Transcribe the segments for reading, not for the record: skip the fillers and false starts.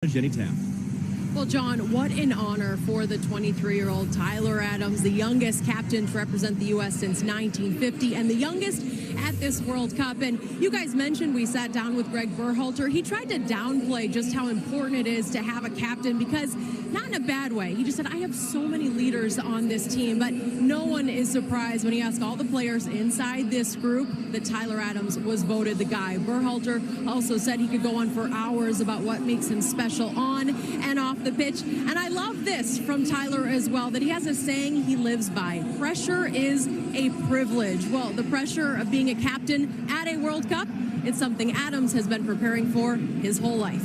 Jenny Taft. Well, John, what an honor for the 23-year-old Tyler Adams, the youngest captain to represent the U.S. since 1950 and the youngest at this World Cup. And you guys mentioned we sat down with Greg Berhalter. He tried to downplay just how important it is to have a captain because, not in a bad way, he just said, I have so many leaders on this team, but no one is surprised when he asked all the players inside this group that Tyler Adams was voted the guy. Berhalter also said he could go on for hours about what makes him special on and off the pitch. And I love this from Tyler as well, that he has a saying he lives by. Pressure is a privilege. Well, the pressure of being a captain at a World Cup, it's something Adams has been preparing for his whole life.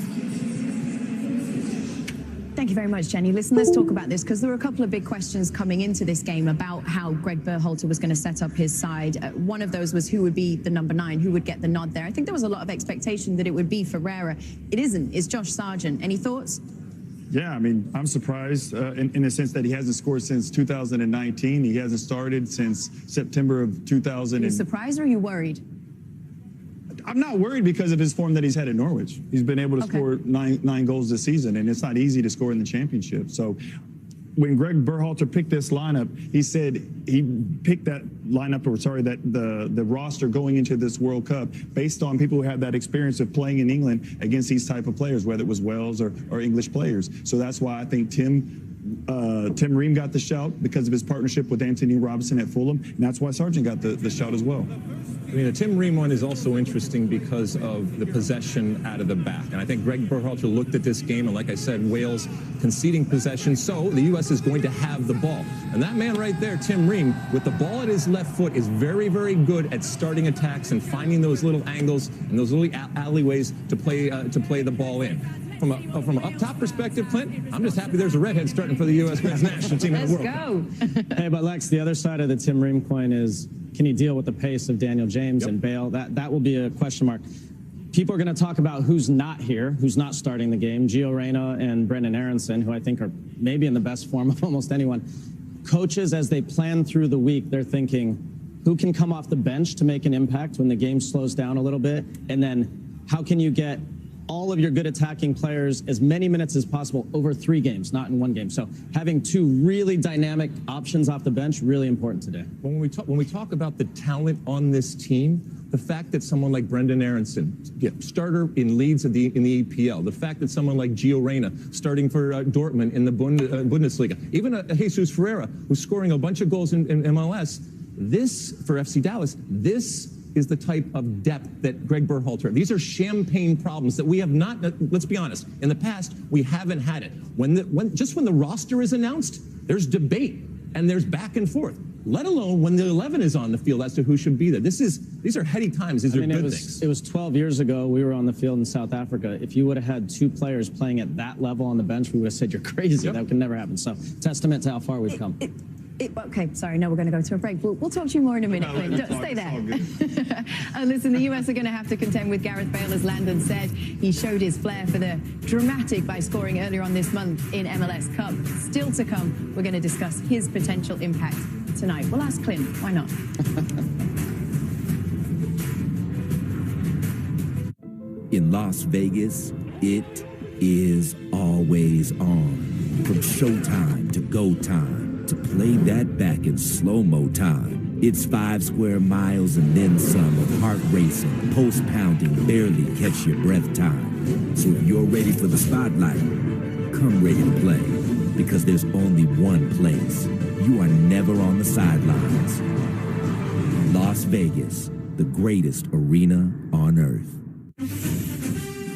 Thank you very much, Jenny. Listen, let's talk about this because there were a couple of big questions coming into this game about how Greg Berhalter was going to set up his side. One of those was who would be the number 9, who would get the nod there. I think there was a lot of expectation that it would be Ferreira. It isn't. It's Josh Sargent. Any thoughts? Yeah, I mean, I'm surprised in the sense that he hasn't scored since 2019. He hasn't started since September of 2000. Are you surprised or are you worried? I'm not worried because of his form that he's had at Norwich. He's been able to score nine goals this season, and it's not easy to score in the championship. So when Greg Berhalter picked this lineup, he said he picked that lineup, or sorry, that the roster going into this World Cup based on people who have that experience of playing in England against these type of players, whether it was Wales or English players. So that's why I think Tim Ream got the shout because of his partnership with Anthony Robinson at Fulham, and that's why Sargent got the shout as well. I mean, the Tim Ream one is also interesting because of the possession out of the back. And I think Greg Berhalter looked at this game, and like I said, Wales conceding possession, so the U.S. is going to have the ball. And that man right there, Tim Ream, with the ball at his left foot, is very, very good at starting attacks and finding those little angles and those little alleyways to play the ball in. From an up-top perspective, Clint, I'm just happy there's a redhead starting for the U.S. men's national team in the World Cup. Hey, but Lex, the other side of the Tim Ream coin is, can he deal with the pace of Daniel James and Bale? That will be a question mark. People are going to talk about who's not here, who's not starting the game. Gio Reyna and Brendan Aronson, who I think are maybe in the best form of almost anyone. Coaches, as they plan through the week, they're thinking, who can come off the bench to make an impact when the game slows down a little bit? And then how can you get all of your good attacking players as many minutes as possible over 3 games, not in 1 game. So having 2 really dynamic options off the bench, really important today. When we talk about the talent on this team, the fact that someone like Brendan Aronson, starter in Leeds in the EPL, the fact that someone like Gio Reyna, starting for Dortmund in the Bundesliga, even a Jesus Ferreira, who's scoring a bunch of goals in MLS, this, for FC Dallas, this is the type of depth that Greg Berhalter, these are champagne problems that we have not, let's be honest, in the past, we haven't had it. Just when the roster is announced, there's debate and there's back and forth, let alone when the 11 is on the field as to who should be there. These are heady times, these are good things. It was 12 years ago, we were on the field in South Africa. If you would have had 2 players playing at that level on the bench, we would have said you're crazy. That could never happen. So, testament to how far we've come. Okay, sorry, no, we're going to go to a break. We'll talk to you more in a minute, Clint. Stay there. And listen, the U.S. are going to have to contend with Gareth Bale, as Landon said. He showed his flair for the dramatic by scoring earlier on this month in MLS Cup. Still to come, we're going to discuss his potential impact tonight. We'll ask Clint, why not? In Las Vegas, it is always on. From showtime to go time. To play that back in slow-mo time. It's 5 square miles and then some of heart racing, pulse pounding, barely catch your breath time. So if you're ready for the spotlight, come ready to play. Because there's only one place. You are never on the sidelines. Las Vegas, the greatest arena on earth.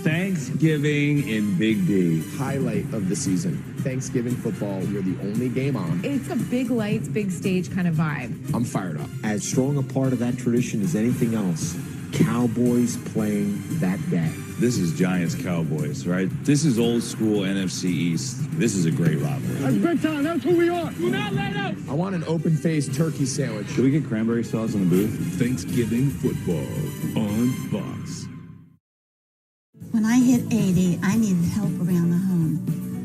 Thanksgiving in Big D, highlight of the season. Thanksgiving football, you're the only game on. It's a big lights, big stage kind of vibe. I'm fired up. As strong a part of that tradition as anything else, Cowboys playing that day. This is Giants-Cowboys, right? This is old school NFC East. This is a great rivalry. That's big time. That's who we are. Do not let up. I want an open-faced turkey sandwich. Should we get cranberry sauce in the booth? Thanksgiving football on Fox. When I hit 80, I needed help around the home.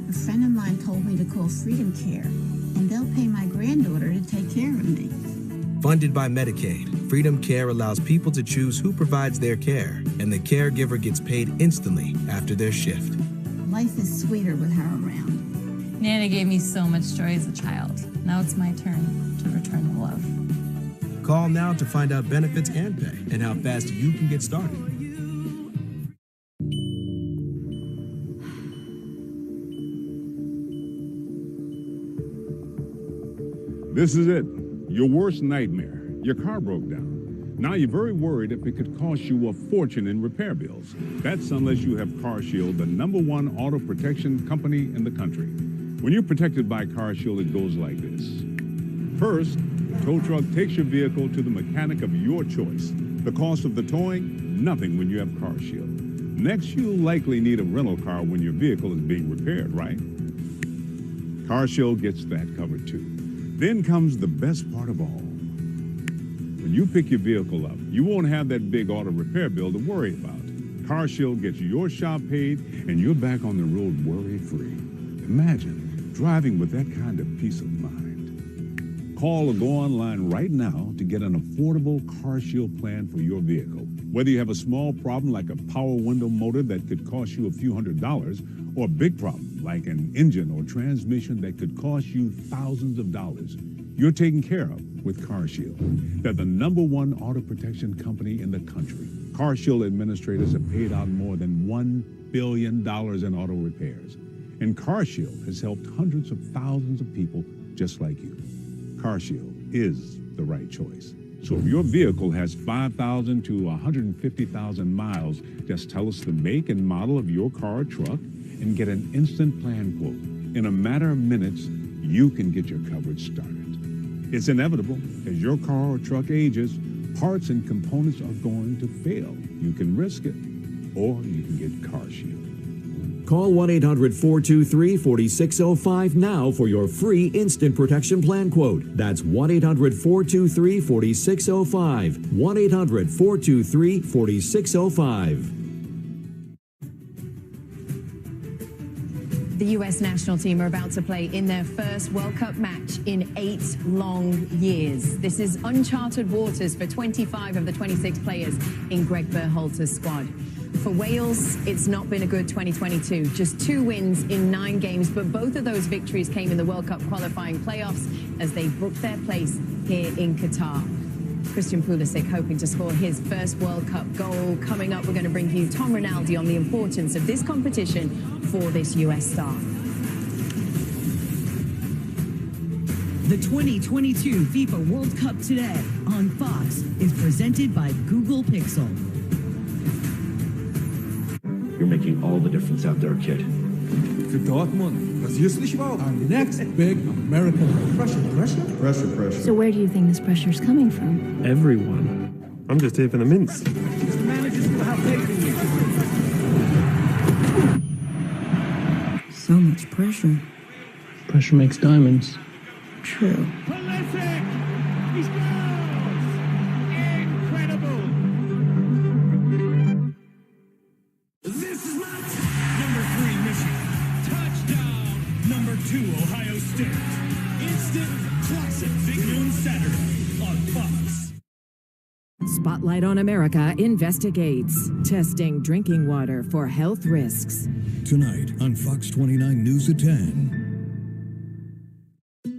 A friend of mine told me to call Freedom Care, and they'll pay my granddaughter to take care of me. Funded by Medicaid, Freedom Care allows people to choose who provides their care, and the caregiver gets paid instantly after their shift. Life is sweeter with her around. Nana gave me so much joy as a child. Now it's my turn to return the love. Call now to find out benefits and pay and how fast you can get started. This is it. Your worst nightmare. Your car broke down. Now you're very worried if it could cost you a fortune in repair bills. That's unless you have CarShield, the #1 auto protection company in the country. When you're protected by CarShield, it goes like this. First, the tow truck takes your vehicle to the mechanic of your choice. The cost of the towing, nothing when you have CarShield. Next, you'll likely need a rental car when your vehicle is being repaired, right? CarShield gets that covered too. Then comes the best part of all. When you pick your vehicle up, you won't have that big auto repair bill to worry about. CarShield gets your shop paid, and you're back on the road worry-free. Imagine driving with that kind of peace of mind. Call or go online right now to get an affordable CarShield plan for your vehicle. Whether you have a small problem like a power window motor that could cost you a few $100s, or a big problem like an engine or transmission that could cost you thousands of dollars, you're taken care of with CarShield. They're the #1 auto protection company in the country. CarShield administrators have paid out more than $1 billion in auto repairs. And CarShield has helped hundreds of thousands of people just like you. CarShield is the right choice. So if your vehicle has 5,000 to 150,000 miles, just tell us the make and model of your car or truck and get an instant plan quote. In a matter of minutes, you can get your coverage started. It's inevitable. As your car or truck ages, parts and components are going to fail. You can risk it, or you can get CarShield. Call 1-800-423-4605 now for your free instant protection plan quote. That's 1-800-423-4605. 1-800-423-4605. The U.S. national team are about to play in their first World Cup match in 8 long years. This is uncharted waters for 25 of the 26 players in Greg Berhalter's squad. For Wales, it's not been a good 2022. Just 2 wins in 9 games, but both of those victories came in the World Cup qualifying playoffs as they booked their place here in Qatar. Christian Pulisic hoping to score his first World Cup goal. Coming up, we're going to bring you Tom Rinaldi on the importance of this competition for this U.S. star. The 2022 FIFA World Cup today on Fox is presented by Google Pixel. You're making all the difference out there, kid. For Dortmund, разъяснишь our next big American pressure. So where do you think this pressure is coming from? Everyone. I'm just here for the mints. Mr. Managers will have faith in you. So much pressure. Pressure makes diamonds. True. Pulisic! He scores! Incredible! This is my number 3 Michigan. Touchdown. Number 2 Ohio State. Instant classic. Big Noon Saturday on Fox. Spotlight on America investigates testing drinking water for health risks. Tonight on Fox 29 News at 10.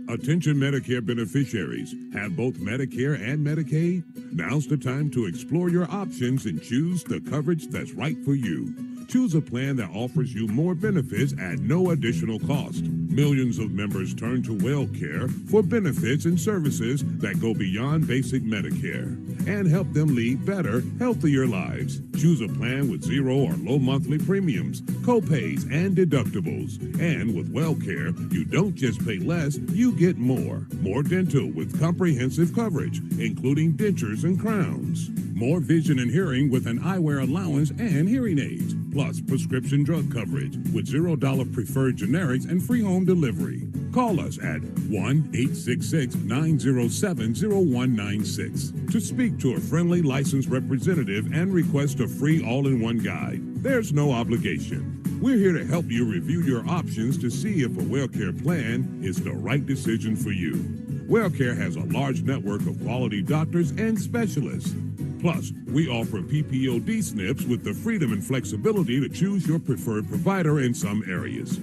Attention Medicare beneficiaries. Have both Medicare and Medicaid? Now's the time to explore your options and choose the coverage that's right for you. Choose a plan that offers you more benefits at no additional cost. Millions of members turn to WellCare for benefits and services that go beyond basic Medicare and help them lead better, healthier lives. Choose a plan with 0 or low monthly premiums, co-pays, and deductibles. And with WellCare, you don't just pay less, you get more. More dental with comprehensive coverage, including dentures and crowns. More vision and hearing with an eyewear allowance and hearing aids. Plus prescription drug coverage with $0 preferred generics and free home delivery. Call us at 1-866-907-0196 to speak to a friendly licensed representative and request a free all-in-one guide. There's no obligation. We're here to help you review your options to see if a WellCare plan is the right decision for you. WellCare has a large network of quality doctors and specialists. Plus, we offer PPOD snips with the freedom and flexibility to choose your preferred provider in some areas.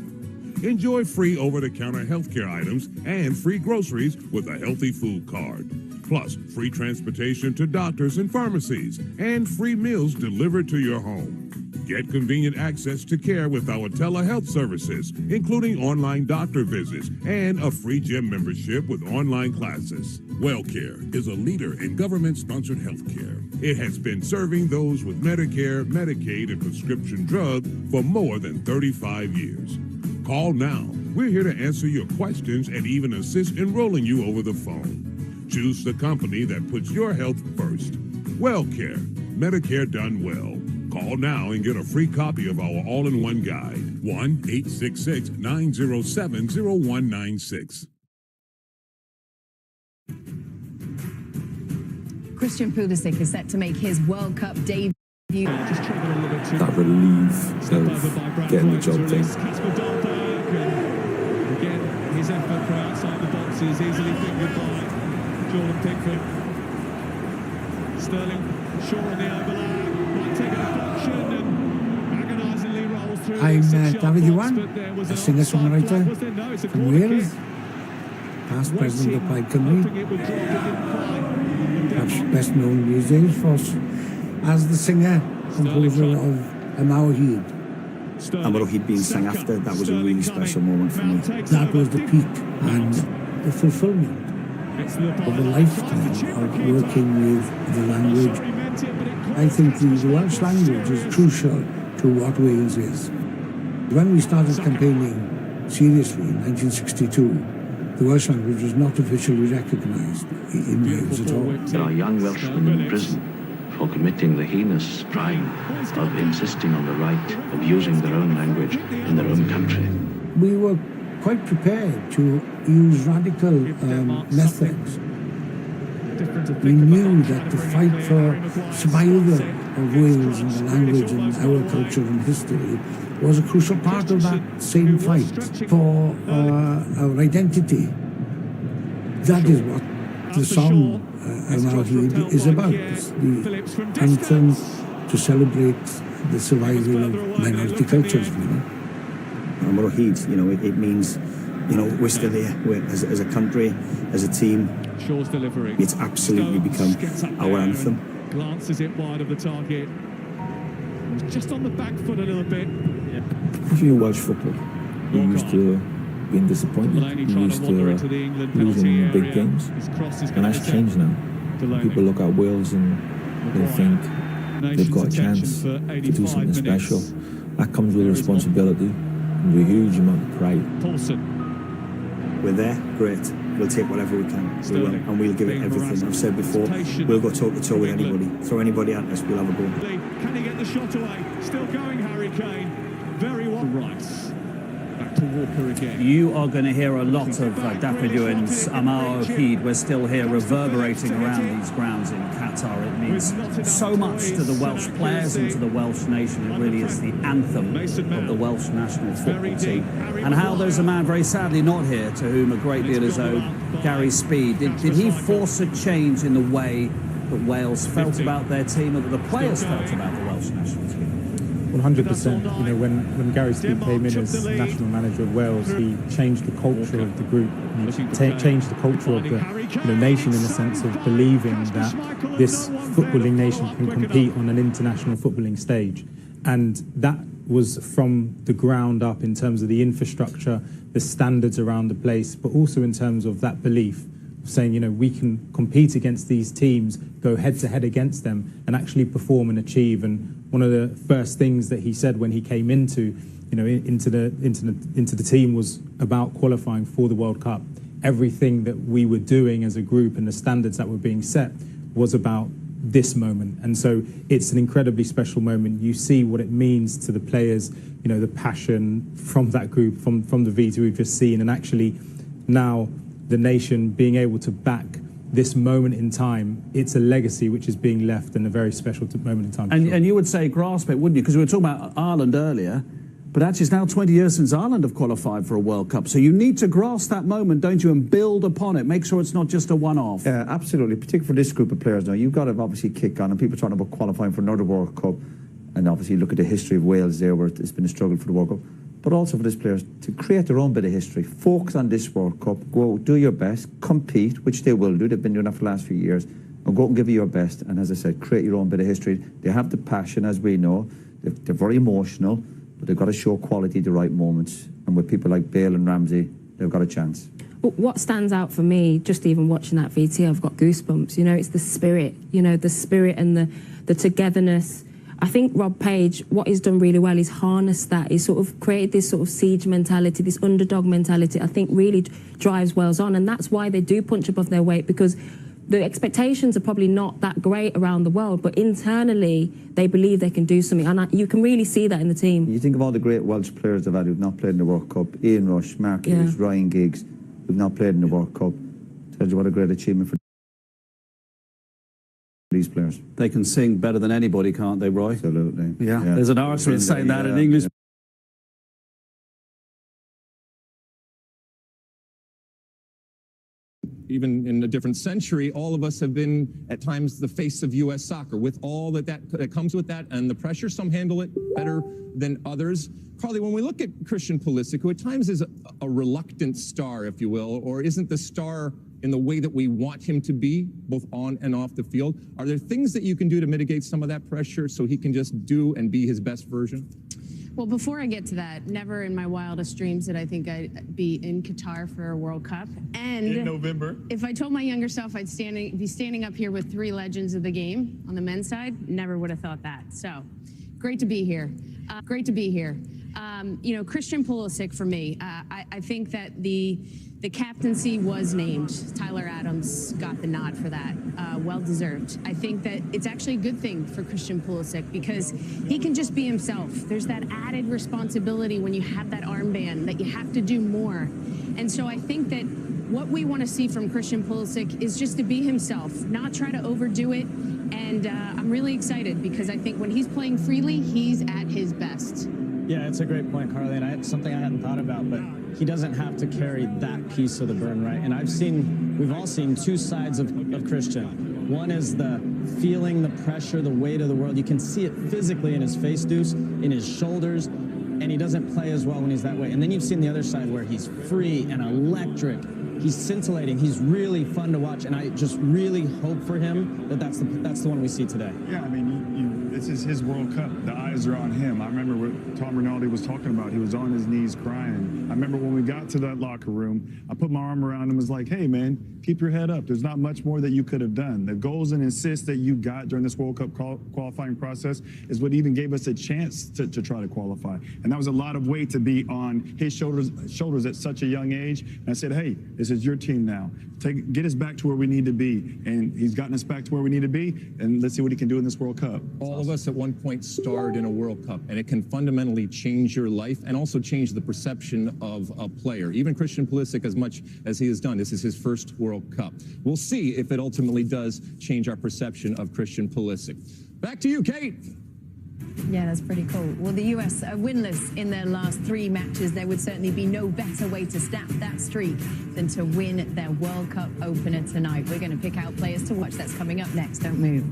Enjoy free over-the-counter healthcare items and free groceries with a healthy food card. Plus, free transportation to doctors and pharmacies and free meals delivered to your home. Get convenient access to care with our telehealth services, including online doctor visits and a free gym membership with online classes. WellCare is a leader in government-sponsored health care. It has been serving those with Medicare, Medicaid, and prescription drugs for more than 35 years. Call now. We're here to answer your questions and even assist enrolling you over the phone. Choose the company that puts your health first. WellCare, Medicare done well. Call now and get a free copy of our all-in-one guide. 1-866-907-0196. Christian Pulisic is set to make his World Cup debut. That relief of getting the job done. Again, his effort from outside the box is easily fingered by Jordan Pickford. Sterling, Shaw on the overlap, might take a deflection and agonisingly rolls through. I'm David Iwan, a singer-songwriter from Wales, past president of Plaid Cymru, perhaps best known these days for as the singer-composer of Amar Hyd. Amar Hyd being sang after, that was a really special moment for me. That was the peak and the fulfillment of a lifetime of working with the language. I think the Welsh language is crucial to what Wales is. When we started campaigning seriously in 1962, the Welsh language was not officially recognised in Wales at all. There are young Welshmen in prison for committing the heinous crime of insisting on the right of using their own language in their own country. We were quite prepared to use radical methods. We knew that the fight for survival of Wales and the language and our culture and history was a crucial part of that same fight for our identity. That is what the song Amar Hyd is about. It's the anthem to celebrate the survival of minority cultures, Amar Hyd, it means, we're still here. We're, as a country, as a team, Shaw's delivery. It's absolutely become our anthem. Glances it wide of the target. Just on the back foot a little bit. If you watch football, you used to being disappointed, you used to losing big games, and that's changed now. People look at Wales and they think they've got a chance to do something special. That comes with a responsibility and a huge amount of pride. We're there, great. We'll take whatever we can. We will, and we'll give it everything. I've said before, we'll go toe-to-toe with anybody. Throw anybody at us, we'll have a go. Can he get the shot away? Still going, Harry Kane. Very well. Right. Back to Walker again. You are going to hear a lot of David Ewan's Amar Hyd. We're still here reverberating around these grounds in Qatar. It means so much to the Welsh players and to the Welsh nation. It really is the anthem of the Welsh national football team. And how there's a man very sadly not here to whom a great deal is owed, Gary Speed. Did he force a change in the way that Wales felt about their team and that the players felt about the Welsh national team? 100%. When Gary Speed came in as national manager of Wales, he changed the culture of the group. He changed the culture of the nation in the sense of believing that this footballing nation can compete on an international footballing stage. And that was from the ground up in terms of the infrastructure, the standards around the place, but also in terms of that belief of saying, we can compete against these teams, go head to head against them and actually perform and achieve. And one of the first things that he said when he came into the team was about qualifying for the World Cup. Everything that we were doing as a group and the standards that were being set was about this moment. And so it's an incredibly special moment. You see what it means to the players, the passion from that group, from the Vita we've just seen, and actually now the nation being able to back this moment in time. It's a legacy which is being left in a very special moment in time. And you would say grasp it, wouldn't you? Because we were talking about Ireland earlier. But actually, it's now 20 years since Ireland have qualified for a World Cup. So you need to grasp that moment, don't you, and build upon it. Make sure it's not just a one-off. Yeah, absolutely. Particularly for this group of players now. You've got to obviously kick on, and people talking about qualifying for another World Cup. And obviously look at the history of Wales there, where it's been a struggle for the World Cup. But also for these players to create their own bit of history. Focus on this World Cup. Go do your best. Compete, which they will do. They've been doing that for the last few years. And go out and give it your best. And as I said, create your own bit of history. They have the passion, as we know. They're very emotional. But they've got to show quality at the right moments. And with people like Bale and Ramsey, they've got a chance. But what stands out for me, just even watching that VT, I've got goosebumps. You know, it's the spirit. You know, the spirit and the togetherness. I think Rob Page, what he's done really well is harnessed that. He's sort of created this sort of siege mentality, this underdog mentality, I think really drives Wales on. And that's why they do punch above their weight, because the expectations are probably not that great around the world, but internally they believe they can do something. And you can really see that in the team. You think of all the great Welsh players they've had who've not played in the World Cup. Ian Rush, Mark Hughes, Ryan Giggs, who've not played in the World Cup. Tells you what a great achievement for these players. They can sing better than anybody, can't they, Roy? Absolutely. Yeah. There's an argument saying that in English. Even in a different century, all of us have been, at times, the face of U.S. soccer, with all that comes with that and the pressure. Some handle it better than others. Carly, when we look at Christian Pulisic, who at times is a reluctant star, if you will, or isn't the star in the way that we want him to be, both on and off the field, are there things that you can do to mitigate some of that pressure so he can just do and be his best version? Well, before I get to that, never in my wildest dreams did I think I'd be in Qatar for a World Cup. And in November. If I told my younger self I'd be standing up here with 3 legends of the game on the men's side, never would have thought that. So, great to be here. Great to be here. You know, Christian Pulisic for me, I think that the captaincy was named. Tyler Adams got the nod for that. Well deserved. I think that it's actually a good thing for Christian Pulisic because he can just be himself. There's that added responsibility when you have that armband that you have to do more. And so I think that what we want to see from Christian Pulisic is just to be himself, not try to overdo it. And I'm really excited because I think when he's playing freely, he's at his best. Yeah, it's a great point, Carly, and it's something I hadn't thought about, but he doesn't have to carry that piece of the burden, right? And we've all seen 2 sides of Christian. One is the feeling the pressure, the weight of the world. You can see it physically in his face, Deuce, in his shoulders, and he doesn't play as well when he's that way. And then you've seen the other side where he's free and electric. He's scintillating. He's really fun to watch, and I just really hope for him that that's the one we see today. Yeah, I mean, this is his World Cup. The eyes are on him. I remember what Tom Rinaldi was talking about. He was on his knees crying. I remember when we got to that locker room, I put my arm around him and was like, hey, man, keep your head up. There's not much more that you could have done. The goals and assists that you got during this World Cup qualifying process is what even gave us a chance to try to qualify. And that was a lot of weight to be on his shoulders at such a young age. And I said, hey, this is your team now. Get us back to where we need to be. And he's gotten us back to where we need to be. And let's see what he can do in this World Cup. All of us at one point starred in a World Cup, and it can fundamentally change your life and also change the perception of a player. Even Christian Pulisic, as much as he has done, this is his first World Cup. We'll see if it ultimately does change our perception of Christian Pulisic. Back to you, Kate. Yeah, that's pretty cool. Well, the US are winless in their last 3 matches. There would certainly be no better way to snap that streak than to win their World Cup opener tonight. We're going to pick out players to watch. That's coming up next. Don't move.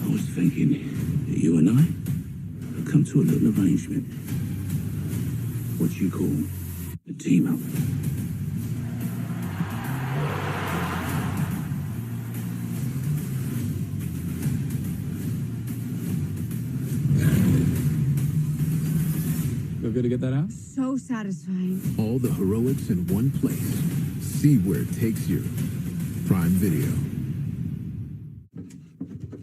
I was thinking that you and I have come to a little arrangement. What you call a team up. Feel good to get that out? So satisfying. All the heroics in one place. See where it takes you. Prime Video.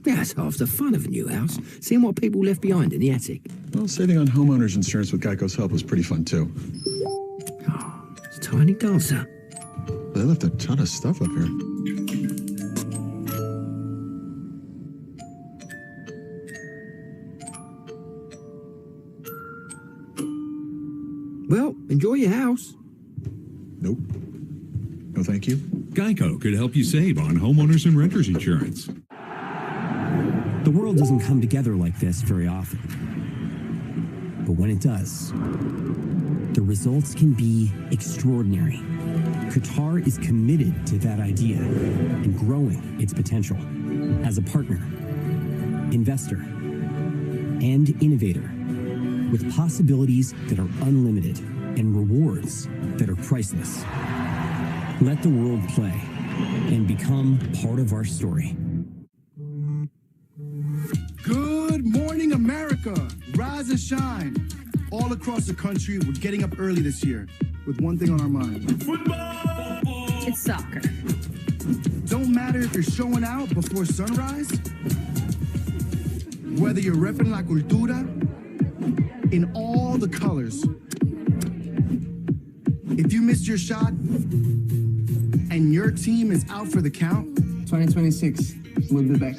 That's half the fun of a new house, seeing what people left behind in the attic. Well, saving on homeowners insurance with Geico's help was pretty fun, too. Oh, it's a tiny dancer. They left a ton of stuff up here. Well, enjoy your house. Nope. No, thank you. Geico could help you save on homeowners and renters insurance. The world doesn't come together like this very often. But when it does, the results can be extraordinary. Qatar is committed to that idea and growing its potential as a partner, investor, and innovator with possibilities that are unlimited and rewards that are priceless. Let the world play and become part of our story. Good morning, America. Rise and shine. All across the country, we're getting up early this year with one thing on our mind. Football! It's soccer. Don't matter if you're showing out before sunrise, whether you're repping La Cultura in all the colors. If you missed your shot and your team is out for the count, 2026, we'll be back.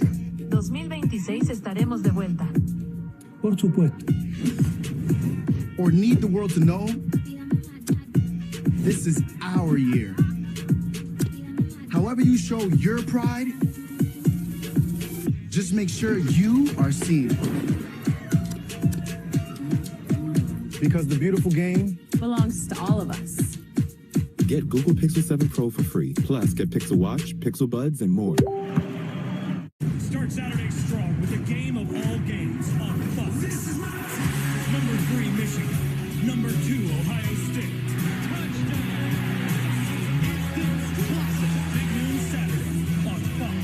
2026 estaremos de vuelta. Por supuesto. Or need the world to know, this is our year. However you show your pride, just make sure you are seen. Because the beautiful game belongs to all of us. Get Google Pixel 7 Pro for free. Plus, get Pixel Watch, Pixel Buds, and more. Start Saturday strong with a game of all games on Fox. This is my time. Number 3, Michigan. Number 2, Ohio State. Touchdown. It's classic Big Noon Saturday on Fox.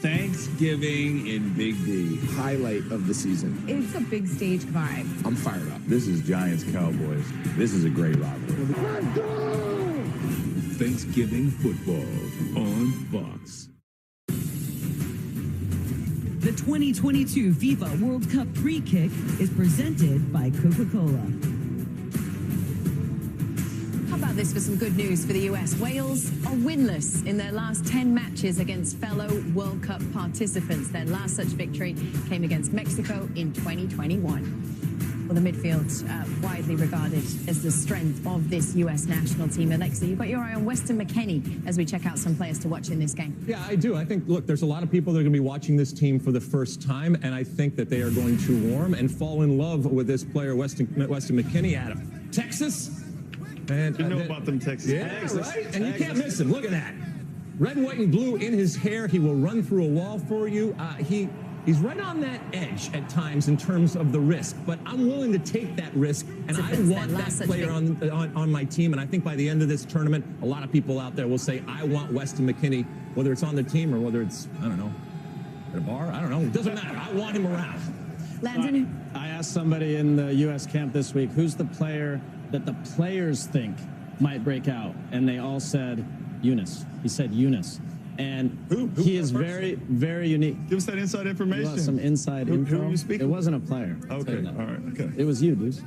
Thanksgiving in Big D. Highlight of the season. It's a big stage vibe. I'm fired up. This is Giants-Cowboys. This is a great rivalry. Let's go! Thanksgiving football on Fox. The 2022 FIFA World Cup pre-kick is presented by Coca-Cola. How about this for some good news for the US? Wales are winless in their last 10 matches against fellow World Cup participants. Their last such victory came against Mexico in 2021. Well, the midfield widely regarded as the strength of this US national team. Alexa, you've got your eye on Weston McKennie as we check out some players to watch in this game. Yeah, I do. I think, look, there's a lot of people that are going to be watching this team for the first time, and I think that they are going to warm and fall in love with this player, Weston McKennie, out of Texas. And you know about them Texas. Yeah, right? And you can't miss him. Look at that. Red, white, and blue in his hair. He will run through a wall for you. He's right on that edge at times in terms of the risk, but I'm willing to take that risk, and I want that player on my team. And I think by the end of this tournament, a lot of people out there will say, I want Weston McKennie, whether it's on the team or whether it's, I don't know, at a bar. I don't know. It doesn't matter. I want him around. Landon? I asked somebody in the U.S. camp this week, who's the player that the players think might break out? And they all said Eunice. He said Eunice. And he is very, very unique. Give us that inside information. You want some inside info? Who are you speaking? It wasn't a player. Okay, all right, okay. It was you, dude.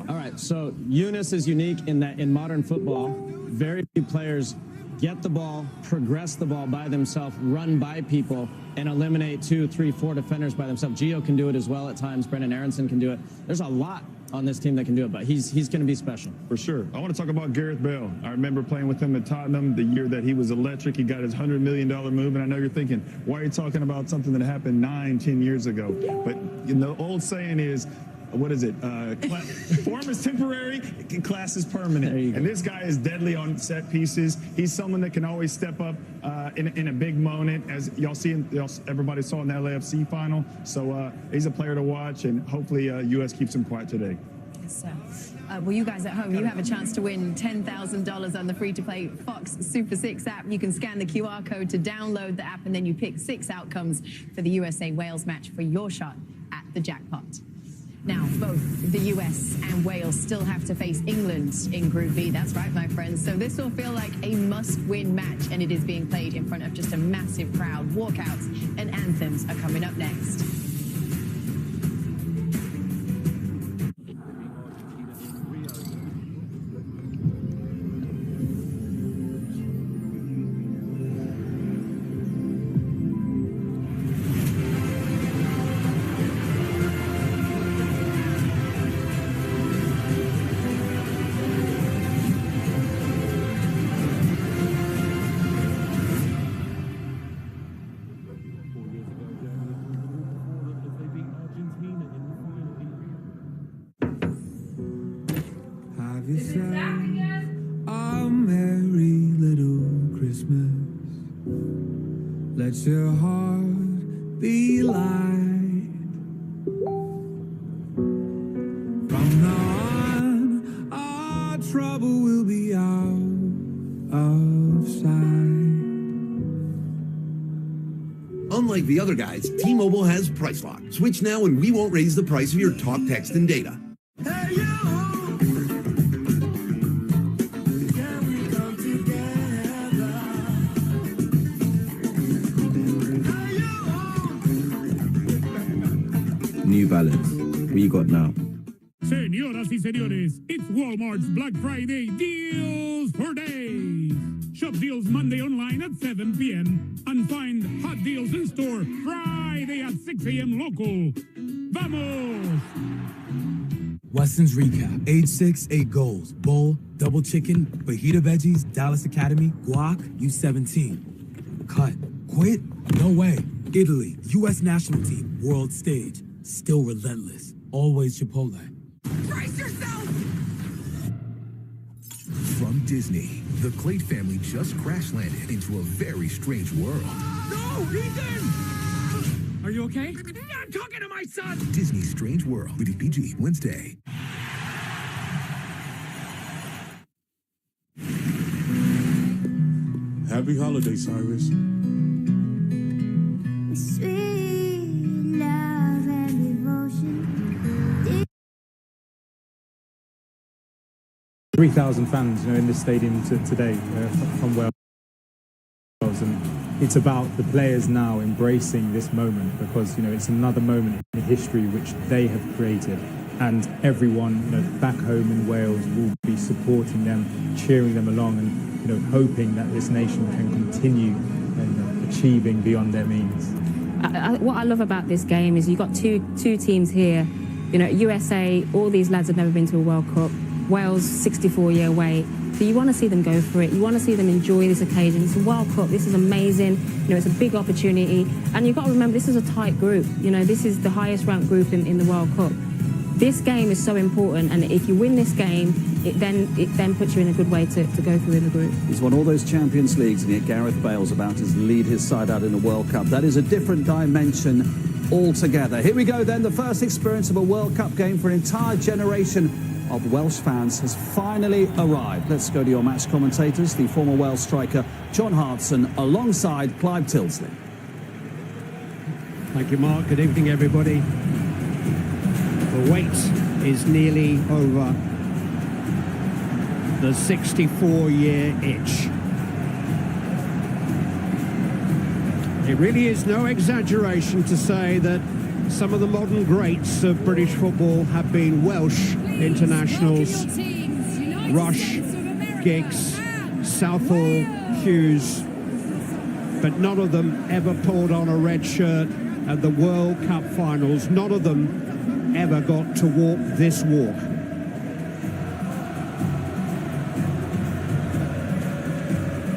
All right, so Eunice is unique in that in modern football, very few players get the ball, progress the ball by themselves, run by people, and eliminate 2, 3, 4 defenders by themselves. Gio can do it as well at times. Brendan Aronson can do it. There's a lot on this team that can do it, but he's going to be special. For sure. I want to talk about Gareth Bale. I remember playing with him at Tottenham the year that he was electric. He got his $100 million move, and I know you're thinking, why are you talking about something that happened 9, 10 years ago? But you know, the old saying is, what is it? Form is temporary, class is permanent. And this guy is deadly on set pieces. He's someone that can always step up in a big moment, as everybody saw in the LAFC final. So he's a player to watch, and hopefully U.S. keeps him quiet today. Yes, sir. Well, you guys at home, you have a chance to win $10,000 on the free-to-play Fox Super 6 app. You can scan the QR code to download the app, and then you pick 6 outcomes for the USA-Wales match for your shot at the jackpot. Now, both the US and Wales still have to face England in Group B. That's right, my friends. So this will feel like a must-win match, and it is being played in front of just a massive crowd. Walkouts and anthems are coming up next. yourself a merry little Christmas. Let your heart be light. From now on, our trouble will be out of sight. Unlike the other guys, T-Mobile has Price Lock. Switch now and we won't raise the price of your talk, text, and data. Hey, you! New Balance. What you got now? Señoras y señores, it's Walmart's Black Friday Deals for Days. Shop deals Monday online at 7 p.m. and find hot deals in store Friday at 6 a.m. local. Vamos! Weston's recap. Age 6, 8 goals. Bowl, double chicken, fajita veggies, Dallas Academy, guac, U17. Cut. Quit? No way. Italy, U.S. national team, world stage. Still relentless. Always Chipotle. Brace yourself! From Disney, the Clade family just crash-landed into a very strange world. No, Ethan! Are you okay? I'm talking to my son! Disney's Strange World. Rated PG. Wednesday. Happy holidays, Cyrus. Sweet love and devotion. 3,000 fans, in this stadium today from Wales, and it's about the players now embracing this moment because it's another moment in history which they have created, and everyone back home in Wales will be supporting them, cheering them along, and hoping that this nation can continue achieving beyond their means. What I love about this game is you've got two teams here. USA, all these lads have never been to a World Cup. Wales, 64-year wait. So you want to see them go for it. You want to see them enjoy this occasion. It's a World Cup. This is amazing. It's a big opportunity. And you've got to remember, this is a tight group. This is the highest ranked group in the World Cup. This game is so important, and if you win this game, it then puts you in a good way to go through in the group. He's won all those Champions Leagues, and yet Gareth Bale's about to lead his side out in a World Cup. That is a different dimension altogether. Here we go then. The first experience of a World Cup game for an entire generation of Welsh fans has finally arrived. Let's go to your match commentators, the former Wales striker John Hartson alongside Clive Tilsley. Thank you, Mark. Good evening, everybody. The wait is nearly over. The 64-year itch. It really is no exaggeration to say that some of the modern greats of British football have been Welsh internationals. Rush, Giggs, Southall, Hughes. But none of them ever pulled on a red shirt at the World Cup finals. None of them ever got to walk this walk.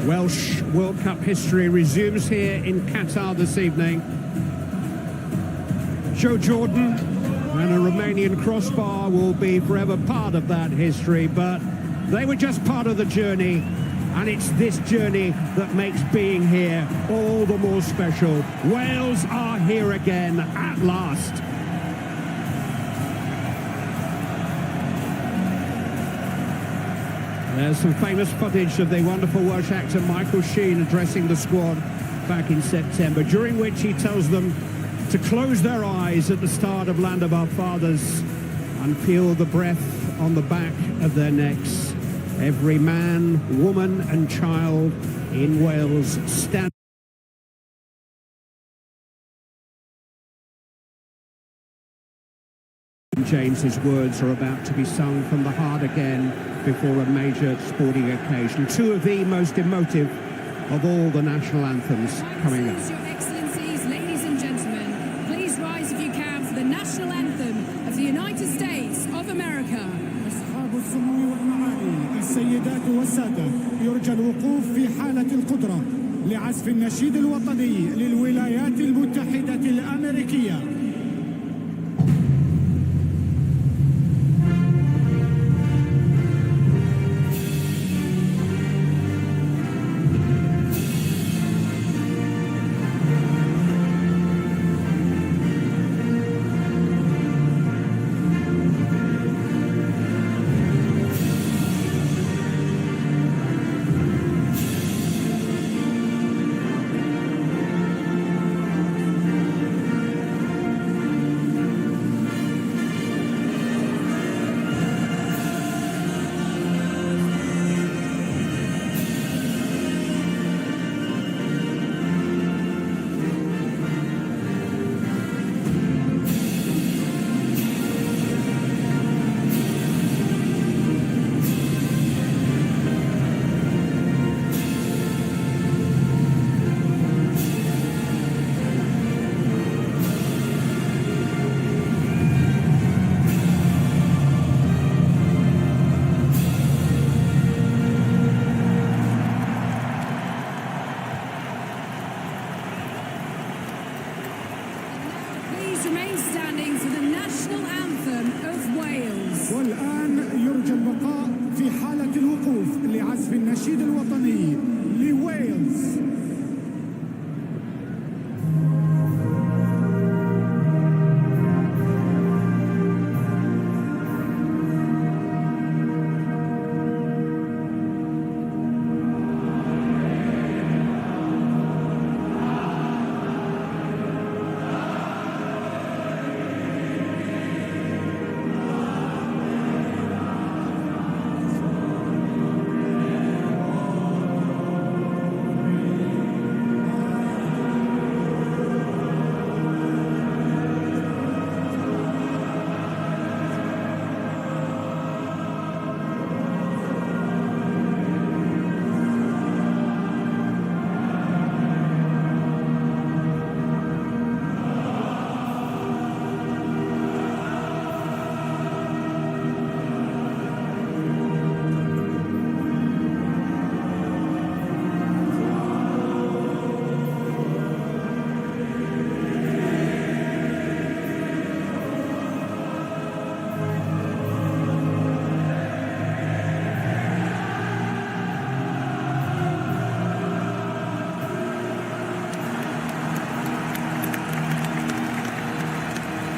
Welsh World Cup history resumes here in Qatar this evening. Joe Jordan and a Romanian crossbar will be forever part of that history, but they were just part of the journey, and it's this journey that makes being here all the more special. Wales are here again at last. There's some famous footage of the wonderful Welsh actor Michael Sheen addressing the squad back in September, during which he tells them to close their eyes at the start of Land of Our Fathers and feel the breath on the back of their necks. Every man, woman and child in Wales stand. James's words are about to be sung from the heart again before a major sporting occasion. Two of the most emotive of all the national anthems coming up. Your Excellencies, ladies and gentlemen, please rise if you can for the national anthem of the United States of America. أصحاب السمو والمعالي، السيدات والسادة، يرجى الوقوف في حالة القدرة لعزف النشيد الوطني للولايات المتحدة الأمريكية.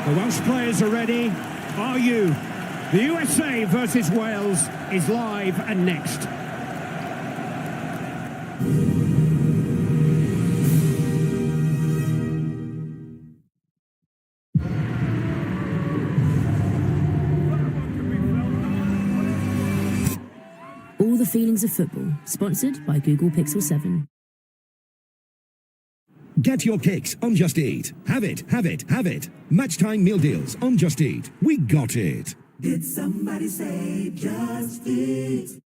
The Welsh players are ready. Are you? The USA versus Wales is live and next. All the feelings of football, sponsored by Google Pixel 7. Get your kicks on Just Eat. Have it, have it, have it. Matchtime meal deals on Just Eat. We got it. Did somebody say Just Eat?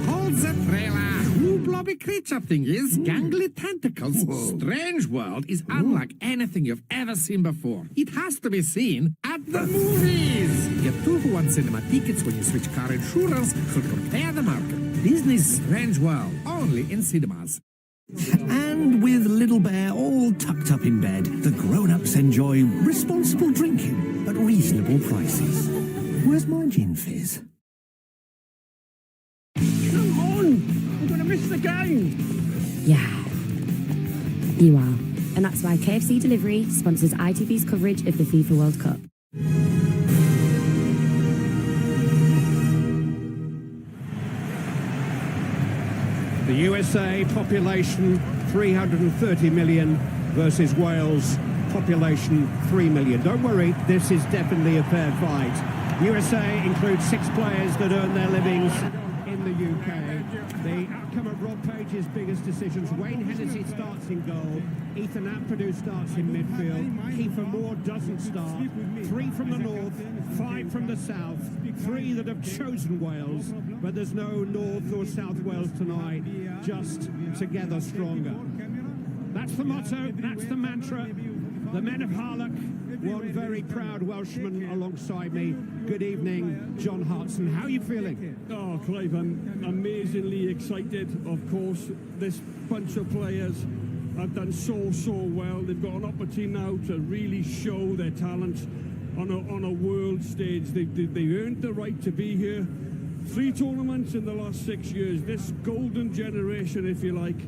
Hold the trailer. Who blobby creature thing is? Gangly tentacles. Strange World is unlike anything you've ever seen before. It has to be seen at the movies. Get 2 for 1 cinema tickets when you switch car insurance to compare the market. Disney's Strange World, only in cinemas. And with Little Bear all tucked up in bed, the grown-ups enjoy responsible drinking at reasonable prices. Where's my gin fizz? Come on! I'm going to miss the game! Yeah, you are. And that's why KFC Delivery sponsors ITV's coverage of the FIFA World Cup. The USA population 330 million versus Wales population 3 million. Don't worry, this is definitely a fair fight. USA includes 6 players that earn their livings in the UK. The outcome of Rob Page's biggest decisions: Wayne Hennessy starts in goal, Ethan Ampadu starts in midfield, Kiefer Moore doesn't start, 3 from the north, 5 from the south, 3 that have chosen Wales, but there's no North or South Wales tonight, just together stronger. That's the motto, that's the mantra. The men of Harlock, one very proud Welshman alongside me. Good evening, John Hartson. How are you feeling? Oh, Clive, I'm amazingly excited. Of course, this bunch of players have done so well. They've got an opportunity now to really show their talent on a world stage. They earned the right to be here. 3 tournaments in the last 6 years. This golden generation, if you like,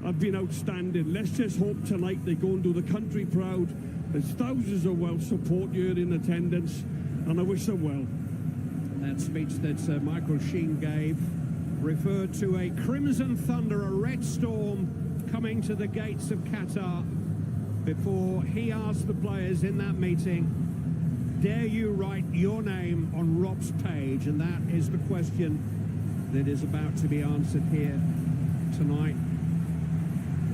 have been outstanding. Let's just hope tonight they go and do the country proud. There's thousands of Welsh support here in attendance, and I wish them well. That speech that Michael Sheen gave referred to a crimson thunder, a red storm coming to the gates of Qatar before he asked the players in that meeting, dare you write your name on Rob's page? And that is the question that is about to be answered here tonight.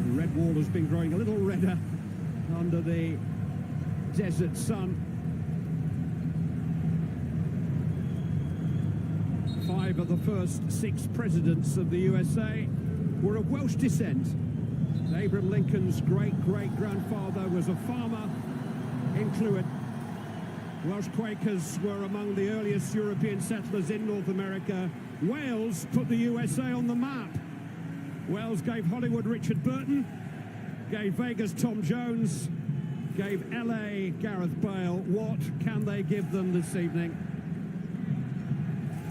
The red wall has been growing a little redder under the desert sun. 5 of the first 6 presidents of the USA were of Welsh descent. Abraham Lincoln's great-great-grandfather was a farmer in Clwyd. Welsh Quakers were among the earliest European settlers in North America. Wales put the USA on the map. Wales gave Hollywood Richard Burton, gave Vegas Tom Jones, gave LA Gareth Bale. What can they give them this evening?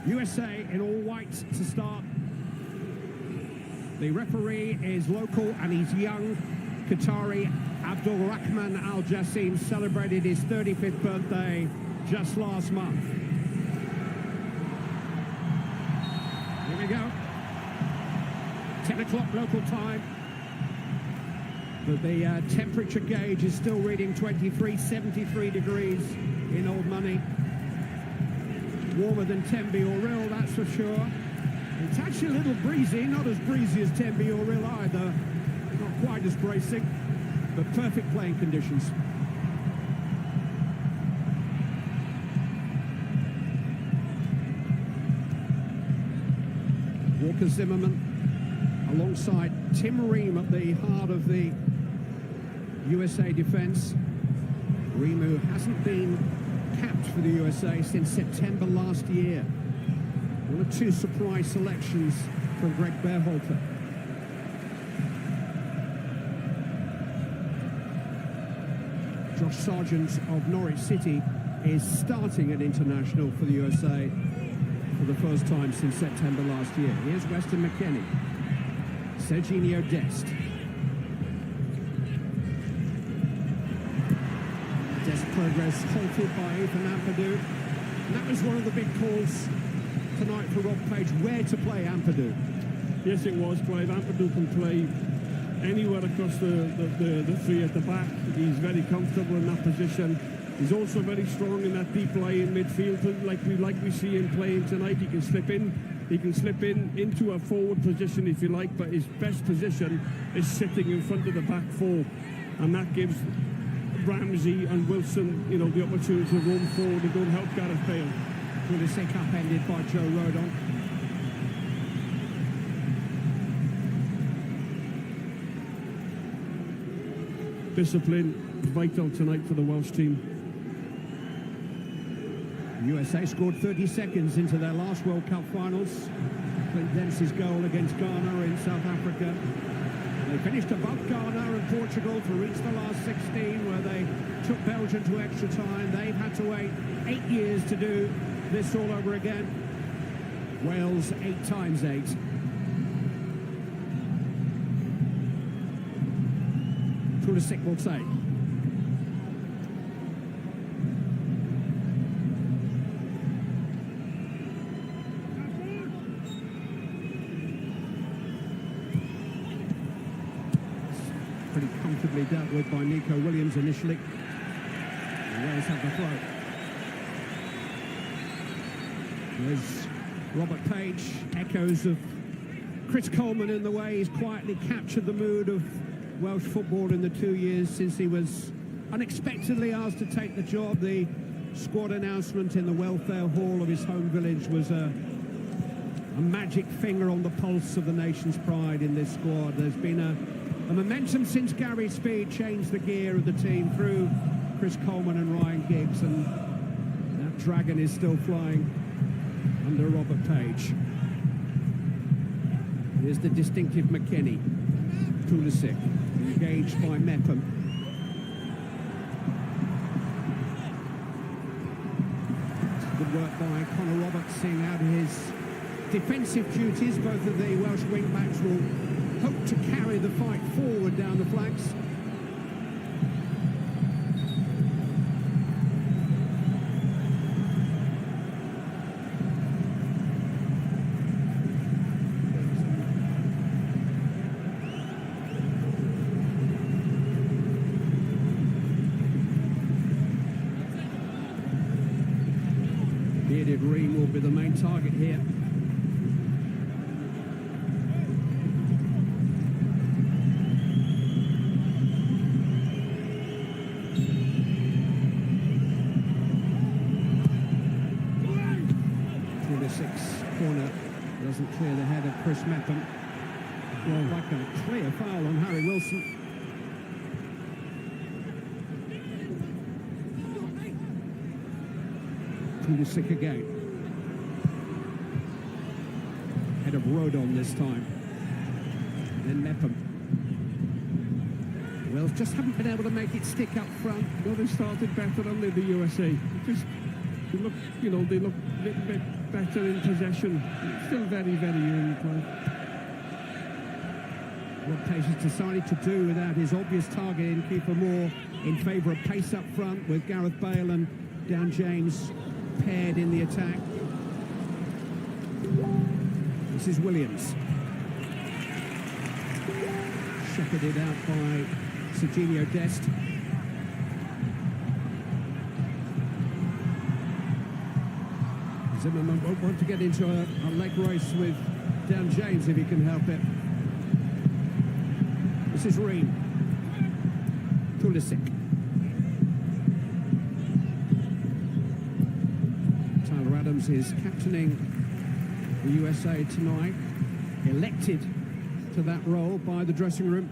USA in all white to start. The referee is local and he's young. Qatari Abdul Rahman Al Jassim celebrated his 35th birthday just last month. Here we go. 10 o'clock local time. But the temperature gauge is still reading 73 degrees in Old Money. Warmer than Tenby or Rill, that's for sure. It's actually a little breezy, not as breezy as Tenby or Rill either. Not quite as bracing, but perfect playing conditions. Walker Zimmerman alongside Tim Ream at the heart of the USA defence. Ream, who hasn't been capped for the USA since September last year. One of 2 surprise selections from Greg Berhalter. Josh Sargent of Norwich City is starting at international for the USA for the first time since September last year. Here's Weston McKennie. Serginho Dest. His progress halted by Ethan Ampadu. And that was one of the big calls tonight for Rob Page, where to play Ampadu. Yes, it was, Clive. Ampadu can play anywhere across the three at the back. He's very comfortable in that position. He's also very strong in that deep lying midfield, like we see him playing tonight. He can slip in. He can slip in into a forward position if you like, but his best position is sitting in front of the back four, and that gives Ramsey and Wilson, you know, the opportunity to roam forward and go and help Gareth Bale. With a sick upended by Joe Rodon. Discipline vital tonight for the Welsh team. USA scored 30 seconds into their last World Cup finals. Clint Dempsey's goal against Ghana in South Africa. They finished above Ghana and Portugal to reach the last 16, where they took Belgium to extra time. They've had to wait 8 years to do this all over again. Wales 8 times 8. Pulisic will take. Pretty comfortably dealt with by Nico Williams initially. Wales have the throw. There's Robert Page, echoes of Chris Coleman in the way he's quietly captured the mood of Welsh football in the 2 years since he was unexpectedly asked to take the job. The squad announcement in the welfare hall of his home village was a magic finger on the pulse of the nation's pride in this squad. There's been a momentum since Gary Speed changed the gear of the team through Chris Coleman and Ryan Giggs, and that dragon is still flying under Robert Page. Here's the distinctive McKennie. Pulisic, engaged by Mepham. Good work by Connor Roberts, seeing out his defensive duties. Both of the Welsh wing-backs will hope to carry the fight forward down the flanks. Bearded Ream will be the main target here. Corner doesn't clear the head of Chris Mepham. Well, like a clear foul on Harry Wilson. Pulisic again. Head of Rodon this time. Then Mepham. Wales just haven't been able to make it stick up front. Well, they started better than the USA. Just, they look, you know, they look a little bit better in possession. Still very, very early play. What Page has decided to do without his obvious target in keeper Moore in favour of pace up front with Gareth Bale and Dan James paired in the attack. This is Williams. Shepherded out by Serginho Dest. Zimmerman won't want to get into a leg race with Dan James if he can help it. This is Ream. Pulisic. Tyler Adams is captaining the USA tonight, elected to that role by the dressing room.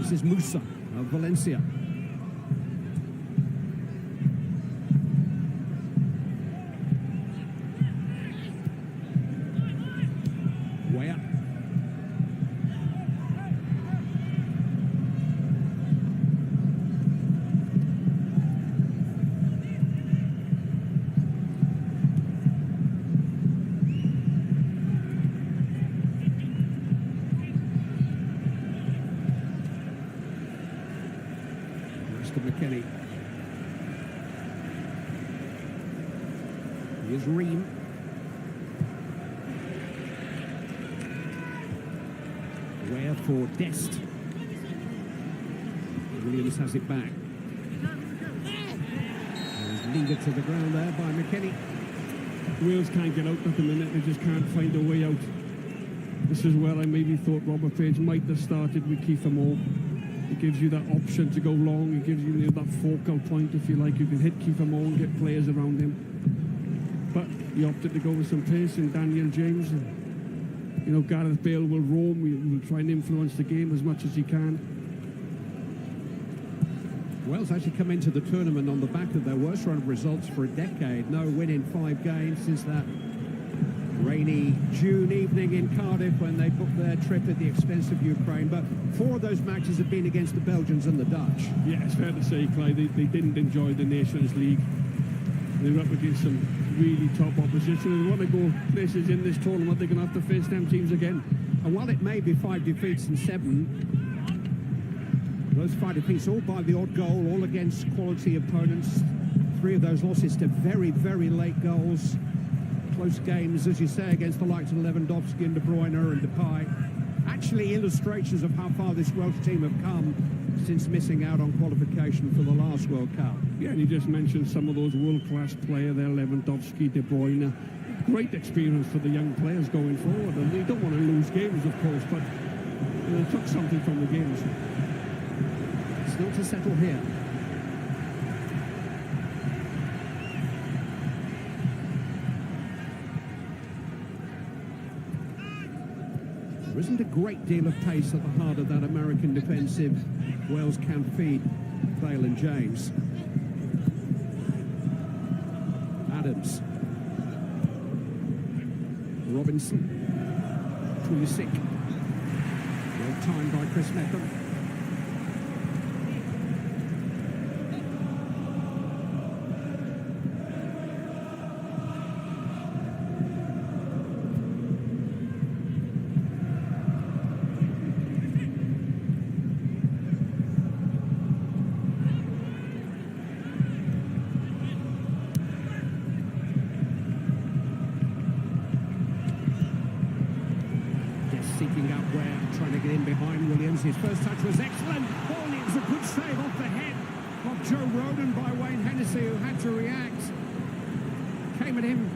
This is Musa of Valencia. task of McKennie. Here's Ream. Where for Dest. Williams has it back. Leave it to the ground there by McKennie. Wales can't get out at the minute, they just can't find a way out. This is where I maybe thought Robert Page might have started with Kiefer Moore. It gives you that option to go long, it gives you that focal point, if you like. You can hit Kiefer Moore and get players around him. But he opted to go with some pace in Daniel James. And, you know, Gareth Bale will roam, he will try and influence the game as much as he can. Wales actually come into the tournament on the back of their worst run of results for a decade. No win in 5 games since that rainy June evening in Cardiff when they booked their trip at the expense of Ukraine. But 4 of those matches have been against the Belgians and the Dutch. Yeah, it's fair to say, Clyde, they didn't enjoy the Nations League. They were up against some really top opposition. They want to go places in this tournament, they're going to have to face them teams again. And while it may be 5 defeats and 7, those 5 defeats, all by the odd goal, all against quality opponents. 3 of those losses to very, very late goals. Close games, as you say, against the likes of Lewandowski and De Bruyne and Depay. Actually illustrations of how far this Welsh team have come since missing out on qualification for the last World Cup. Yeah, and you just mentioned some of those world-class players there, Lewandowski, De Bruyne. Great experience for the young players going forward. And they don't want to lose games, of course, but you know, they took something from the games. Still to settle here. There isn't a great deal of pace at the heart of that American defensive. Wales can feed Bale and James. Adams. Robinson. Pulisic. Well timed by Chris Metham. Seeking out where, trying to get in behind Williams. His first touch was excellent. Oh, it was a good save off the head of Joe Rodon by Wayne Hennessy, who had to react. Came at him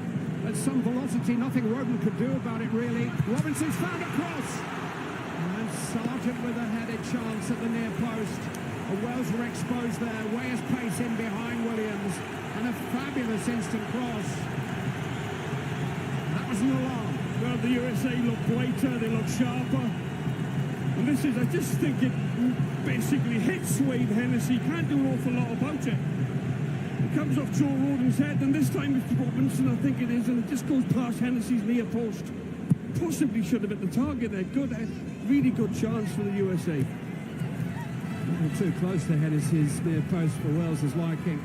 at some velocity. Nothing Rodon could do about it, really. Robinson's found a cross. And Sargent with a headed chance at the near post. And Wales were exposed there. Wayer's pace in behind Williams. And a fabulous instant cross. That was an alarm. Well, the USA look brighter, they look sharper. And this is, I just think it basically hits Wayne Hennessy. Can't do an awful lot about it. It comes off Joe Rodon's head, and this time it's Robinson, I think it is, and it just goes past Hennessy's near post. Possibly should have hit the target there. Good, really good chance for the USA. A little too close to Hennessy's near post for Wales's liking.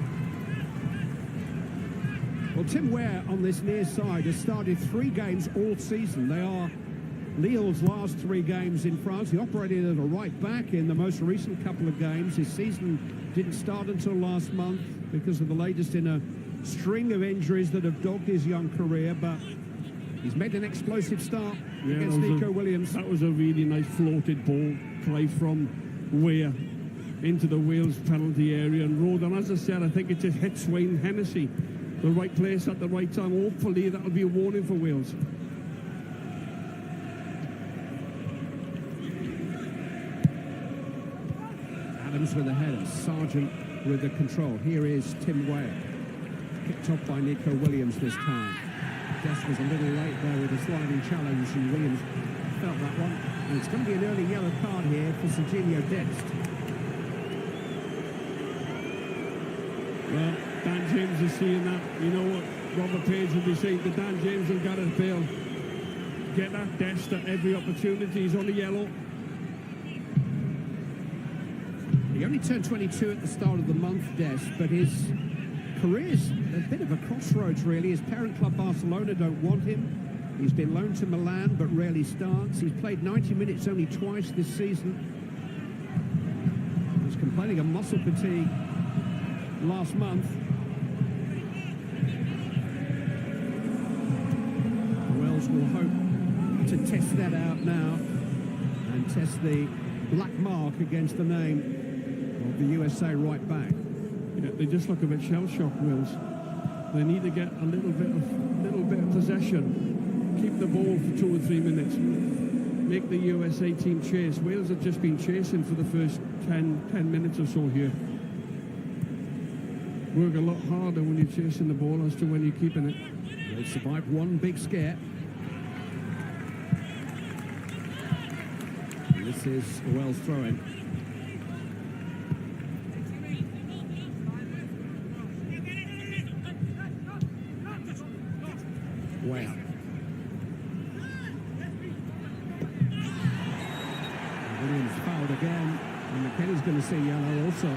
Well, Tim Ware on this near side has started 3 games all season. They are Lille's last 3 games in France. He operated as a right back in the most recent couple of games. His season didn't start until last month because of the latest in a string of injuries that have dogged his young career, but he's made an explosive start against Nico Williams. That was a really nice floated ball play from Ware into the Wales penalty area, and Rodon, as I said, I think it just hits Wayne Hennessy. The right place at the right time. Hopefully that'll be a warning for Wales. Adams with the header, Sargent with the control. Here is Tim Ware. Kicked off by Nico Williams this time. Dest was a little late there with a sliding challenge, and Williams felt that one. And it's going to be an early yellow card here for Serginho Dest. Well, Dan James is seeing that. You know what Robert Page will be saying to Dan James and Gareth Bale. Get that Dest at every opportunity. He's on a yellow. He only turned 22 at the start of the month, Dest, but his career's a bit of a crossroads, really. His parent club Barcelona don't want him. He's been loaned to Milan, but rarely starts. He's played 90 minutes only twice this season. His complaining of muscle fatigue last month. Wales will hope to test that out now and test the black mark against the name of the USA right back. Yeah, they just look a bit shell-shocked, Wales. They need to get a little bit of possession, keep the ball for 2 or 3 minutes, make the USA team chase. Wales have just been chasing for the first 10 minutes or so here. Work a lot harder when you're chasing the ball as to when you're keeping it. They've survived one big scare. And this is Wales throw-in. Wow. Williams fouled again, and McKenna's going to see yellow also.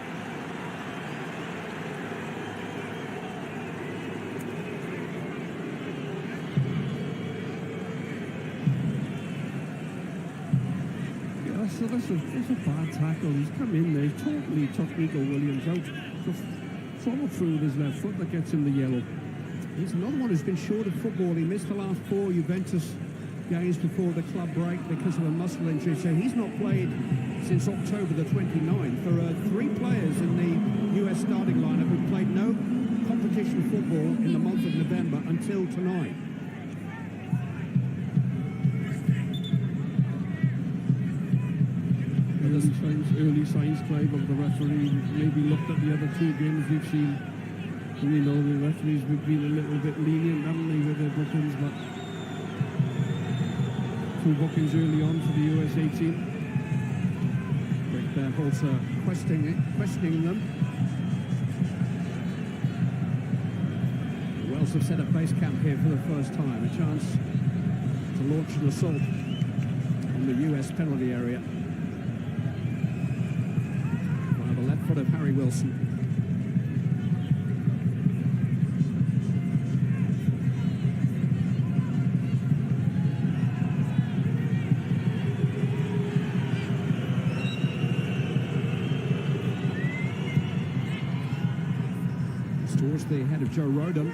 Yeah, that's a bad tackle. He's come in there, totally took Nico Williams out. Just follow through with his left foot that gets him the yellow. He's another one who's been short of football. He missed the last 4 Juventus games before the club break because of a muscle injury. So he's not played since October the 29th. There are 3 players in the US starting lineup who played no competition football in the month of November until tonight. Early signs, Clive, of the referee. Maybe looked at the other 2 games we've seen. And, you know, the referees have been a little bit lenient, haven't they, with their bookings, but 2 bookings early on for the USA team. Rick Bearholter questioning them. The Wales have set up base camp here for the first time. A chance to launch an assault on the US penalty area. By the left foot of Harry Wilson. Towards the head of Joe Rodham.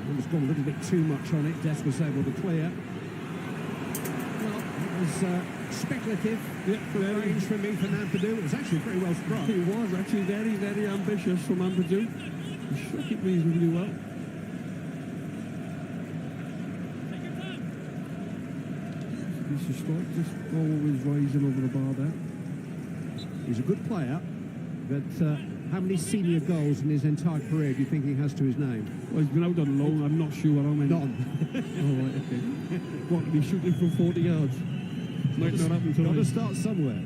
Almost gone a little bit too much on it. Des was able to clear. Well, it was speculative. Yeah, range from me for Ampadu. It was actually pretty well struck. He was actually very, very ambitious from Ampadu. He struck it reasonably well. Piece of strike, just always rising over the bar there. He's a good player, but how many senior goals in his entire career do you think he has to his name? Well, he's been out on loan, I'm not sure how many. None. Oh, right, okay. What, he's shooting from 40 yards? Might not happen tonight. Got to start somewhere.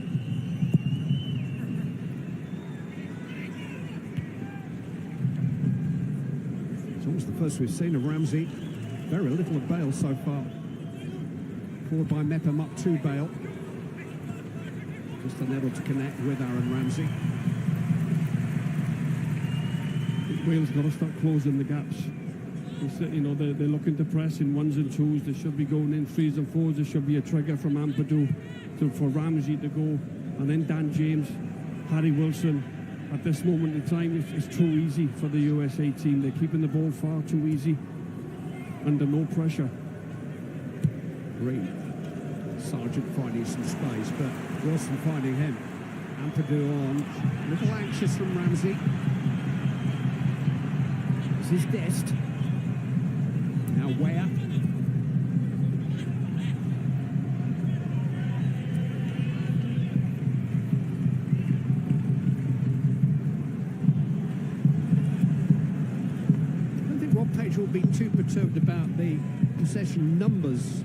It's almost the first we've seen of Ramsey. Very little of Bale so far. Forward by Mepham up to Bale. Just unable to connect with Aaron Ramsey. Wales got to start closing the gaps. You know, they're looking to press in 1s and 2s. They should be going in 3s and 4s. There should be a trigger from Ampadu for Ramsey to go. And then Dan James, Harry Wilson. At this moment in time, it's too easy for the USA team. They're keeping the ball far too easy, under no pressure. Green. Sargent finding some space, but Wilson finding him. Ampadu on. A little anxious from Ramsey. This is Dest. Now Ware. I don't think Rob Page will be too perturbed about the possession numbers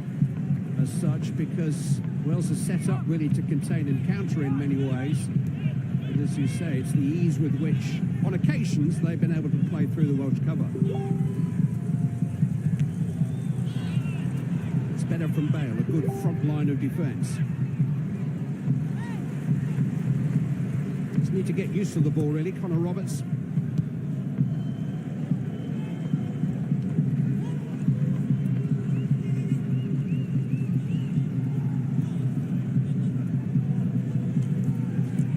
as such, because Wales is set up really to contain and counter in many ways. And as you say, it's the ease with which, on occasions, they've been able to play through the Welsh cover. It's better from Bale, a good front line of defence. Just need to get used to the ball, really. Connor Roberts.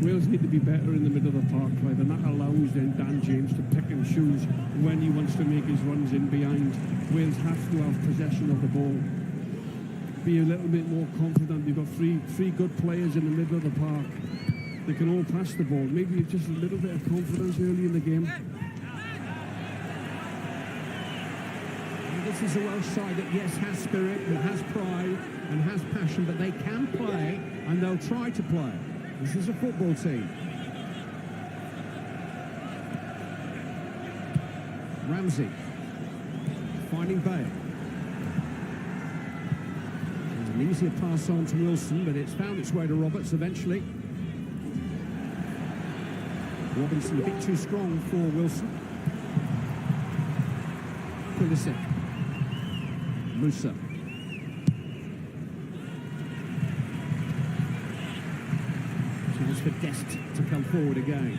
Wales need to be better in the middle of the park, Clive, and that allows then Dan James to pick and choose when he wants to make his runs in behind. Wales have to have possession of the ball. Be a little bit more confident. You've got three good players in the middle of the park. They can all pass the ball. Maybe just a little bit of confidence early in the game. And this is a Welsh side that, yes, has spirit and has pride and has passion, but they can play and they'll try to play. This is a football team. Ramsey finding Bale. An easier pass on to Wilson, but it's found its way to Roberts eventually. Robinson a bit too strong for Wilson. Pulisic. Musa. Chance for Dest to come forward again.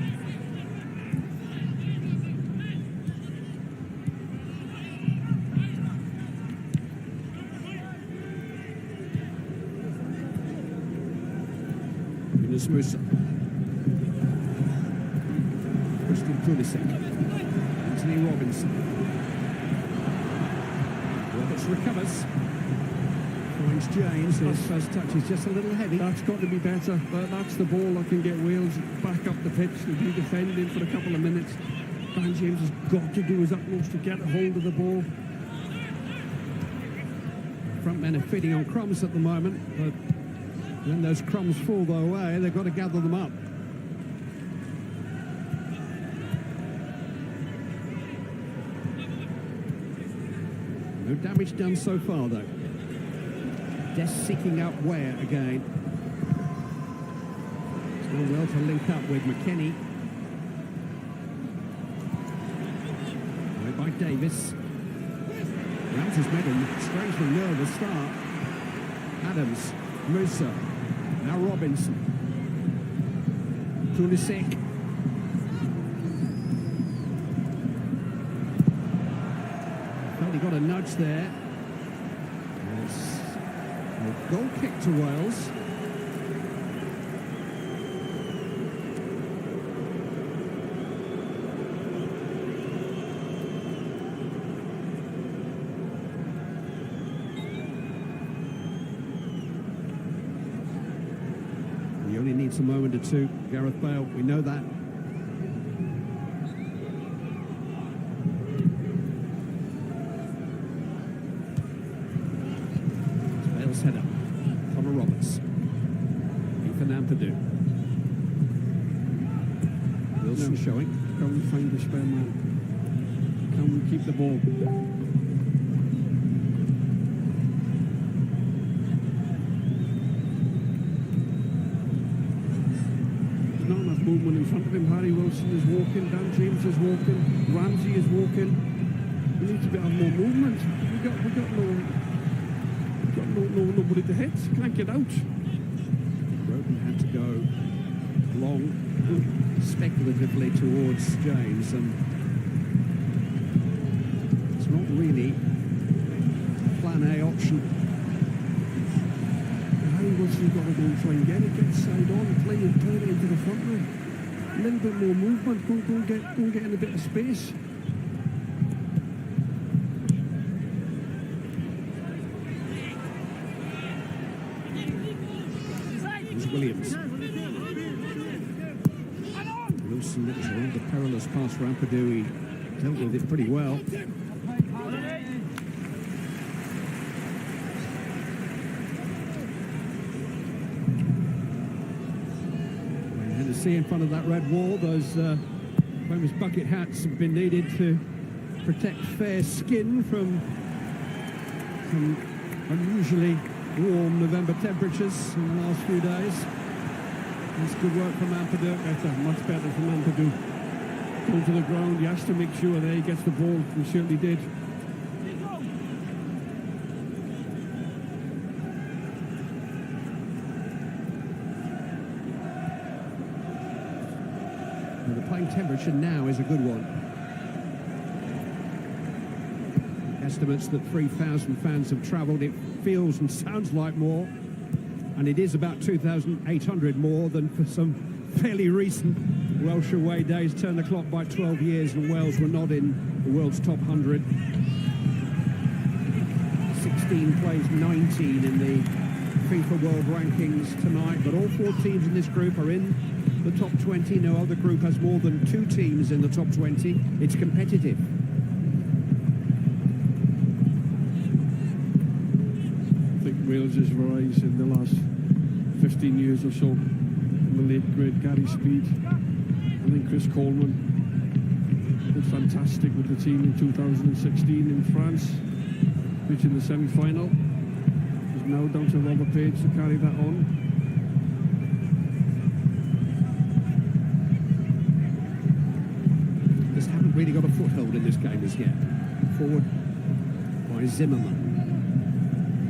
Yunus Musa. Christian Pulisic. Anthony Robinson. Roberts recovers. Finds James. His first touch is just a little heavy. That's got to be better. That's the ball that can get Wales back up the pitch. They'll be defending for a couple of minutes. Dan James has got to do his utmost to get a hold of the ball. Front men are feeding on crumbs at the moment, but when those crumbs fall their way, they've got to gather them up. No damage done so far, though. Dest seeking out Ware again. It's done well to link up with McKennie. Right by Davis. Ramsey's made a strangely nervous start. Adams, Musa, now Robinson. Pulisic. He got a nudge there. It's a goal kick to Wales. He only needs a moment or two. Gareth Bale, we know that. Header. Connor Roberts. Ethan Ampadu. Wilson showing. Can we find the spare man? Can we keep the ball? There's not enough movement in front of him. Harry Wilson is walking. Dan James is walking. Ramsey is walking. We need to have more movement. We got nobody to hit. Can't get out. Roden had to go long, speculatively towards James, and it's not really a plan A option. Harry Wilson's got to go and try and get it. Get side on, play it into the front row. A little bit more movement. Go and get in a bit of space. Williams. Wilson looks around the perilous pass for Ampadu. He dealt with it pretty well. And to see in front of that red wall, those famous bucket hats have been needed to protect fair skin from unusually warm November temperatures in the last few days. That's good work from Ampadu. Better, much better from Ampadu. Go to the ground, he has to make sure that he gets the ball. He certainly did. And the playing temperature now is a good one. Estimates that 3,000 fans have travelled. It feels and sounds like more, and it is about 2,800 more than for some fairly recent. Welsh away days turned the clock by 12 years and Wales were not in the world's top 100. 16 plays 19 in the FIFA World Rankings tonight, but all 4 teams in this group are in the top 20. No other group has more than 2 teams in the top 20. It's competitive. I think Wales's rise in the last 15 years or so, the late great Gary Speed, I think Chris Coleman did fantastic with the team in 2016 in France, reaching the semi-final. It's now down to Robert Page to carry that on. Just haven't really got a foothold in this game as yet. Forward by Zimmerman.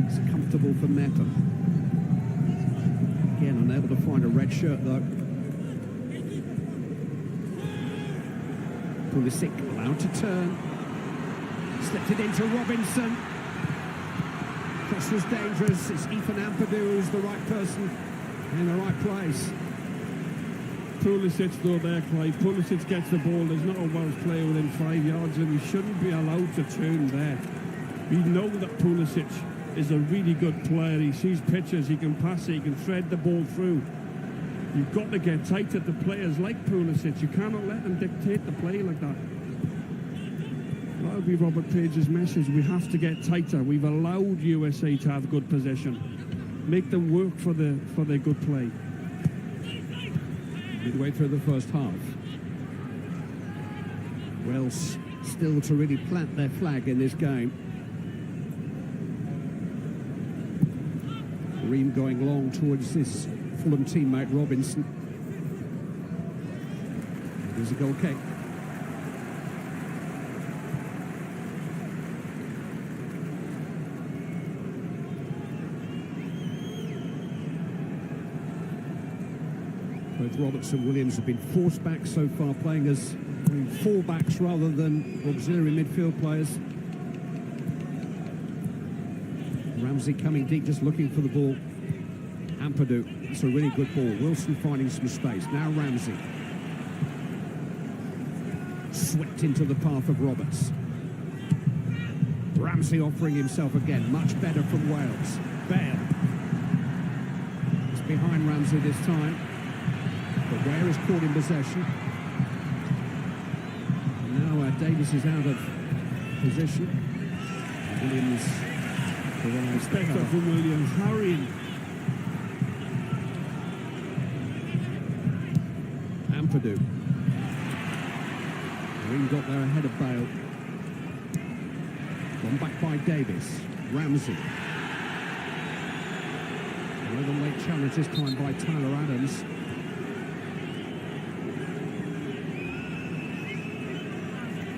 It's comfortable for Meta. Again, unable to find a red shirt though. Pulisic allowed to turn. Slipped it into Robinson. Cross was dangerous. It's Ethan Ampadu who's the right person in the right place. Pulisic though there, Clive. Pulisic gets the ball. There's not a Welsh player within 5 yards and he shouldn't be allowed to turn there. We know that Pulisic is a really good player. He sees pitches, he can pass it, he can thread the ball through. You've got to get tight at the players like Pulisic. You cannot let them dictate the play like that. That'll be Robert Page's message. We have to get tighter. We've allowed USA to have good possession. Make them work for their good play. Midway through the first half. Wales still to really plant their flag in this game. Ream going long towards this Fulham teammate Robinson. There's a goal kick. Both Roberts and Williams have been forced back so far, playing as full-backs rather than auxiliary midfield players. Ramsey coming deep, just looking for the ball. Ampadu, it's a really good ball. Wilson finding some space. Now Ramsey. Swept into the path of Roberts. Ramsey offering himself again. Much better from Wales. Bale. It's behind Ramsey this time. But Ware is caught in possession. And now Davis is out of position. Williams. Spectre from Williams, hurrying. Ampadu. Green got there ahead of Bale. Gone back by Davis. Ramsey. Another late challenge this time by Tyler Adams.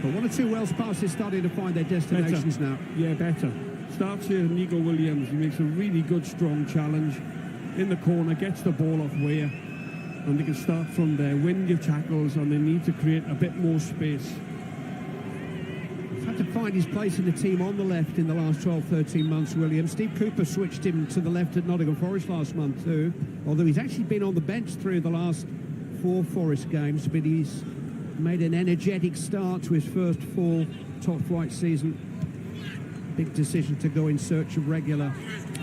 But 1 or 2 Welsh passes starting to find their destinations now. Yeah, better. Starts here, Nico Williams. He makes a really good, strong challenge in the corner, gets the ball off Weir, and they can start from there, win your tackles, and they need to create a bit more space. He's had to find his place in the team on the left in the last 12-13 months, Williams. Steve Cooper switched him to the left at Nottingham Forest last month too, although he's actually been on the bench 3 of the last 4 Forest games, but he's made an energetic start to his first full top-flight season. Big decision to go in search of regular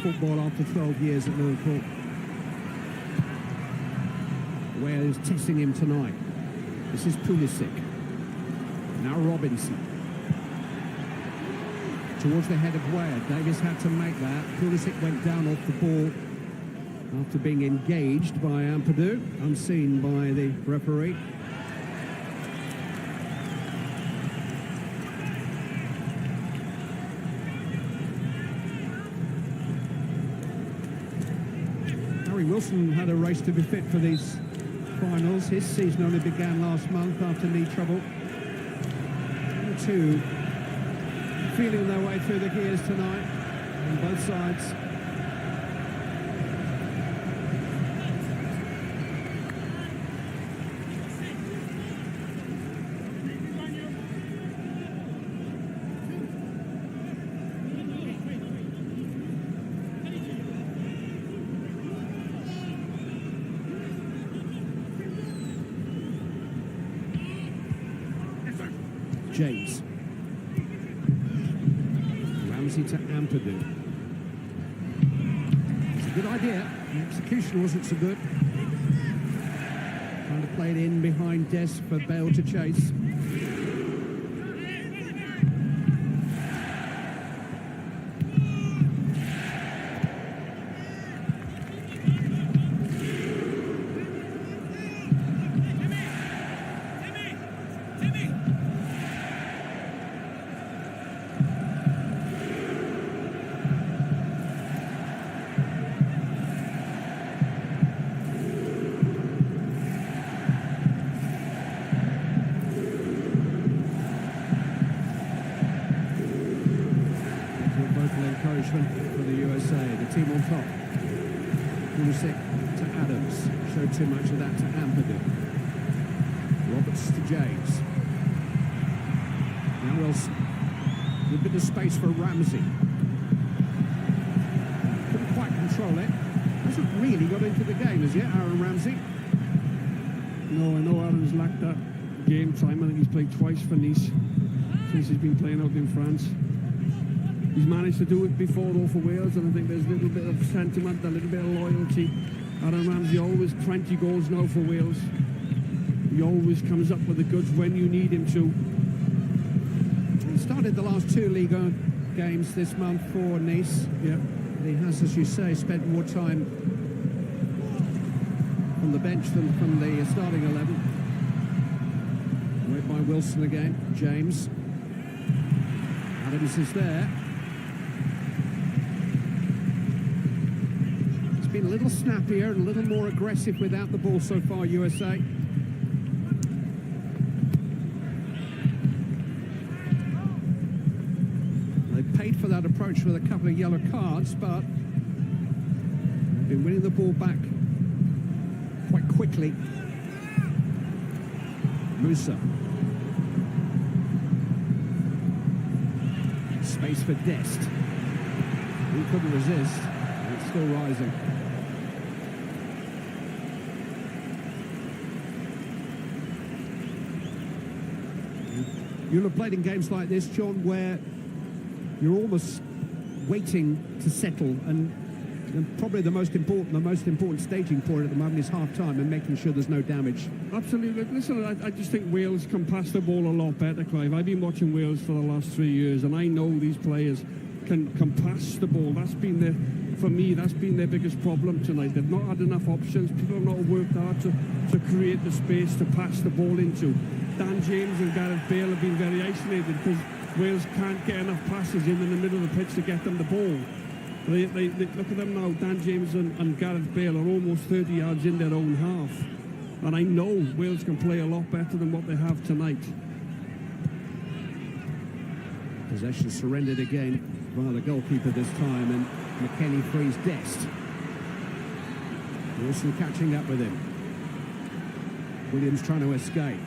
football after 12 years at Liverpool. Ware is testing him tonight. This is Pulisic. Now Robinson. Towards the head of Ware. Davis had to make that. Pulisic went down off the ball after being engaged by Ampadu, unseen by the referee. Wilson had a race to be fit for these finals. His season only began last month after knee trouble. The 2 feeling their way through the gears tonight on both sides. James. Ramsey to Ampadu. It's a good idea. The execution wasn't so good. Trying to play it in behind Dest for Bale to chase. For the USA, the team on top. Pulisic to Adams. Showed too much of that to Ampadu. Roberts to James. Now Wilson. A bit of space for Ramsey. Couldn't quite control it. Hasn't really got into the game as yet, Aaron Ramsey. No, I know Aaron's lacked that game time. I think he's played twice for Nice since he's been playing out in France. He's managed to do it before, though, for Wales, and I think there's a little bit of sentiment, a little bit of loyalty. Aaron Ramsey always 20 goals now for Wales. He always comes up with the goods when you need him to. He started the last two Liga games this month for Nice. Yeah. He has, as you say, spent more time on the bench than from the starting 11. Wait by Wilson again. James. Adams is there. Been a little snappier and a little more aggressive without the ball so far, USA. They paid for that approach with a couple of yellow cards, but they've been winning the ball back quite quickly. Musa. Space for Dest. He couldn't resist. It's still rising. You'll have played in games like this, John, where you're almost waiting to settle, and probably the most important staging point at the moment is half-time and making sure there's no damage. Absolutely. Listen, I just think Wales can pass the ball a lot better, Clive. I've been watching Wales for the last 3 years, and I know these players can pass the ball. That's been their biggest problem tonight. They've not had enough options. People have not worked hard to create the space to pass the ball into. Dan James and Gareth Bale have been very isolated because Wales can't get enough passes in the middle of the pitch to get them the ball. They look at them now. Dan James and Gareth Bale are almost 30 yards in their own half. And I know Wales can play a lot better than what they have tonight. Possession surrendered again by the goalkeeper this time, and McKennie frees Dest. Wilson catching up with him. Williams trying to escape.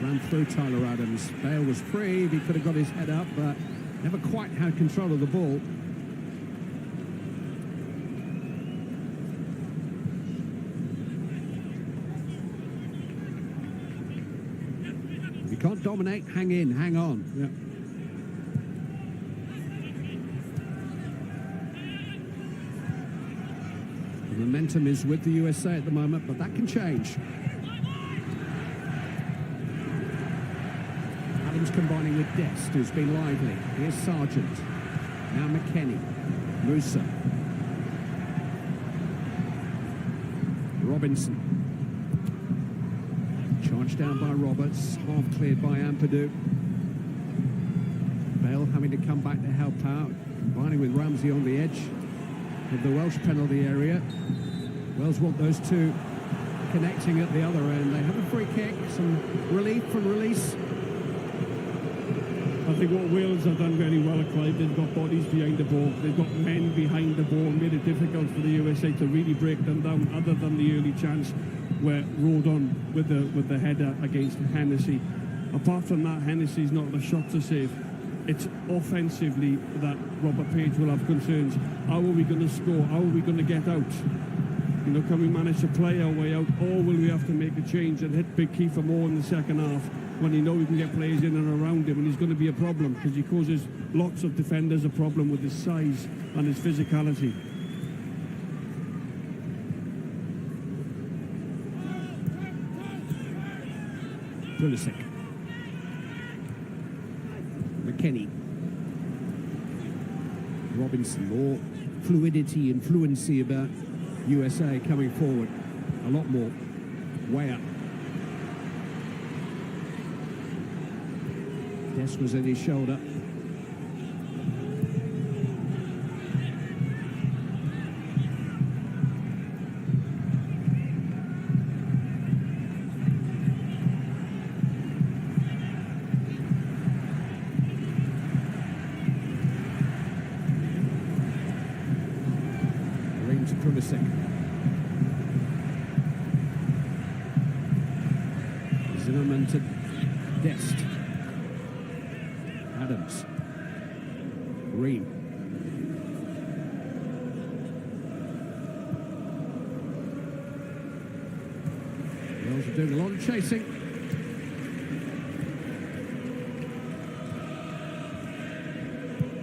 Ran through Tyler Adams. Bale was free. He could have got his head up, but never quite had control of the ball. If you can't dominate, hang in, hang on. Yeah. The momentum is with the USA at the moment, but that can change. Adams combining with Dest, who's been lively. Here's Sargent. Now McKennie. Musa. Robinson. Charged down by Roberts. Half cleared by Ampadu. Bale having to come back to help out. Combining with Ramsey on the edge of the Welsh penalty area. Wales want those two connecting at the other end. They have a free kick, some relief from release. I think what Wales have done very well at Clive, they've got bodies behind the ball, they've got men behind the ball, made it difficult for the USA to really break them down, other than the early chance where Rodon with the header against Hennessy. Apart from that, Hennessy's not a shot to save. It's offensively that Robert Page will have concerns. How are we going to score? How are we going to get out? You know, can we manage to play our way out, or will we have to make a change and hit Big Kiefer more in the second half when you know we can get players in and around him, and he's going to be a problem because he causes lots of defenders a problem with his size and his physicality. Pulisic. McKennie. Robinson, more fluidity and fluency about USA coming forward. A lot more. Way up. Des was in his shoulder. Pulisic. Zimmerman to Dest. Adams. Green. Wales are doing a lot of chasing.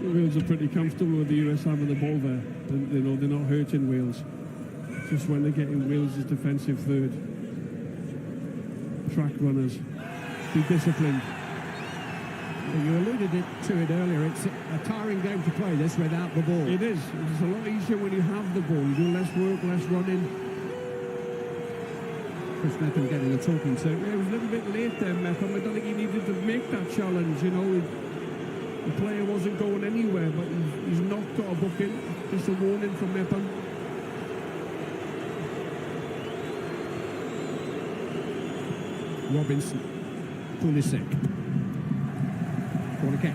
Wales are pretty comfortable with the US having the ball there. They know they're not hurting Wales. Just when they're getting Wales' defensive third. Track runners. Be disciplined. Well, you alluded to it earlier. It's a tiring game to play this without the ball. It is. It's a lot easier when you have the ball. You do less work, less running. Chris Mepham getting the talking to. Yeah, it was a little bit late there, Mepham. I don't think he needed to make that challenge, you know. The player wasn't going anywhere, but he's not got a booking. Just a warning from Mepham. Robinson. Pulisic. Corner kick.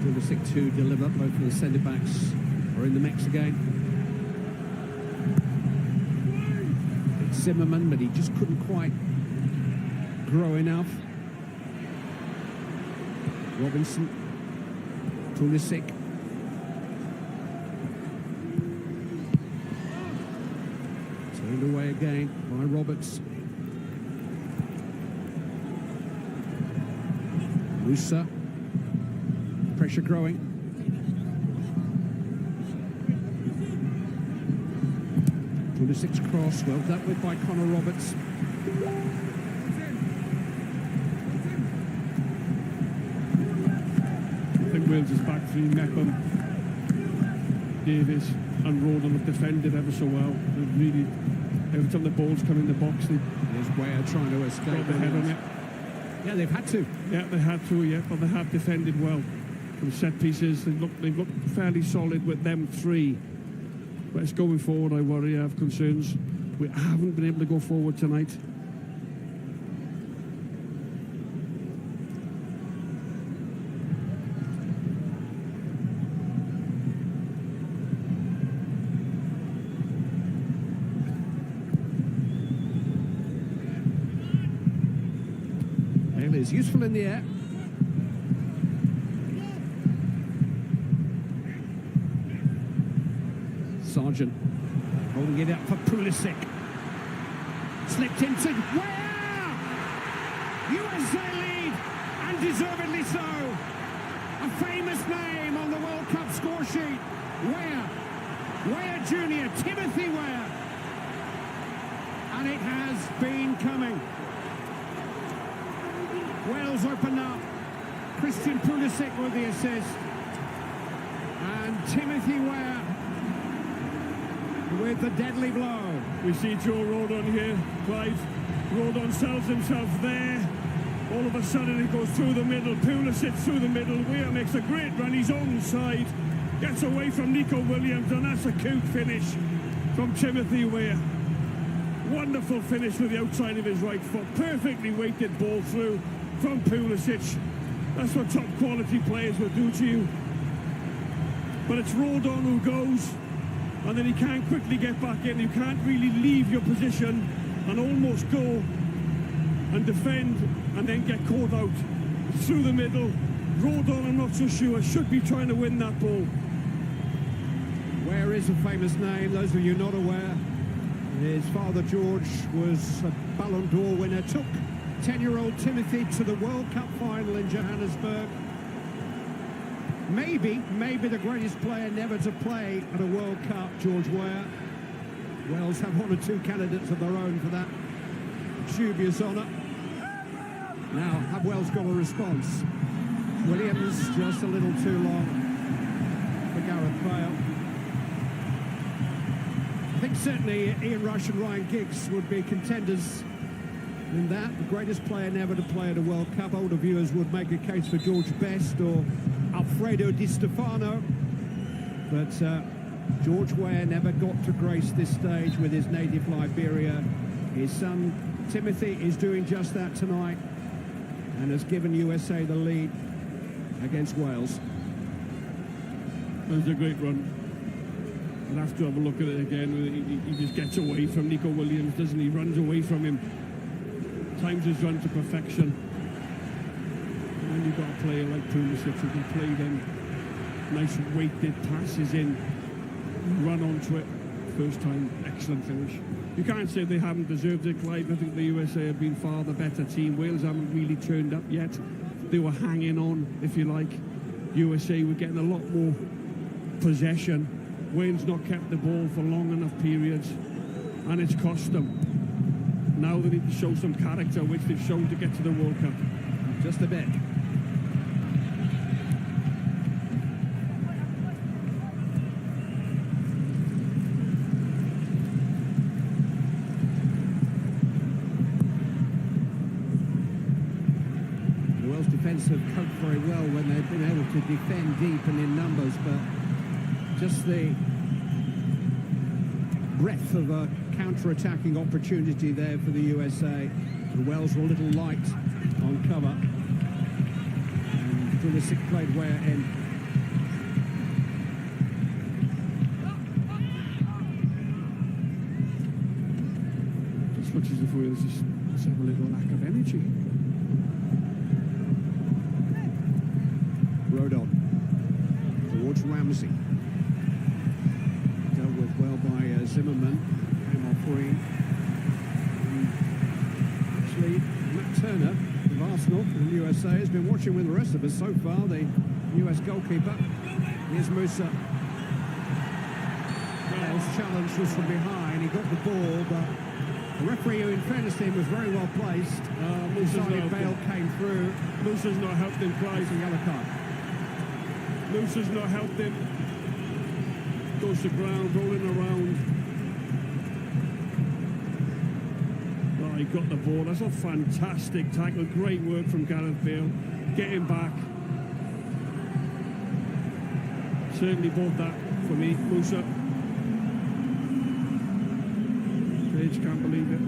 Pulisic to deliver. Both of the centre-backs are in the mix again. It's Zimmerman, but he just couldn't quite grow enough. Robinson. Pulisic. Turned away again by Roberts. Musa. Pressure growing. Pulisic's cross, well dealt with by Connor Roberts. I think Wales' back three, Mepham, Davies and Roden have defended ever so well. They've really, every time the ball's come in the box, There's Weah trying to escape. got their head on it. Yeah, they've had to. Yeah, they had to, yeah, but they have defended well. From set pieces, they've looked fairly solid with them three. But it's going forward, I worry, I have concerns. We haven't been able to go forward tonight. Bale is useful in the air. Sargent holding it up for Pulisic. Slipped into Weah! USA lead, and deservedly so. A famous name on the World Cup score sheet. Weah Jr., Timothy Weah. And it has been coming. Wales open up. Christian Pulisic with the assist. And Timothy Weah with the deadly blow. We see Joe Rodon here, Clive. Rodon sells himself there. All of a sudden it goes through the middle. Pulisic through the middle. Weah makes a great run, his own side. Gets away from Nico Williams, and that's a cute finish from Timothy Weah. Wonderful finish with the outside of his right foot. Perfectly weighted ball through from Pulisic. That's what top quality players will do to you. But it's Rodon who goes, and then he can't quickly get back in. You can't really leave your position and almost go and defend and then get caught out through the middle. Rodon, I'm not so sure, should be trying to win that ball. Where is a famous name? Those of you not aware, his father George was a Ballon d'Or winner, took 10-year-old Timothy to the World Cup final in Johannesburg. Maybe the greatest player never to play at a World Cup, George Weah. Wales have one or two candidates of their own for that dubious honour. Now, have Wales got a response? Williams just a little too long for Gareth Bale. I think certainly Ian Rush and Ryan Giggs would be contenders in that. The greatest player never to play at a World Cup. Older viewers would make a case for George Best or Alfredo Di Stefano. But George Weah never got to grace this stage with his native Liberia. His son Timothy is doing just that tonight and has given USA the lead against Wales. That was a great run. I'll have to have a look at it again. He just gets away from Nico Williams, doesn't he? Runs away from him. Times his run to perfection. And then you've got a player like Pulisic who can play them nice weighted passes in, run onto it. First time, excellent finish. You can't say they haven't deserved it, Clive. I think the USA have been far the better team. Wales haven't really turned up yet. They were hanging on, if you like. USA were getting a lot more possession. Wales not kept the ball for long enough periods, and it's cost them. Now they need to show some character, which they've shown to get to the World Cup. Just a bit. The Welsh defence have coped very well when they've been able to defend deep and in numbers, but just the breadth of a counter-attacking opportunity there for the USA. The Wales were a little light on cover. And Pulisic played Weah in. Just looks as if Wales just have a little lack of energy. Rodon towards Ramsey. Dealt with well by Zimmerman. Came off free. Actually, Matt Turner of Arsenal and the USA has been watching with the rest of us so far. The US goalkeeper. Here's Musa. Bale's challenge was from behind. He got the ball, but the referee, who in fairness to him was very well placed, decided Bale came through. Musa's not helped him, Clive. A yellow card. Musa's not helped him. Goes to ground, rolling around. Oh, he got the ball. That's a fantastic tackle. Great work from Gareth Bale. Getting back. Certainly bought that for me, Musa. Page can't believe it.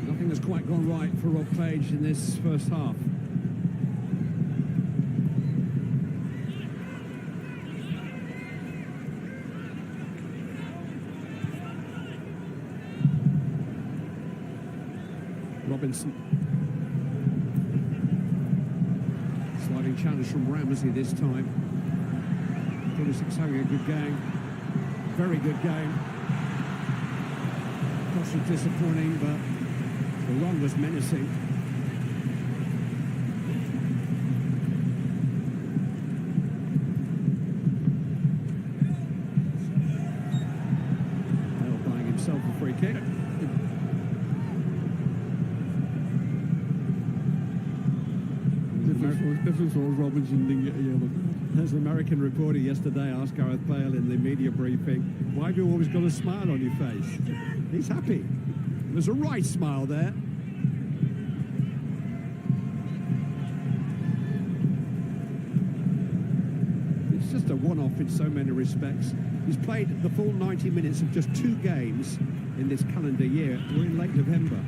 Nothing has quite gone right for Rob Page in this first half. Robinson. Sliding challenge from Ramsey this time. Pulisic's having a good game. Very good game. Cross was disappointing, but the run was menacing. Bale buying himself a free kick. Difference was Robinson didn't get a yellow. As an American reporter yesterday asked Gareth Bale in the media briefing, why have you always got a smile on your face? He's happy. There's a right smile there. It's just a one-off in so many respects. He's played the full 90 minutes of just 2 games in this calendar year. We're in late November.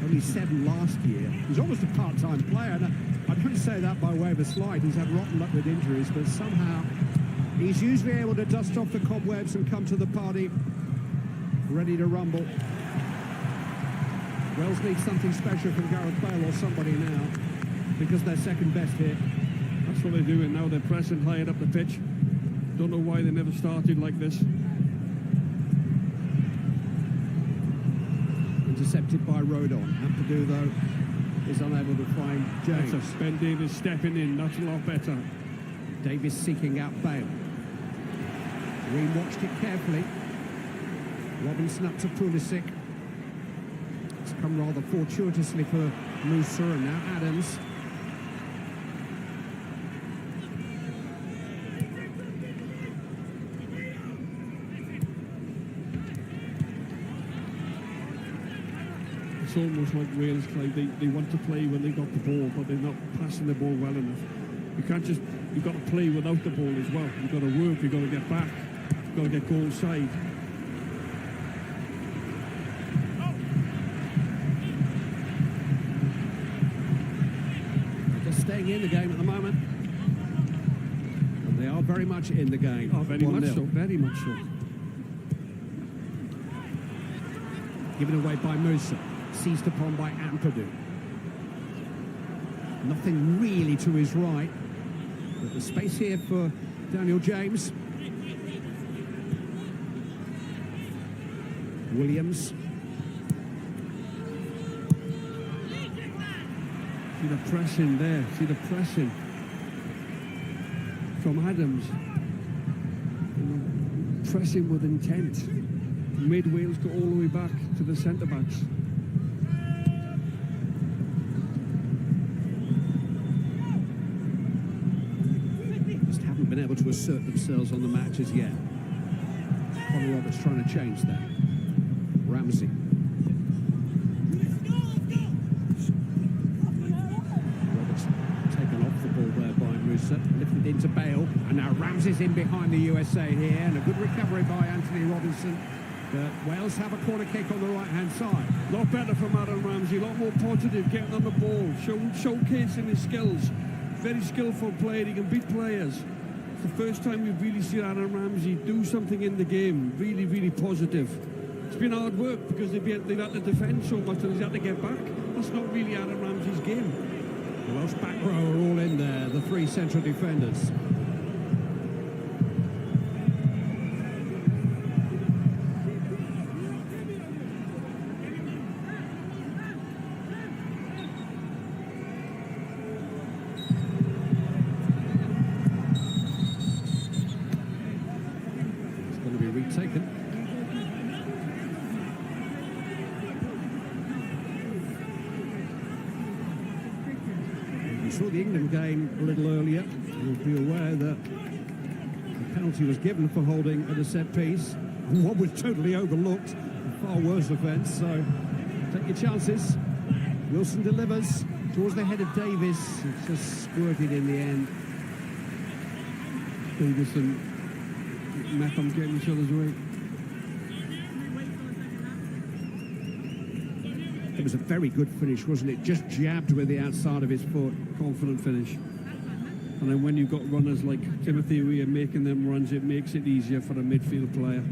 only 7 last year. He's almost a part-time player, and I don't say that by way of a slight. He's had rotten luck with injuries, but somehow he's usually able to dust off the cobwebs and come to the party ready to rumble. Wales needs something special from Gareth Bale or somebody now, because they're second best here. That's what they're doing now. They're pressing higher up the pitch. Don't know why they never started like this. Intercepted by Rodon. Ampadu, though, is unable to find James. That's Ben Davies stepping in. That's a lot better. Davies seeking out Bale. Green watched it carefully. Robinson up to Pulisic. It's come rather fortuitously for Musa, and now Adams. It's almost like Wales play. They want to play when they got the ball, but they're not passing the ball well enough. You can't just, you've got to play without the ball as well. You've got to work, you've got to get back, you've got to get goal side. They're just staying in the game at the moment. And they are very much in the game. Oh, very much so, very much so. Given away by Musa. Seized upon by Ampadu. Nothing really to his right, but the space here for Daniel James. Williams. See the pressing there, see the pressing from Adams. Pressing with intent. Made Wales go all the way back to the centre-backs. Been able to assert themselves on the match as yet. Conor Roberts trying to change that. Ramsey. Roberts taken off the ball there by Musa, lifted into Bale, and now Ramsey's in behind the USA here, and a good recovery by Anthony Robinson. But Wales have a corner kick on the right-hand side. A lot better from Aaron Ramsey, a lot more positive, getting on the ball, showcasing his skills. Very skillful player, he can beat players. It's the first time we've really seen Aaron Ramsey do something in the game, really, really positive. It's been hard work because they've had to defend so much and they've had to get back. That's not really Aaron Ramsey's game. The Welsh back row are all in there, the 3 central defenders. Taken. You saw the England game a little earlier. You'll be aware that the penalty was given for holding at a set piece. One was totally overlooked. A far worse offence, so take your chances. Wilson delivers towards the head of Davies. It's just squirted in the end. Davies and Meckham getting each other's way. It was a very good finish, wasn't it? Just jabbed with the outside of his foot. Confident finish. And then when you've got runners like Timothy Weah making them runs, it makes it easier for a midfield player.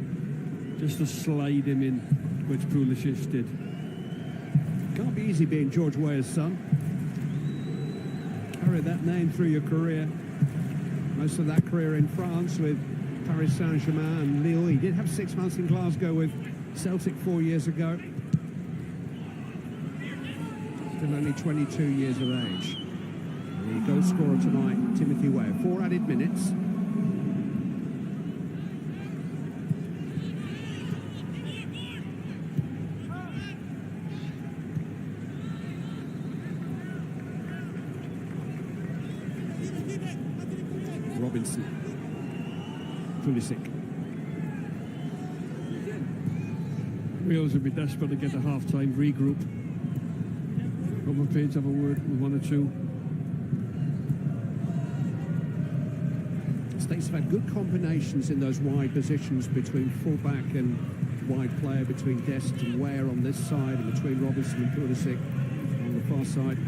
Just to slide him in, which Pulisic did. Can't be easy being George Weah's son. Carry that name through your career. Most of that career in France with Paris Saint-Germain and Lille. He did have 6 months in Glasgow with Celtic 4 years ago. Still only 22 years of age. And the goal scorer tonight, Timothy Weah. 4 added minutes. Robinson. Pulisic. Wales will be desperate to get to half-time, regroup. Robert Page have a word with 1 or 2. The States have had good combinations in those wide positions between full-back and wide player between Dest and Ware on this side, and between Robinson and Pulisic on the far side.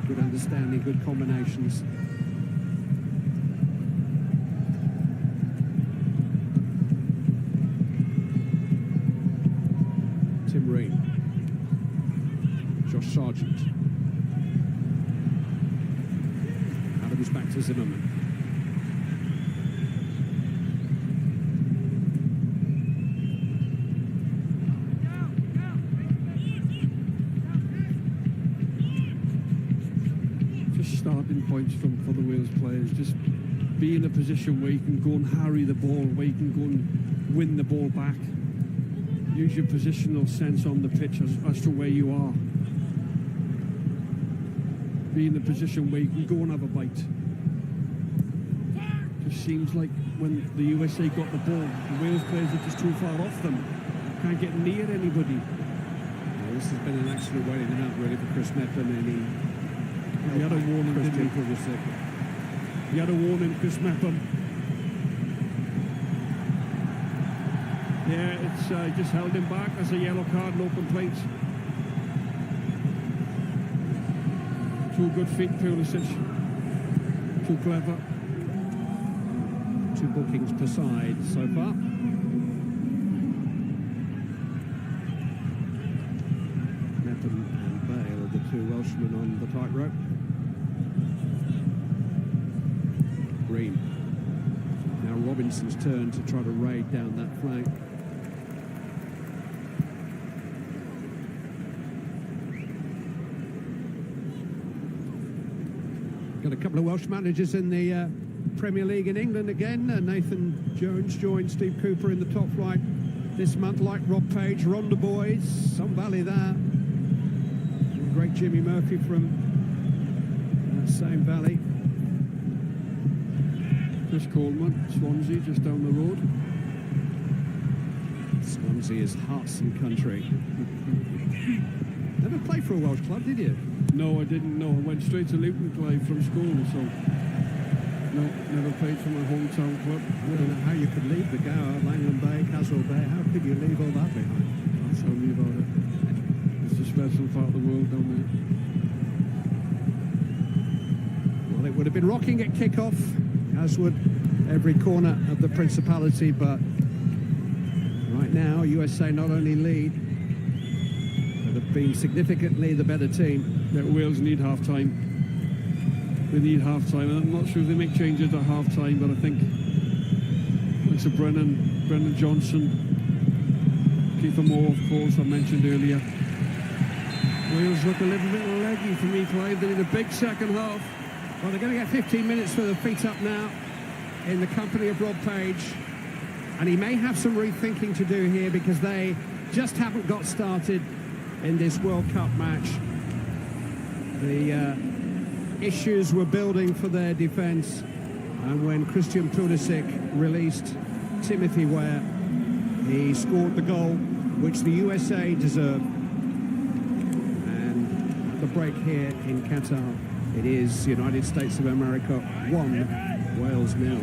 Good understanding, good combinations. Tim Ream. Josh Sargent. Adams back to Zimmerman. Just starting points for the Wales players. Just be in a position where you can go and harry the ball, where you can go and win the ball back. Use your positional sense on the pitch as to where you are. Be in a position where you can go and have a bite. Just seems like when the USA got the ball, the Wales players are just too far off them. Can't get near anybody. Well, this has been an accident waiting out really for Chris Meppen, and he had a warning, didn't he? He had a warning, Chris Meppen. Yeah, it's just held him back. As a yellow card, no complaints. Too good feet, Pulisic. Too clever. 2 bookings per side so far. Meppen and Bale are the 2 Welshmen on the tightrope. Green. Now Robinson's turn to try to raid down that flank. Got a couple of Welsh managers in the Premier League in England again. Nathan Jones joined Steve Cooper in the top flight this month, like Rob Page, Ronda Boys, some valley there. And great Jimmy Murphy from that same valley. Chris Coleman, Swansea, just down the road. Swansea is hearts and country. Never played for a Welsh club, did you? No, I didn't. No, I went straight to Luton Clive from school, so no, never played for my hometown club. I don't know how you could leave the Gower, Langland Bay, Castle Bay. How could you leave all that behind? Tell me about it. It's a special part of the world down there. Well, it would have been rocking at kick-off, as would every corner of the Principality, but right now USA not only lead, but have been significantly the better team. Yeah, Wales need half-time. They need half-time. I'm not sure if they make changes at half-time, but I think like so Brennan Johnson, Kiefer Moore, of course, I mentioned earlier. Wales look a little bit leggy for me, Clive. They need a big second half. Well, they're going to get 15 minutes for the feet up now in the company of Rob Page. And he may have some rethinking to do here because they just haven't got started in this World Cup match. The issues were building for their defence, and when Christian Pulisic released Timothy Ware, he scored the goal which the USA deserved. And at the break here in Qatar, it is United States of America 1, Wales 0.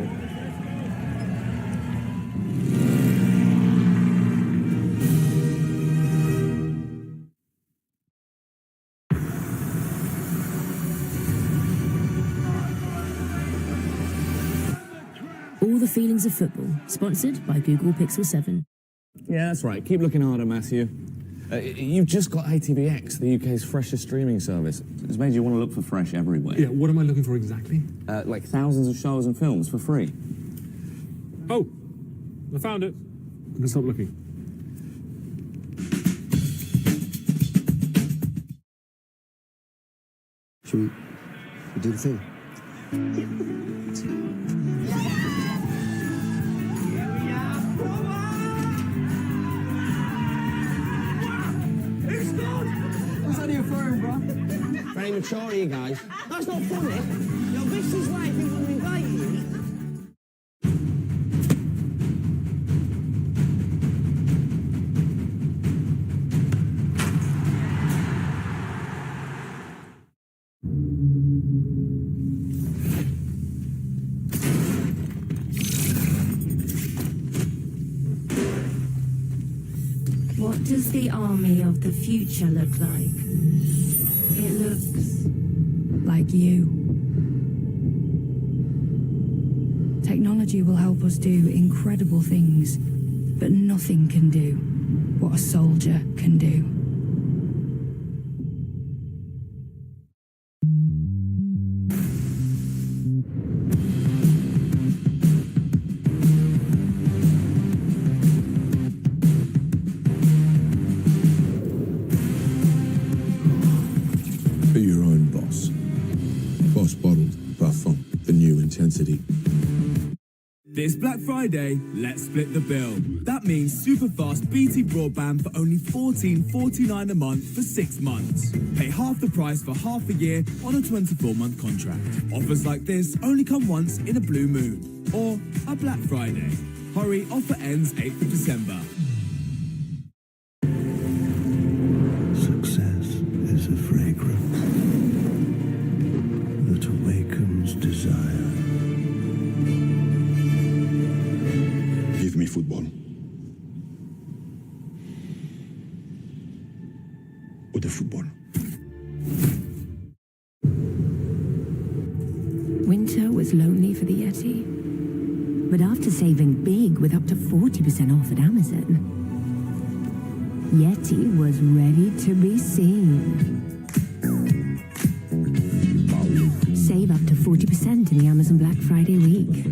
All the feelings of football, sponsored by Google Pixel 7. Yeah, that's right. Keep looking harder, Matthew. You've just got ATVX, the UK's freshest streaming service. It's made you want to look for fresh everywhere. Yeah, what am I looking for exactly? Like thousands of shows and films for free. Oh, I found it. I can stop looking. Should we do the thing? What's that here for, bro? Very mature, you guys. That's not funny. Yo, this is life. He wouldn't invite you. does the army of the future look like? It looks like you. Technology will help us do incredible things, but nothing can do what a soldier can do. Be your own boss. Boss Bottled, Parfum, the new intensity. This Black Friday, let's split the bill. That means super fast BT broadband for only $14.49 a month for 6 months. Pay half the price for half a year on a 24-month contract. Offers like this only come once in a blue moon. Or a Black Friday. Hurry, offer ends 8th of December. Success is a fragrance that awakens desire. Give me football. Or the football. Winter was lonely for the Yeti. But after saving big with up to 40% off at Amazon, Yeti was ready to be seen. Save up to 40% in the Amazon Black Friday week.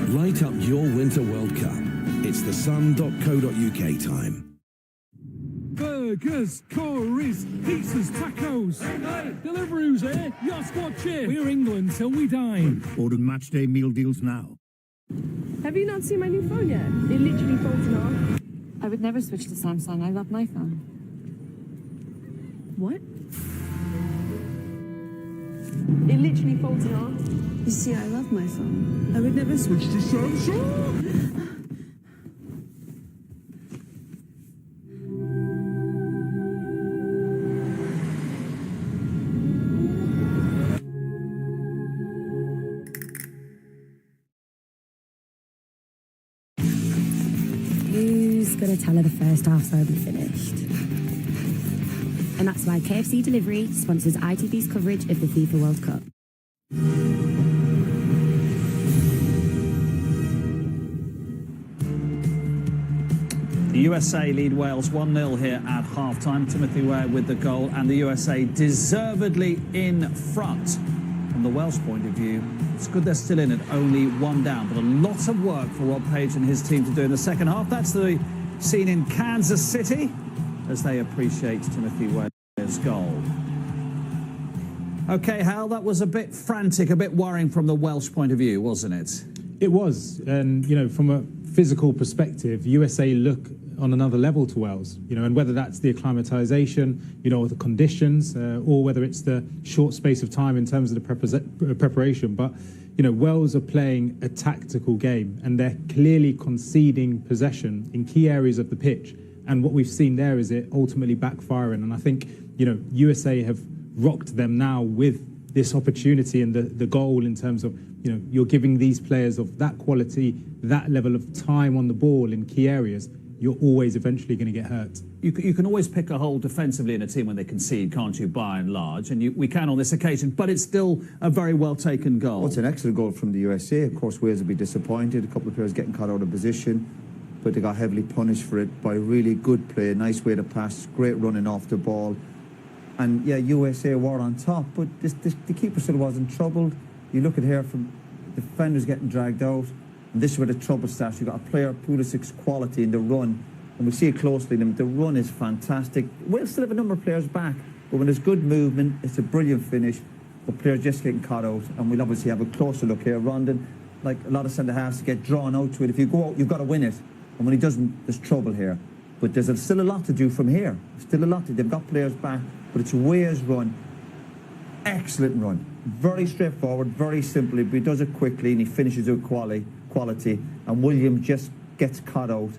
Light up your Winter World Cup. It's the sun.co.uk time. Burgers, curries, pizzas, tacos. Hey, Deliveroo's here. Your squad cheer. We're England till we dine. Order match day meal deals now. Have you not seen my new phone yet? It literally folds in half. I would never switch to Samsung. I love my phone. What? It literally folds in half. You see, I love my phone. I would never switch to Samsung. Who's going to tell her the first half's already finished? And that's why KFC Delivery sponsors ITV's coverage of the FIFA World Cup. The USA lead Wales 1-0 here at half-time. Timothy Ware with the goal, and the USA deservedly in front. From the Welsh point of view, it's good they're still in it, only 1 down, but a lot of work for Rob Page and his team to do in the second half. That's the scene in Kansas City as they appreciate Timothy Ware's goal. OK, Hal, that was a bit frantic, a bit worrying from the Welsh point of view, wasn't it? It was, and, you know, from a physical perspective, USA look on another level to Wales, you know, and whether that's the acclimatisation, you know, or the conditions, or whether it's the short space of time in terms of the preparation. But, you know, Wales are playing a tactical game, and they're clearly conceding possession in key areas of the pitch. And what we've seen there is it ultimately backfiring. And I think, you know, USA have rocked them now with this opportunity and the goal in terms of, you know, you're giving these players of that quality, that level of time on the ball in key areas, you're always eventually going to get hurt. You can always pick a hole defensively in a team when they concede, can't you, by and large? And we can on this occasion, but it's still a very well-taken goal. Well, it's an excellent goal from the USA. Of course, Wales will be disappointed. A couple of players getting caught out of position, but they got heavily punished for it by really good play, nice way to pass, great running off the ball. And, yeah, USA were on top, but the keeper still wasn't troubled. You look at here from defenders getting dragged out, and this is where the trouble starts. You've got a player, Pulisic's quality in the run, and we see it closely. The run is fantastic. We'll still have a number of players back, but when there's good movement, it's a brilliant finish. The players just getting caught out, and we'll obviously have a closer look here. Rondon, like a lot of centre-halves, get drawn out to it. If you go out, you've got to win it, and when he doesn't, there's trouble here. But there's still a lot to do from here. Still a lot to do. They've got players back, but it's Weah's run. Excellent run. Very straightforward, very simple. But he does it quickly and he finishes with quality. And William just gets caught out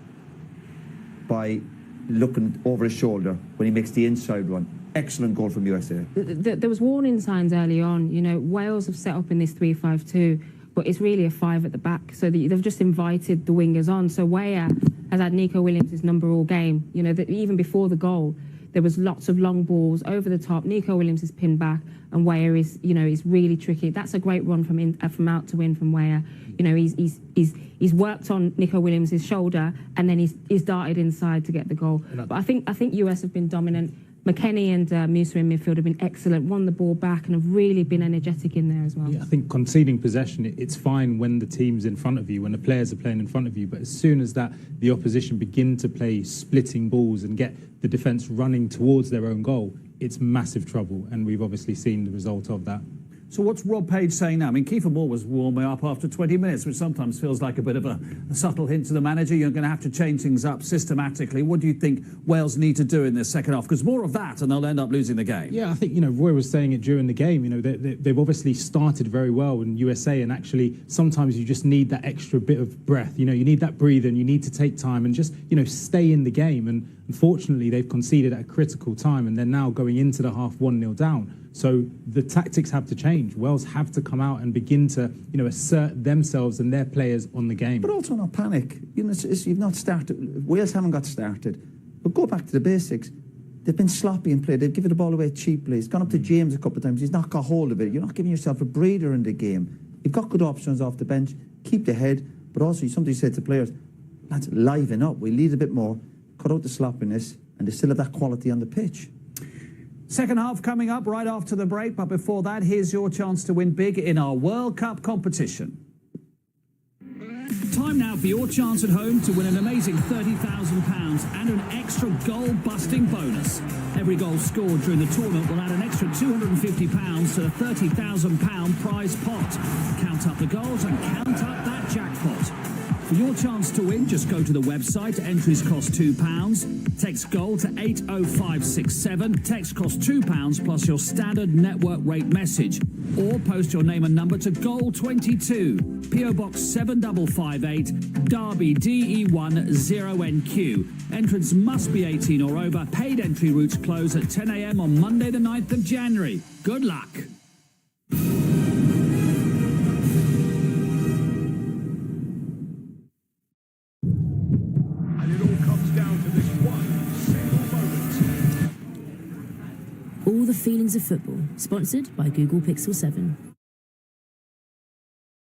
by looking over his shoulder when he makes the inside run. Excellent goal from USA. There was warning signs early on. You know, Wales have set up in this 3-5-2, but it's really a 5 at the back. So they've just invited the wingers on. So Weah has had Nico Williams' number all game. You know, even before the goal, there was lots of long balls over the top. Nico Williams is pinned back, and Weah is, you know, is really tricky. That's a great run from out to in from Weah. You know, he's worked on Nico Williams' shoulder, and then he's darted inside to get the goal. But I think US have been dominant. McKennie and Musa in midfield have been excellent, won the ball back and have really been energetic in there as well. Yeah, I think conceding possession, it's fine when the team's in front of you, when the players are playing in front of you, but as soon as the opposition begin to play splitting balls and get the defence running towards their own goal, it's massive trouble, and we've obviously seen the result of that. So what's Rob Page saying now? I mean, Kiefer Moore was warming up after 20 minutes, which sometimes feels like a bit of a subtle hint to the manager. You're going to have to change things up systematically. What do you think Wales need to do in this second half? Because more of that and they'll end up losing the game. Yeah, I think, you know, Roy was saying it during the game. You know, they've obviously started very well in USA, and actually sometimes you just need that extra bit of breath. You know, you need that breather and you need to take time and just, you know, stay in the game. And unfortunately, they've conceded at a critical time and they're now going into the half 1-0 down. So the tactics have to change. Wales have to come out and begin to, you know, assert themselves and their players on the game. But also not panic. You know, you've not started. Wales haven't got started. But go back to the basics. They've been sloppy in play. They've given the ball away cheaply. It's gone up to James a couple of times. He's not got hold of it. You're not giving yourself a breather in the game. You've got good options off the bench. Keep the head. But also, somebody said to players, lads, liven up. We lead a bit more. Cut out the sloppiness. And they still have that quality on the pitch. Second half coming up right after the break, but before that, here's your chance to win big in our World Cup competition. Time now for your chance at home to win an amazing £30,000 and an extra goal-busting bonus. Every goal scored during the tournament will add an extra £250 to the £30,000 prize pot. Count up the goals and count up that jackpot. For your chance to win, just go to the website. Entries cost £2. Text GOAL to 80567. Text costs £2 plus your standard network rate message. Or post your name and number to GOAL22. PO Box 7558, Derby DE1 0NQ. Entrants must be 18 or over. Paid entry routes close at 10 a.m. on Monday the 9th of January. Good luck. All the feelings of football, sponsored by Google Pixel 7.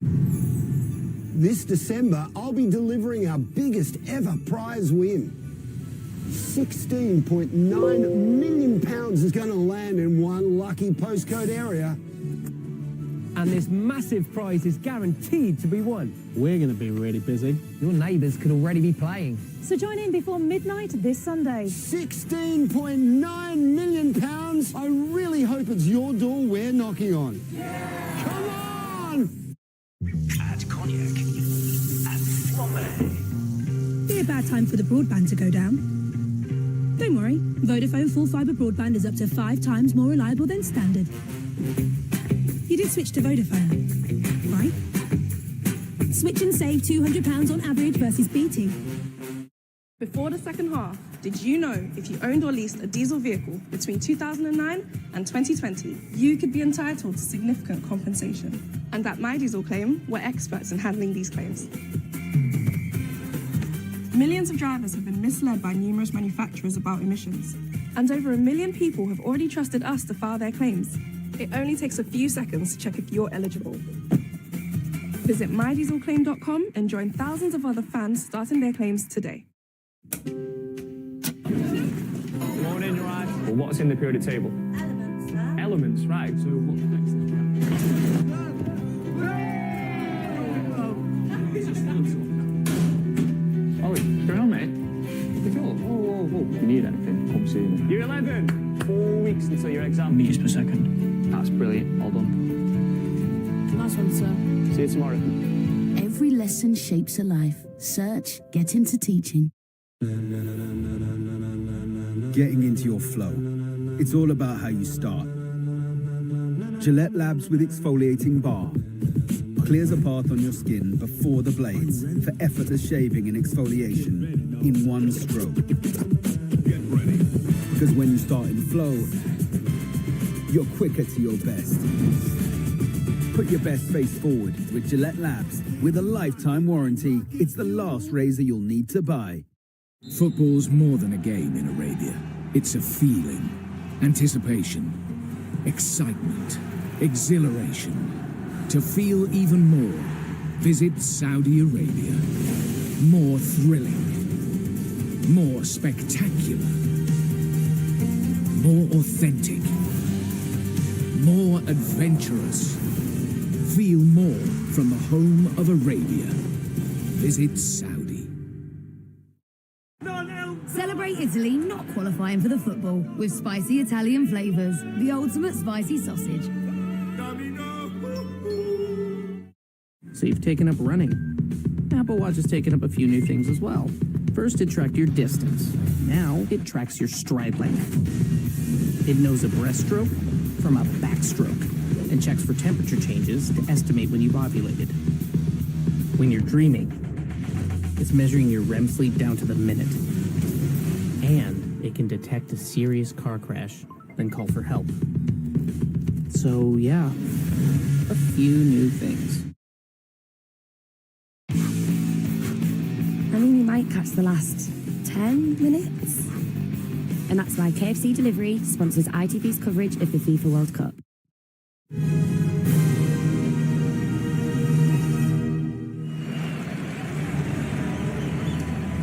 This December, I'll be delivering our biggest ever prize win. £16.9 million is going to land in one lucky postcode area. And this massive prize is guaranteed to be won. We're going to be really busy. Your neighbours could already be playing. So join in before midnight this Sunday. £16.9 million. I really hope it's your door we're knocking on. Yeah. Come on! Add cognac. Add Flambé. Be a bad time for the broadband to go down. Don't worry, Vodafone full fibre broadband is up to 5 times more reliable than standard. You did switch to Vodafone, right? Switch and save £200 on average versus BT. Before the second half, did you know if you owned or leased a diesel vehicle between 2009 and 2020, you could be entitled to significant compensation? And at My Diesel Claim, we're experts in handling these claims. Millions of drivers have been misled by numerous manufacturers about emissions, and over 1 million people have already trusted us to file their claims. It only takes a few seconds to check if you're eligible. Visit mydieselclaim.com and join thousands of other fans starting their claims today. Morning, right. Well, what's in the periodic table? Elements, sir. Elements, right. So what's next? Oh, what's going on, mate? What's going on? Whoa. If you need anything, come see me. You're 11. 4 weeks until your exam. Meters per second. That's brilliant. Well done. Nice one, sir. See you tomorrow. Every lesson shapes a life. Search Get Into Teaching. Getting into your flow. It's all about how you start. Gillette Labs with exfoliating bar. Clears a path on your skin before the blades for effortless shaving and exfoliation in one stroke. Because when you start in flow, you're quicker to your best. Put your best face forward with Gillette Labs. With a lifetime warranty, it's the last razor you'll need to buy. Football's more than a game in Arabia. It's a feeling, anticipation, excitement, exhilaration. To feel even more, visit Saudi Arabia. More thrilling, more spectacular, more authentic, more adventurous. Feel more from the home of Arabia. Visit Saudi. Celebrate Italy not qualifying for the football with spicy Italian flavours. The ultimate spicy sausage. So you've taken up running. Apple Watch has taken up a few new things as well. First, it tracked your distance. Now, it tracks your stride length. It knows a breaststroke from a backstroke and checks for temperature changes to estimate when you've ovulated. When you're dreaming, it's measuring your REM sleep down to the minute. And it can detect a serious car crash, then call for help. So yeah, a few new things. I mean, you might catch the last 10 minutes. And that's why KFC Delivery sponsors ITV's coverage of the FIFA World Cup.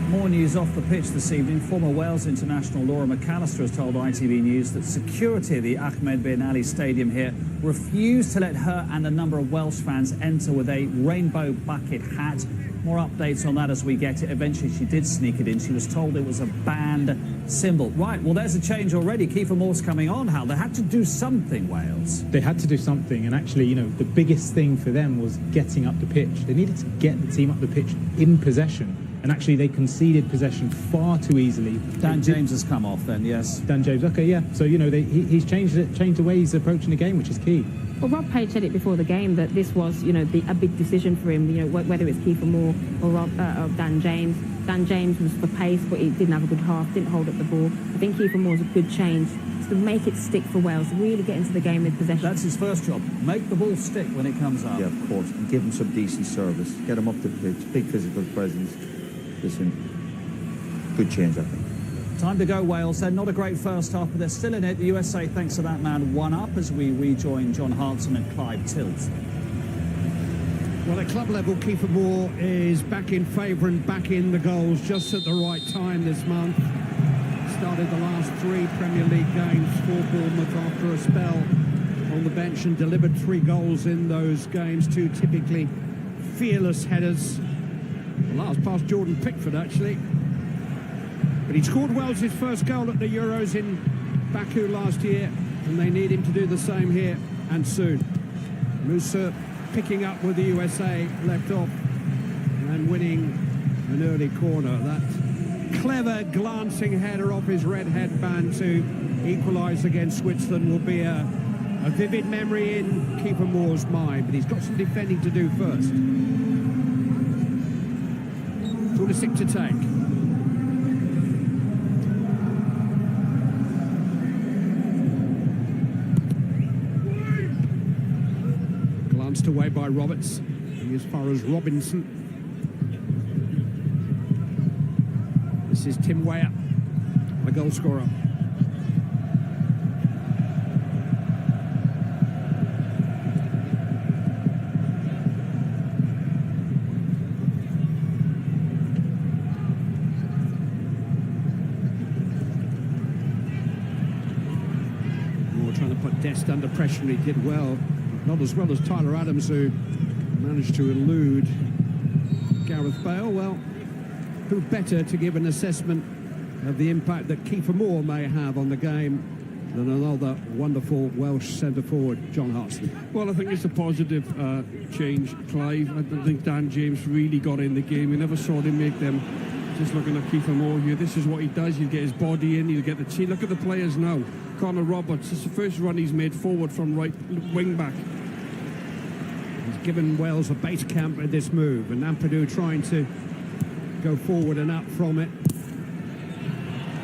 More news off the pitch this evening. Former Wales international Laura McAllister has told ITV News that security at the Ahmed bin Ali Stadium here refused to let her and a number of Welsh fans enter with a rainbow bucket hat. More updates on that as we get it. Eventually she did sneak it in. She was told it was a banned symbol. Right, well there's a change already. Kiefer Moore's coming on, Hal. They had to do something, Wales. They had to do something, and actually, you know, the biggest thing for them was getting up the pitch. They needed to get the team up the pitch in possession. And actually, they conceded possession far too easily. Dan James has come off then, yes. Dan James, okay, yeah. So, you know, he's changed the way he's approaching the game, which is key. Well, Rob Page said it before the game that this was, you know, a big decision for him, you know, whether it's Kiefer Moore or Dan James. Dan James was for pace, but he didn't have a good half, didn't hold up the ball. I think Kiefer Moore's a good change to make it stick for Wales, really get into the game with possession. That's his first job. Make the ball stick when it comes up. Yeah, of course. And give him some decent service. Get him up the pitch. Big physical presence. Listen, good change, I think. Time to go, Wales. They're not a great first half, but they're still in it. The USA, thanks to that man, one up as we rejoin John Hartson and Clive Tilt. Well, at club level, Kiefer Moore is back in favour and back in the goals just at the right time this month. Started the last 3 Premier League games for Bournemouth after a spell on the bench and delivered 3 goals in those games, 2 typically fearless headers. The last past Jordan Pickford, actually. But he scored Wales his first goal at the Euros in Baku last year, and they need him to do the same here, and soon. Musa picking up with the USA, left off, and winning an early corner. That clever glancing header off his red headband to equalise against Switzerland will be a vivid memory in Kiefer Moore's mind, but he's got some defending to do first. 2-6 to take. Glanced away by Roberts, as far as Robinson. This is Tim Weah, the goal scorer. Dest under pressure, he did well. Not as well as Tyler Adams, who managed to elude Gareth Bale. Well, who better to give an assessment of the impact that Kiefer Moore may have on the game than another wonderful Welsh centre-forward, John Hartson. Well, I think it's a positive change, Clive. I don't think Dan James really got in the game. We never saw him make them Just looking at Kiefer Moore here, this is what he does. He'll get his body in, he'll get the chin. Look at the players now. Connor Roberts, this is the first run he's made forward from right wing back. He's given Wales a base camp at this move, and Ampadu trying to go forward and up from it.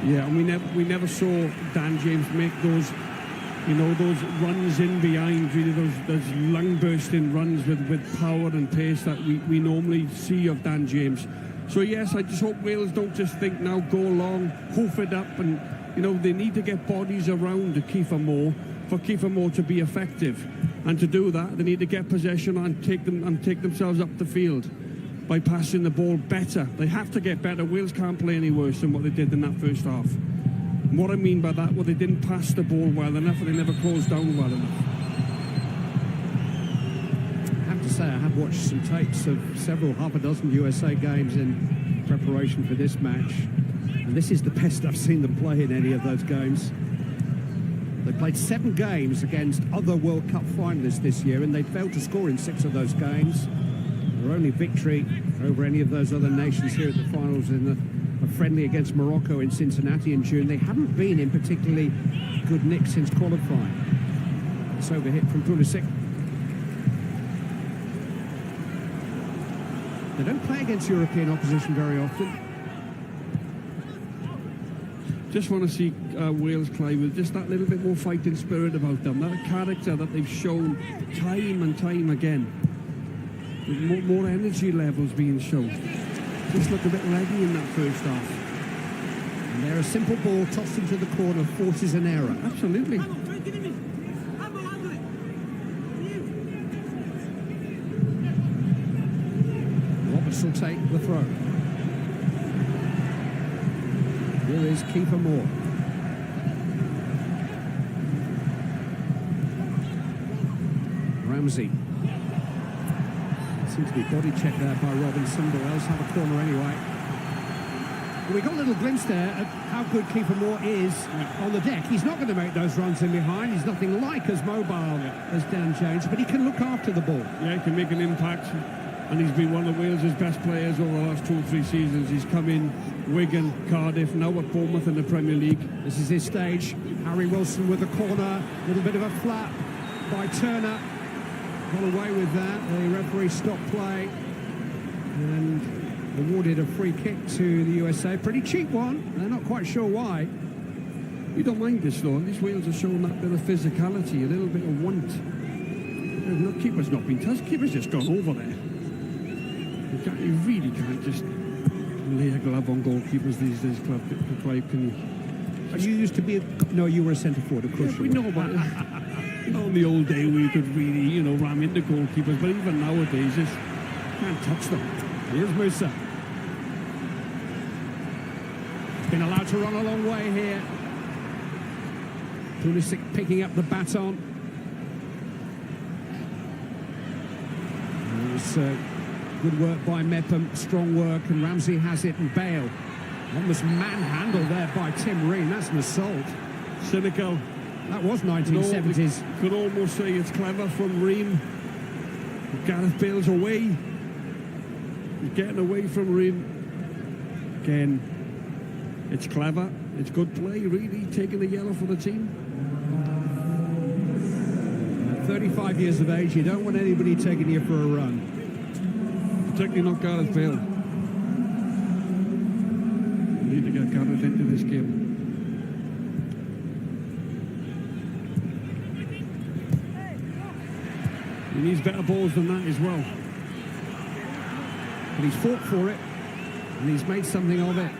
Yeah, and we never saw Dan James make those, you know, those runs in behind, really those lung bursting runs with power and pace that we normally see of Dan James. So yes, I just hope Wales don't just think now, go along, hoof it up, and you know they need to get bodies around Kiefer Moore for Kiefer Moore to be effective. And to do that, they need to get possession and take themselves up the field by passing the ball better. They have to get better. Wales can't play any worse than what they did in that first half. And what I mean by that, well, they didn't pass the ball well enough, and they never closed down well enough. I have to say, I have watched some tapes of half a dozen USA games in preparation for this match, and this is the best I've seen them play in any of those games. They played 7 games against other World Cup finalists this year, and they failed to score in 6 of those games. Their only victory over any of those other nations here at the finals in a friendly against Morocco in Cincinnati in June. They haven't been in particularly good nick since qualifying. It's overhit from Pulisic. They don't play against European opposition very often. Just want to see Wales play with just that little bit more fighting spirit about them, that character that they've shown time and time again. With more energy levels being shown. Just look a bit leggy in that first half. And there, a simple ball tossed into the corner forces an error. Absolutely. Roberts will take the throw. Here is Kiefer Moore. Ramsey. Seems to be body checked there by Robinson, but Wales have a corner anyway. We got a little glimpse there at how good Kiefer Moore is on the deck. He's not going to make those runs in behind. He's nothing like as mobile as Dan James, but he can look after the ball. Yeah, he can make an impact, and he's been one of Wales' best players over the last 2 or 3 seasons. He's come in Wigan, Cardiff, now at Bournemouth in the Premier League. This is his stage. Harry Wilson with the corner, a little bit of a flap by Turner. Got away with that. The referee stopped play and awarded a free kick to the USA. Pretty cheap one. They're not quite sure why. We don't mind this though. These Wales are showing that bit of physicality, a little bit of want. The keeper's not been touched. Keeper's just gone over there. You really can't just lay a glove on goalkeepers these days, Clive, can you? And you used to be no, you were a centre forward, of course. Yeah, we know about it. On the old day we could really, you know, ram into goalkeepers, but even nowadays, just can't touch them. Here's Musa. Been allowed to run a long way here. Pulisic picking up the baton. It was good work by Mepham, strong work, and Ramsey has it, and Bale. Almost manhandled there by Tim Ream. That's an assault. Cynical. That was 1970s. Could almost say it's clever from Ream. Gareth Bale's away. He's getting away from Ream. Again, it's clever. It's good play, really, taking the yellow for the team. At 35 years of age, you don't want anybody taking you for a run. Particularly not Gareth Bale. We need to get Gareth into this game. He needs better balls than that as well. But he's fought for it, and he's made something of it.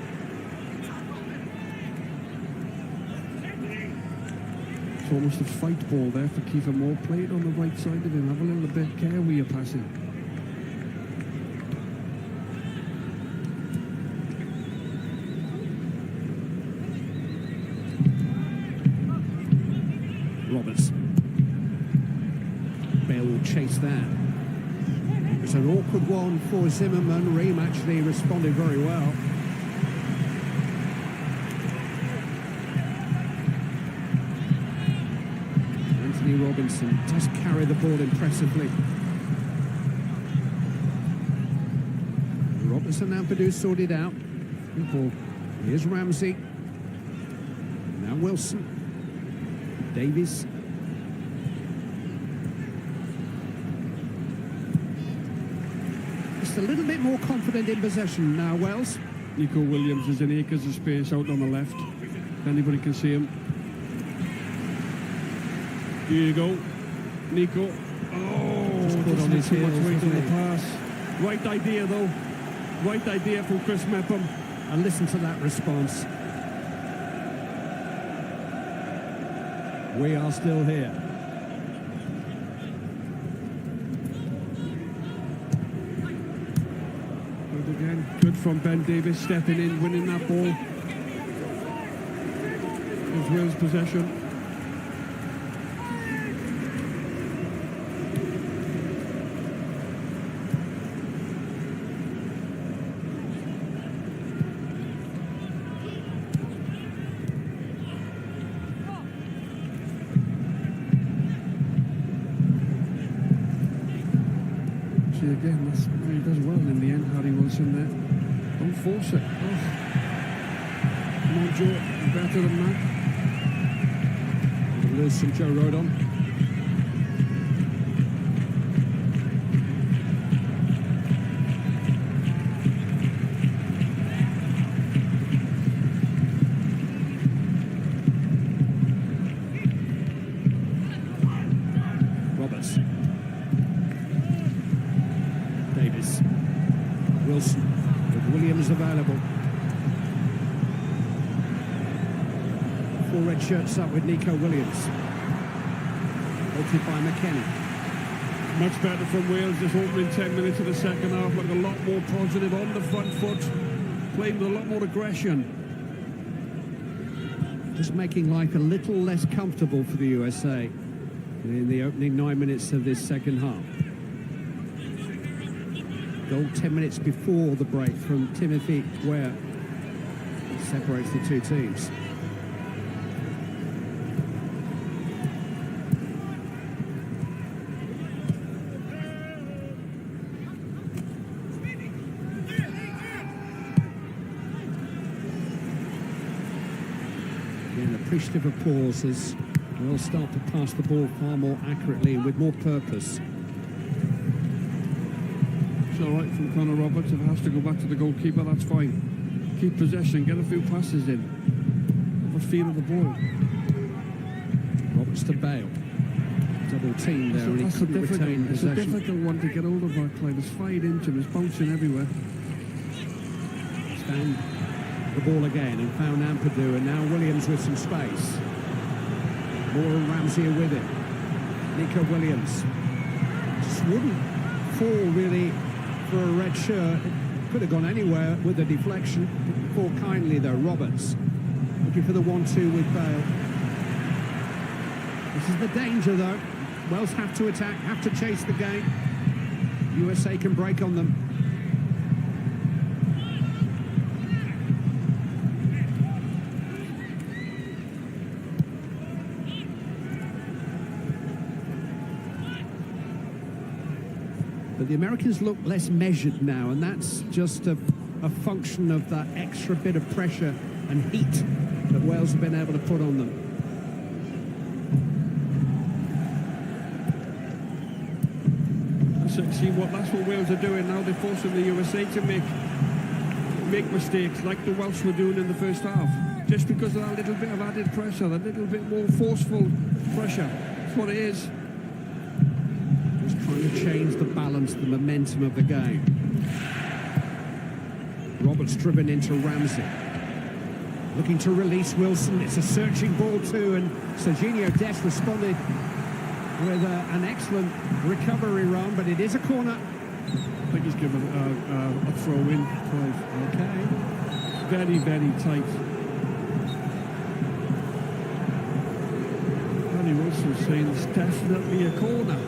It's almost a fight ball there for Kiefer Moore. Play it on the right side of him. Have a little bit of care where you're passing. Roberts. Bale will chase that. It's an awkward one for Zimmerman. Ream actually responded very well. Anthony Robinson does carry the ball impressively. Robertson and Ampadu sorted out. Good ball. Here's Ramsey. Now Wilson. Davies. Just a little bit more confident in possession now, Wells. Nico Williams is in acres of space out on the left. If anybody can see him. Here you go. Nico. Oh, just put on his too much heels, weight on the wasn't he? pass. Right idea, though. Right idea from Chris Mepham. And listen to that response. We are still here. Good again. Good from Ben Davies stepping in, winning that ball. There's Wales possession. Again, that's he does well in the end, Harry Wilson there. Don't force it. Oh. Come on, Joe, you're better than that. Lose some Joe Rodon. Roberts. Davis. Wilson with Williams available. 4 red shirts up with Nico Williams. Halted by McKennie. Much better from Wales this opening 10 minutes of the second half. Look a lot more positive on the front foot. Playing with a lot more aggression. Just making life a little less comfortable for the USA in the opening 9 minutes of this second half. Goal 10 minutes before the break from Timothy Ware separates the two teams. Again, appreciative applause as we'll start to pass the ball far more accurately and with more purpose. It's all right from Connor Roberts. If it has to go back to the goalkeeper, that's fine. Keep possession, get a few passes in. Have a feel of the ball. Roberts to Bale. Double team there, and he That's couldn't retain it's a possession. difficult one to get hold of that Clyde. It's fired into him, it's bouncing everywhere. Stand the ball again and found Ampadu, and now Williams with some space. Moore and Ramsey are with it. Nico Williams just wouldn't fall really for a red shirt. It could have gone anywhere with the deflection. Didn't fall kindly though. Roberts looking for the 1-2 with Bale. This is the danger though. Wales have to attack, have to chase the game. USA can break on them. But the Americans look less measured now, and that's just a function of that extra bit of pressure and heat that Wales have been able to put on them. That's what Wales are doing now. They're forcing the USA to make mistakes like the Welsh were doing in the first half. Just because of that little bit of added pressure, that little bit more forceful pressure. That's what it is. Trying to change the balance, the momentum of the game. Roberts driven into Ramsey. Looking to release Wilson. It's a searching ball too, and Serginho Dest responded with an excellent recovery run, but it is a corner. I think he's given a throw in. Okay. Very, very tight. Danny Wilson saying it's definitely a corner.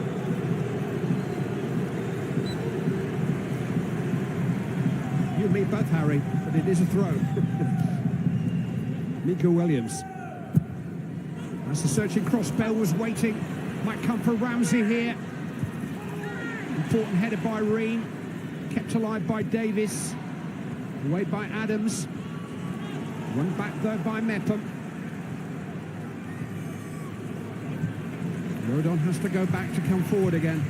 You and me both, Harry, but it is a throw. Nico Williams. That's the searching cross. Bell was waiting. Might come for Ramsey here. Important header by Reen. Kept alive by Davis. Away by Adams. Run back though by Mepham. Rodon has to go back to come forward again.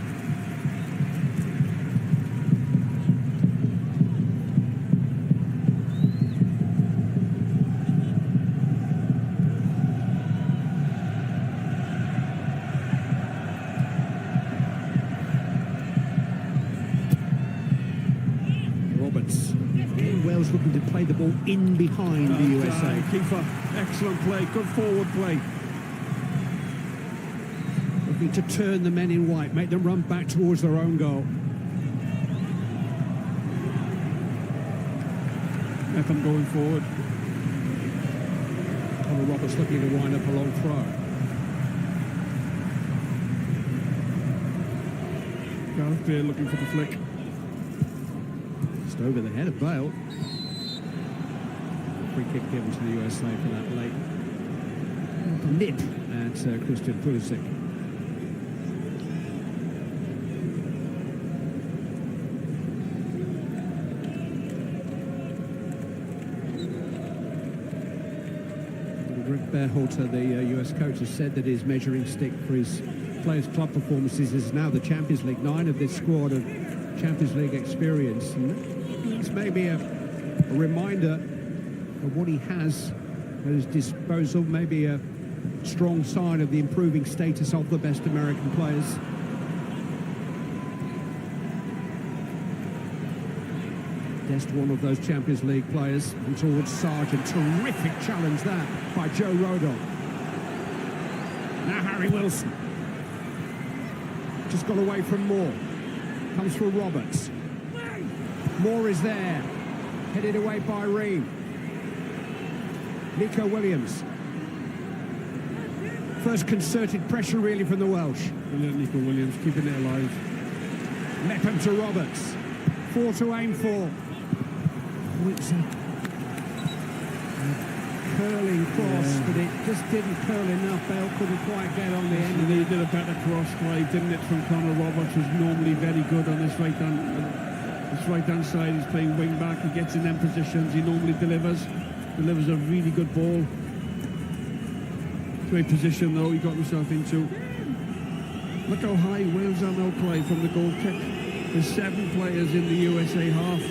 Roberts. Wales looking to play the ball in behind the USA. Keeper, excellent play, good forward play. Looking to turn the men in white, make them run back towards their own goal. Mepham going forward. Connor Roberts looking to wind up a long throw. Gareth Bale looking for the flick. Just over the head of Bale. Free kick given to the USA for that late nip at Christian Pulisic. Rick Bearhalter, the US coach, has said that his measuring stick for his players' club performances is now the Champions League. 9 of this squad of Champions League experience. And it's maybe a reminder of what he has at his disposal, maybe a strong sign of the improving status of the best American players. Dest, one of those Champions League players, and towards Sargent. Terrific challenge that by Joe Rodon. Now Harry Wilson. Just got away from Moore. Comes for Roberts. Moore is there. Headed away by Ream. Nico Williams. First concerted pressure really from the Welsh. Brilliant, Nico Williams, keeping it alive. Mepham to Roberts. 4 to aim for. It's a curling cross, but it just didn't curl enough. Bale couldn't quite get on the end. And he did a better cross play, didn't it, from Connor Roberts, who's normally very good on this right-hand side. He's playing wing back, he gets in them positions, he normally delivers a really good ball. Great position though he got himself into. Look how high Wales are now, Clive, from the goal kick. There's 7 players in the USA half,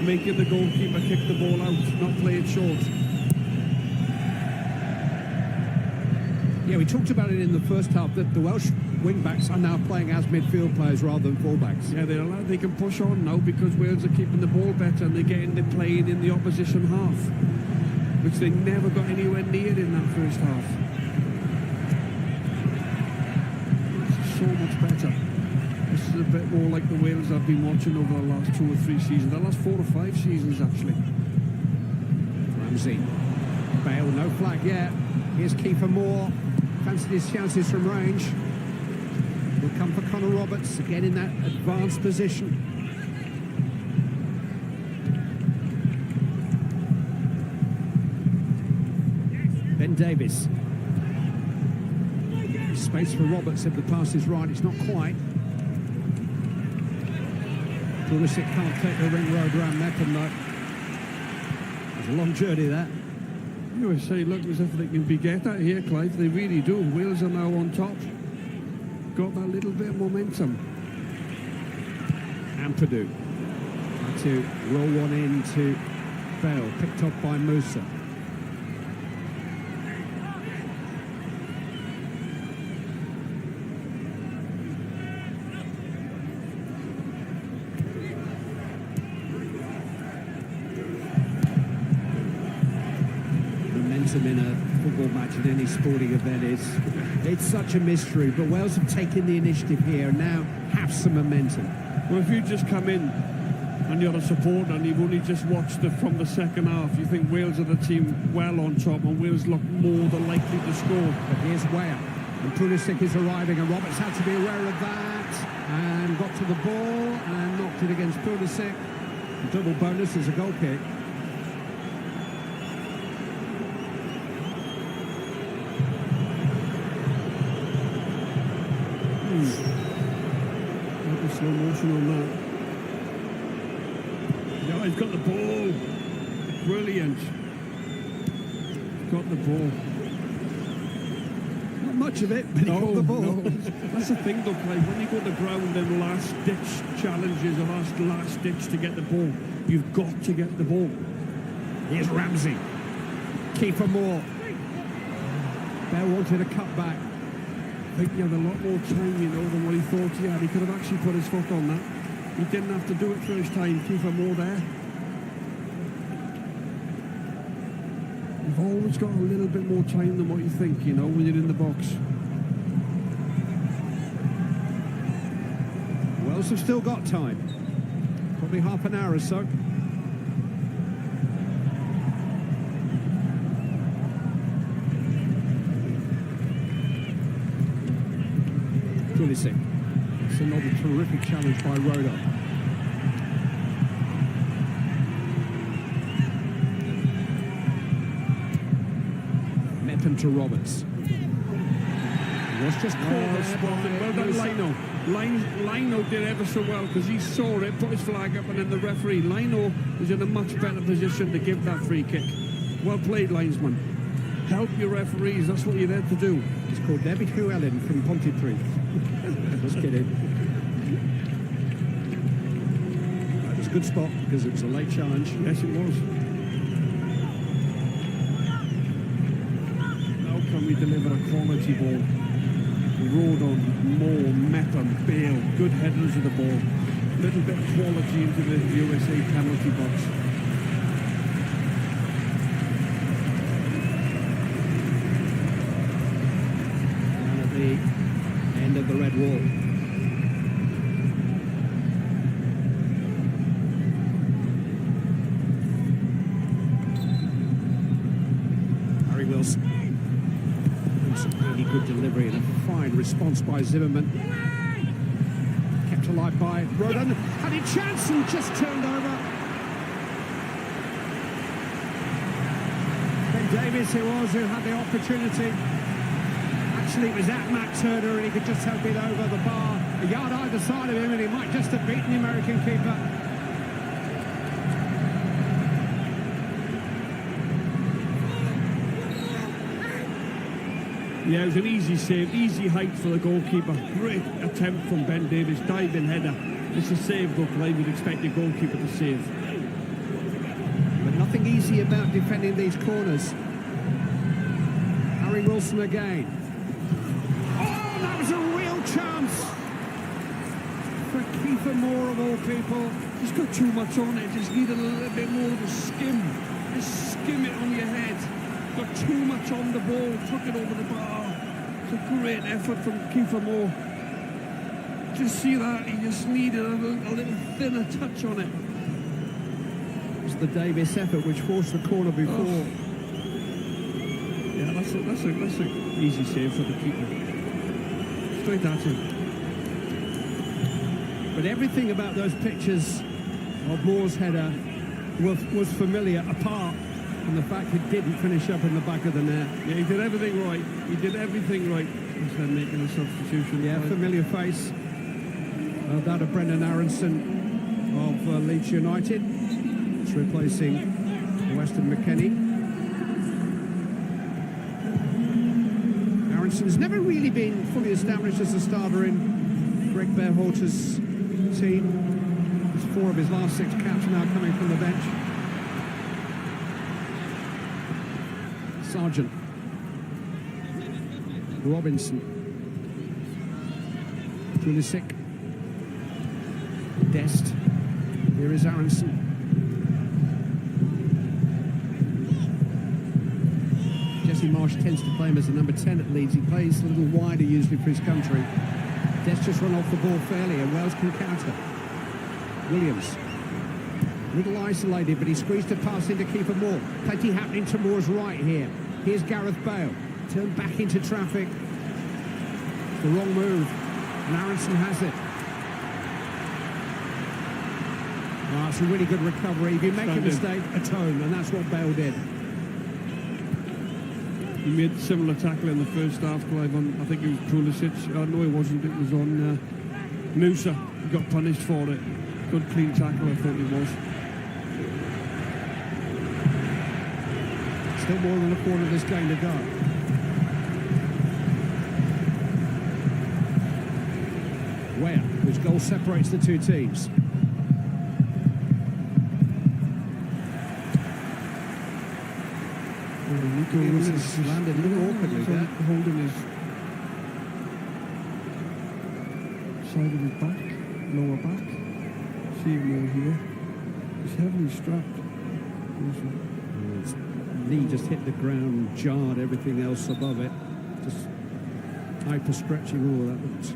making the goalkeeper kick the ball out, not play it short. Yeah, we talked about it in the first half that the Welsh wing-backs are now playing as midfield players rather than full-backs. Yeah, they can push on now because Wales are keeping the ball better and they're playing in the opposition half, which they never got anywhere near in that first half. It's so much better. This is a bit more like the Wales I've been watching over the last 2 or 3 seasons, the last 4 or 5 seasons actually. Ramsey. Bale, no flag yet. Here's Kiefer Moore. Fancied his chances from range. Will come for Connor Roberts, again in that advanced position. Ben Davies. Space for Roberts if the pass is right. It's not quite. Pulisic can't take the ring road round Mepham though. It's a long journey that. USA look as if they can be get at here, Clive. They really do. Wales are now on top. Got that little bit of momentum. Ampadu. Had to roll one into Bale. Picked up by Musa. In a football match at any sporting event it's such a mystery, but Wales have taken the initiative here and now have some momentum. Well, if you just come in and you're a supporter and you've only just watched from the second half, you think Wales are the team well on top and Wales look more than likely to score. But here's Weah, and Pulisic is arriving, and Roberts had to be aware of that and got to the ball and knocked it against Pulisic. A double bonus as a goal kick. Slow motion on that. Yeah, he's got the ball. Brilliant. Got the ball. Not much of it, but he got the ball. No. That's the thing, though, Clive. When you go to the ground in last-ditch challenges, or last ditch to get the ball, you've got to get the ball. Here's Ramsey. Keeper Moore. Bell wanted a cut back. I think he had a lot more time, you know, than what he thought he had. He could have actually put his foot on that. He didn't have to do it first time. Keeper Moore there. You've always got a little bit more time than what you think, you know, when you're in the box. Wales have still got time. Probably half an hour or so. Pulisic. It's another terrific challenge by Roda. Mepham to Roberts. He was just caught Well done, Lino. Lino did ever so well because he saw it, put his flag up, and then the referee, Lino, was in a much better position to give that free kick. Well played, linesman. Help your referees, that's what you're there to do. It's called David Llewellyn from Pontypridd. Just kidding. That was a good spot because it was a late challenge. Yes, it was. How can we deliver a quality ball? Rodon, Moore, Mepham, Bale, good headers of the ball. Little bit of quality into the USA penalty box. Down at the end of the red wall. Harry Wilson. Really good delivery and a fine response by Zimmerman. Kept alive by Rodon. Had a chance and just turned over. Ben Davies it was who had the opportunity. Actually it was at Matt Turner and he could just help it over the bar. A yard either side of him and he might just have beaten the American keeper. Yeah, it was an easy save, easy height for the goalkeeper. Great attempt from Ben Davies, diving header. It's a save, though, Clive. You'd expect the goalkeeper to save. But nothing easy about defending these corners. Harry Wilson again. Oh, that was a real chance for Kiefer Moore of all people. He's got too much on it. Just needed a little bit more of a skim. Just skim it on your head. Got too much on the ball, took it over the bar. It's a great effort from Kiefer Moore. Just see that, he just needed a little thinner touch on it. It was the Davis effort which forced the corner before. Oh. Yeah, that's an easy save for the keeper. Straight at him. But everything about those pictures of Moore's header was familiar, apart from the fact it didn't finish up in the back of the net. Yeah, he did everything right. He did everything right. Instead of making a substitution. Yeah, familiar face. That of Brendan Aronson of Leeds United. It's replacing Weston McKennie. Aronson's never really been fully established as a starter in Greg Berhalter's team. There's 4 of his last 6 caps now coming from the bench. Sargent. Robinson. Pulisic. Dest. Here is Aronson. Jesse Marsh tends to play him as a number 10 at Leeds. He plays a little wider usually for his country. Dest just run off the ball fairly and Wales can counter. Williams. A little isolated, but he squeezed a pass into Kiefer Moore. Plenty happening to Moore's right here. Here's Gareth Bale. Turned back into traffic. The wrong move. And Aronson has it. Oh, it's a really good recovery. If you make a mistake, atone, and that's what Bale did. He made a similar tackle in the first half, Clive, on, I think it was Pulisic. No, it wasn't. It was on Musa. He got punished for it. Good clean tackle, I thought it was. Still more than a quarter of this game to go. Ware, whose goal separates the two teams. Nico Williams landed a little awkwardly there. Holding his side of his back, lower back. See him more here. He's heavily strapped. His knee just hit the ground and jarred everything else above it. Just hyper stretching. Oh, that looked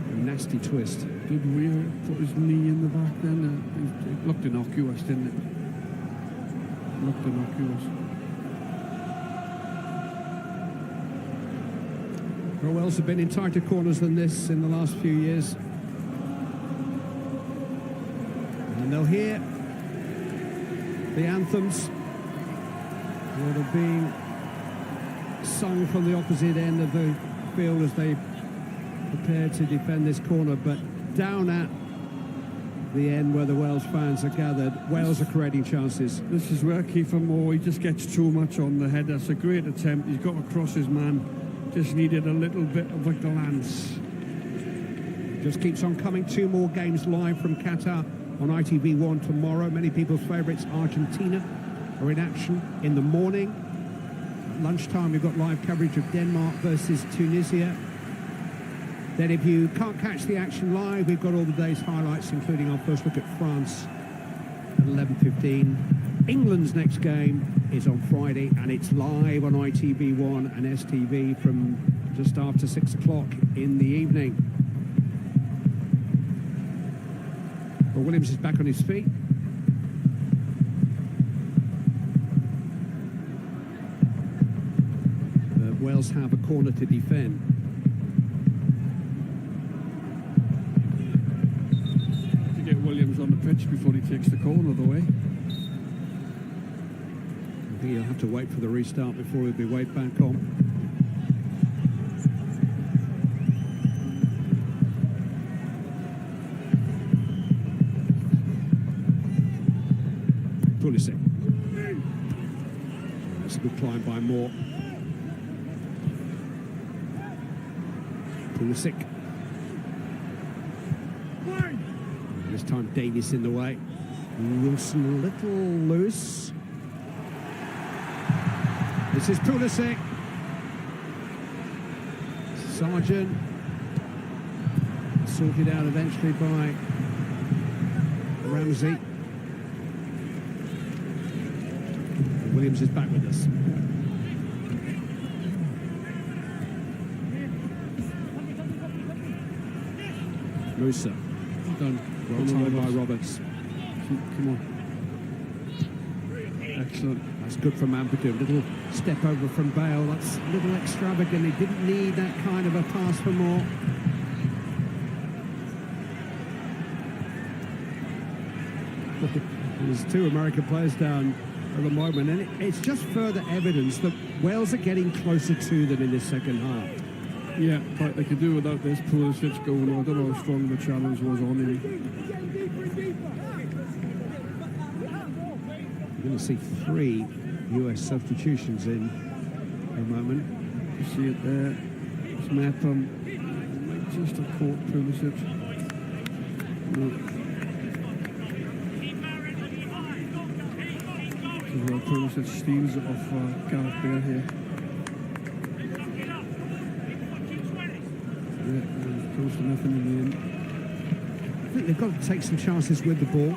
a nasty twist. Did Weir put his knee in the back then? It looked innocuous, didn't it? Looked innocuous. Well, Wales have been in tighter corners than this in the last few years. And they'll hear the anthems that are being sung from the opposite end of the field as they prepare to defend this corner. But down at the end where the Wales fans are gathered, Wales are creating chances. This is where Kiefer Moore, he just gets too much on the head. That's a great attempt. He's got across his man. Just needed a little bit of a glance. Just keeps on coming. 2 more games live from Qatar on ITV1 tomorrow. Many people's favourites, Argentina, are in action in the morning. At lunchtime, we've got live coverage of Denmark versus Tunisia. Then if you can't catch the action live, we've got all the day's highlights, including our first look at France at 11:15. England's next game is on Friday, and it's live on ITV1 and STV from just after 6 o'clock in the evening. But Williams is back on his feet. Wales have a corner to defend. To get Williams on the pitch before he takes the corner the way. I think he'll have to wait for the restart before he'll be waved back on. Pulisic. That's a good climb by Moore. Pulisic. This time Davies in the way. Wilson a little loose. This is Pulisic. Sargent. Sorted out eventually by Ramsey. Williams is back with us. Musa. Done. Well timed by Roberts. Come on. Excellent. That's good from Ampadu. Little step over from Bale. That's a little extravagant. He didn't need that kind of a pass for Moore. There's 2 American players down at the moment, and it's just further evidence that Wales are getting closer to them in this second half. Yeah, but they could do without this Pulisic goal. I don't know how strong the challenge was on him. You're going to see 3 US substitutions in a moment. You see it there. It's Mepham. Just a caught Pulisic. No. Well, Pulisic steals it off Gareth Bale here. Yeah, close to nothing in the end. I think they've got to take some chances with the ball.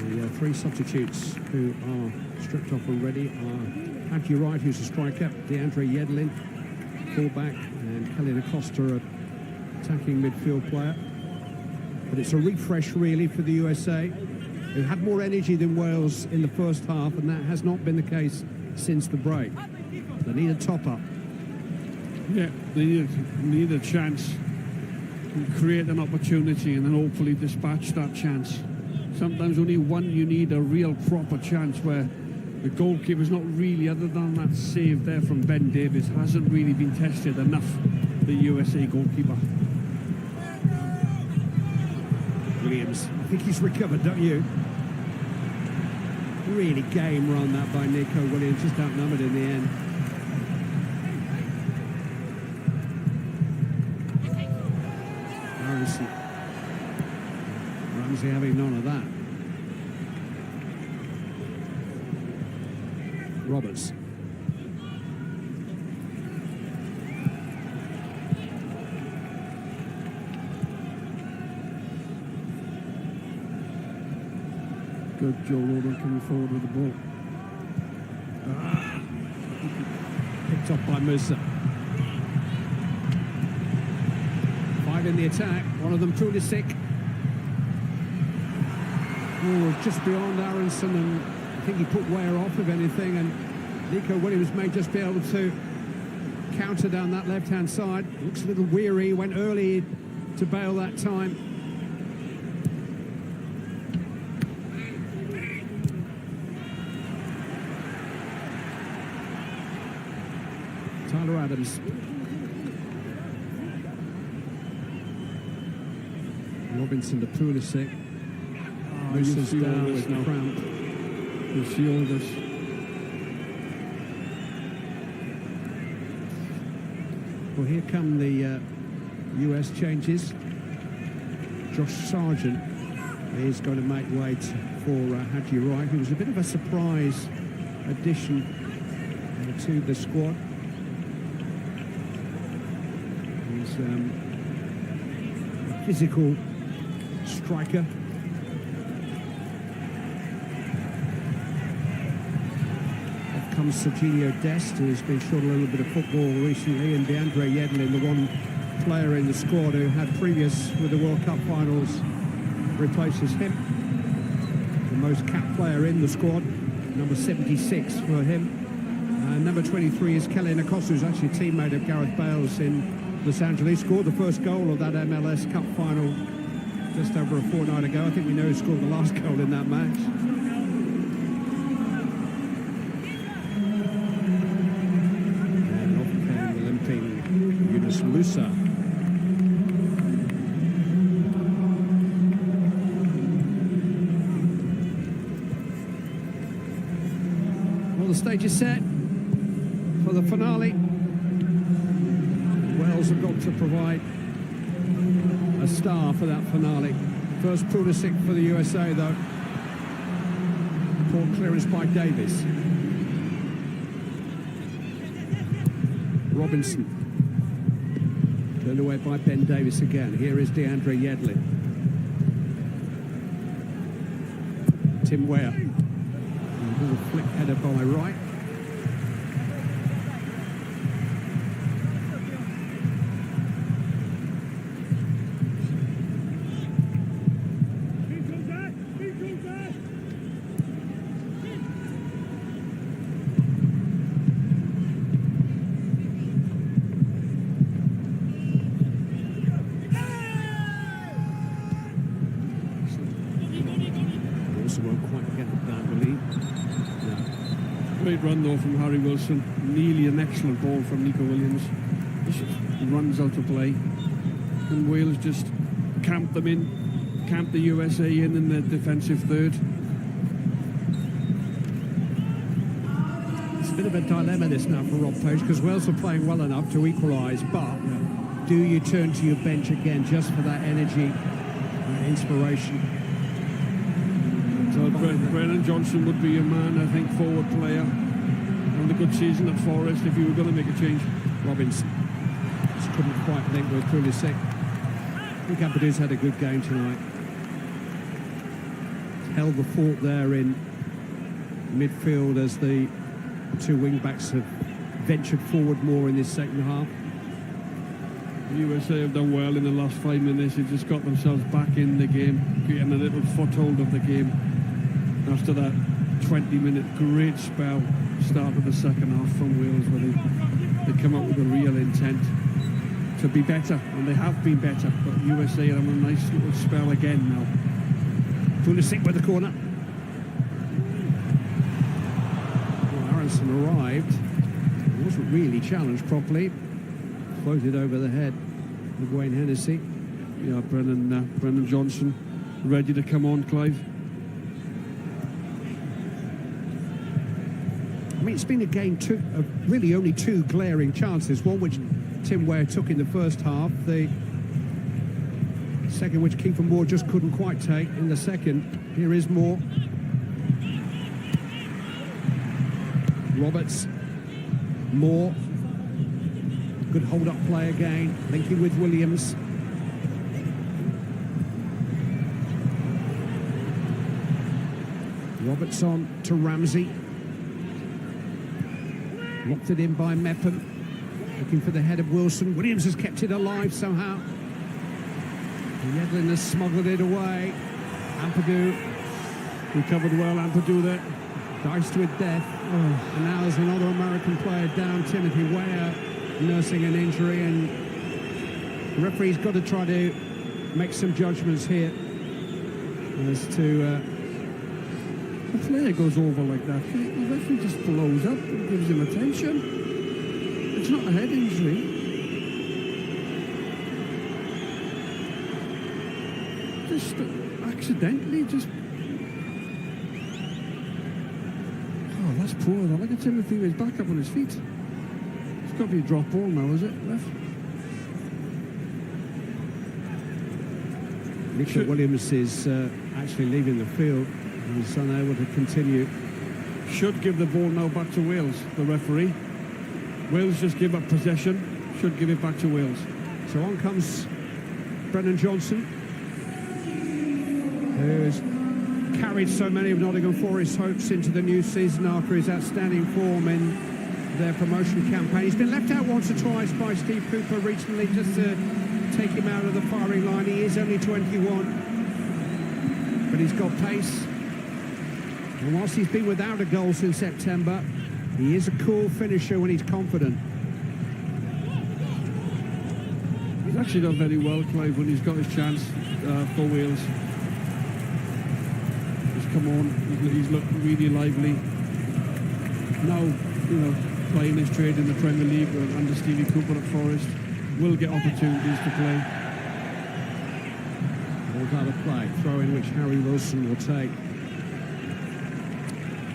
The 3 substitutes who are stripped off already are Hadji Wright, who's a striker, DeAndre Yedlin, fullback, and Kelly Acosta, attacking midfield player. But it's a refresh really for the USA, who had more energy than Wales in the first half, and that has not been the case since the break. They need a top-up. Yeah, they need a chance to create an opportunity and then hopefully dispatch that chance. Sometimes only one, you need a real proper chance where the goalkeeper's not really, other than that save there from Ben Davies, hasn't really been tested enough, the USA goalkeeper. Williams. I think he's recovered, don't you? Really game run that by Nico Williams, just outnumbered in the end. Aronson. Ramsey having none of that. Roberts. Good Joe Roden coming forward with the ball. Picked up by Musa. 5 in the attack, one of them Pulisic. Oh, just beyond Aronson, and I think he put Weah off, if anything, and Nico Williams may just be able to counter down that left-hand side. Looks a little weary, went early to bail that time. Tyler Adams. Robinson to Pulisic. Musa's down with the cramp. You see all this. Well, here come the US changes. Josh Sargent is going to make way for Haji Wright, who was a bit of a surprise addition to the squad. He's a physical striker. Off comes Serginho Dest, who's been short a little bit of football recently, and DeAndre Yedlin, the one player in the squad who had previous with the World Cup finals, replaces him. The most capped player in the squad, number 76 for him. Number 23 is Kelly Nakosu, who's actually a teammate of Gareth Bale's in Los Angeles. Scored the first goal of that MLS Cup final just over a fortnight ago. I think we know who scored the last goal in that match. And off came limping Yunus Musa. Well, the stage is set for the finale. Wales have got to provide a star for that finale. First Pulisic for the USA, though. Poor clearance by Davis. Robinson. Turned away by Ben Davis again. Here is DeAndre Yedlin. Tim Weah. A little flick header by Wright. Great run though from Harry Wilson. Nearly an excellent ball from Nico Williams. Just runs out of play. And Wales just camped them in, camped the USA in the defensive third. It's a bit of a dilemma this now for Rob Page, because Wales are playing well enough to equalise, but do you turn to your bench again just for that energy and inspiration? So Brennan Johnson would be your man, I think, forward player. And a good season at Forest if you were going to make a change. Robinson just couldn't quite link with Pulisic. I think Abadou's had a good game tonight. Held the fort there in midfield as the two wing-backs have ventured forward more in this second half. The USA have done well in the last 5 minutes. They've just got themselves back in the game, getting a little foothold of the game. After that 20-minute great spell, start of the second half from Wales, where they come up with a real intent to be better, and they have been better, but USA are on a nice little spell again now. Pulisic with the corner. Well, Aronson arrived. He wasn't really challenged properly. Floated over the head of Wayne Hennessy. Yeah, Brennan Johnson ready to come on, Clive. I mean, it's been again really only two glaring chances. One which Tim Weah took in the first half. The second which Kiefer Moore just couldn't quite take in the second. Here is Moore. Roberts. Moore. Good hold-up play again. Linking with Williams. Roberts on to Ramsey. Locked it in by Mepham. Looking for the head of Wilson. Williams has kept it alive somehow. Yedlin has smuggled it away. Ampadu recovered well. Ampadu there. Diced with death. And now there's another American player down, Timothy Weah, nursing an injury. And the referee's got to try to make some judgments here as to... A player goes over like that, the referee just blows up and gives him attention. It's not a head injury. Just accidentally, just... Oh, that's poor though. Look at Timothy with his back up on his feet. It's got to be a drop ball now, is it, ref? Nicola Williams is actually leaving the field. He's unable to continue. Should give the ball now back to Wales, the referee. Wales just give up possession. Should give it back to Wales. So on comes Brennan Johnson, who's carried so many of Nottingham Forest's hopes into the new season after his outstanding form in their promotion campaign. He's been left out once or twice by Steve Cooper recently just to take him out of the firing line. He is only 21, but he's got pace. And whilst he's been without a goal since September, he is a cool finisher when he's confident. He's actually done very well, Clive, when he's got his chance for Wales. He's come on, he's looked really lively. Now, playing his trade in the Premier League under Stevie Cooper at Forest, will get opportunities to play. Ball's out of play, throw in which Harry Wilson will take.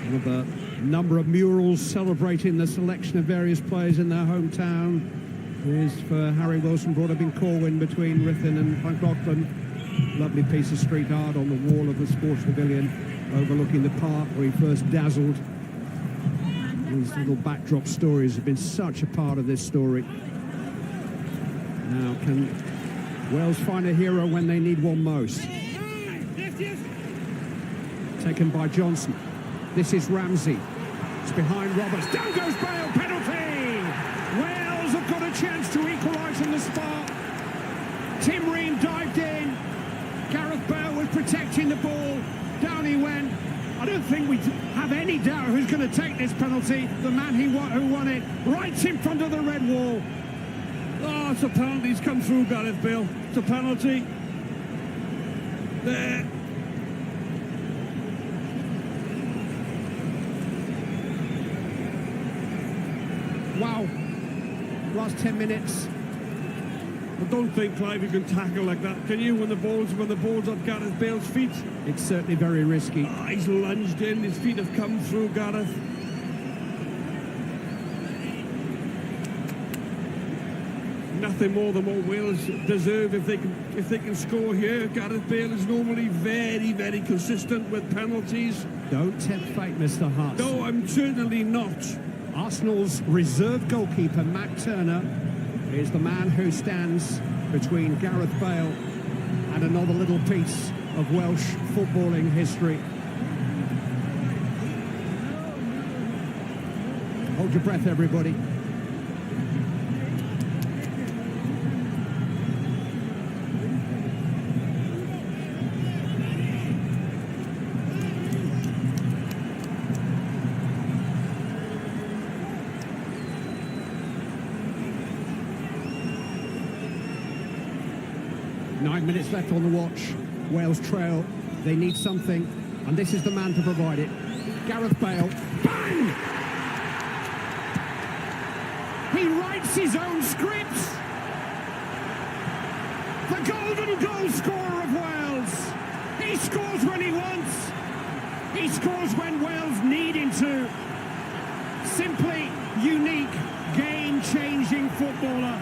One of a number of murals celebrating the selection of various players in their hometown is for Harry Wilson, brought up in Corwin between Ruthin and Llangollen. Lovely piece of street art on the wall of the sports pavilion overlooking the park where he first dazzled. These little backdrop stories have been such a part of this story. Now, can Wales find a hero when they need one most? Taken by Johnson. This is Ramsey. It's behind Roberts. Down goes Bale. Penalty! Wales have got a chance to equalise on the spot. Tim Ream dived in. Gareth Bale was protecting the ball. Down he went. I don't think we have any doubt who's going to take this penalty. The man who won it, right in front of the red wall. Oh, it's a penalty. He's come through, Gareth Bale. It's a penalty. There. Wow. Last 10 minutes. I don't think, Clive, you can tackle like that, can you, when the ball's on Gareth Bale's feet? It's certainly very risky. Oh, he's lunged in, his feet have come through Gareth. Nothing more than what Wales deserve if they can score here. Gareth Bale is normally very, very consistent with penalties. Don't tempt fate, Mr. Hart. No, I'm certainly not. Arsenal's reserve goalkeeper, Matt Turner, is the man who stands between Gareth Bale and another little piece of Welsh footballing history. Hold your breath, everybody. Minutes left on the watch. Wales trail. They need something, and this is the man to provide it. Gareth Bale. Bang! He writes his own scripts. The golden goal scorer of Wales. He He scores when he wants. He scores when Wales need him to. Simply unique, game-changing footballer.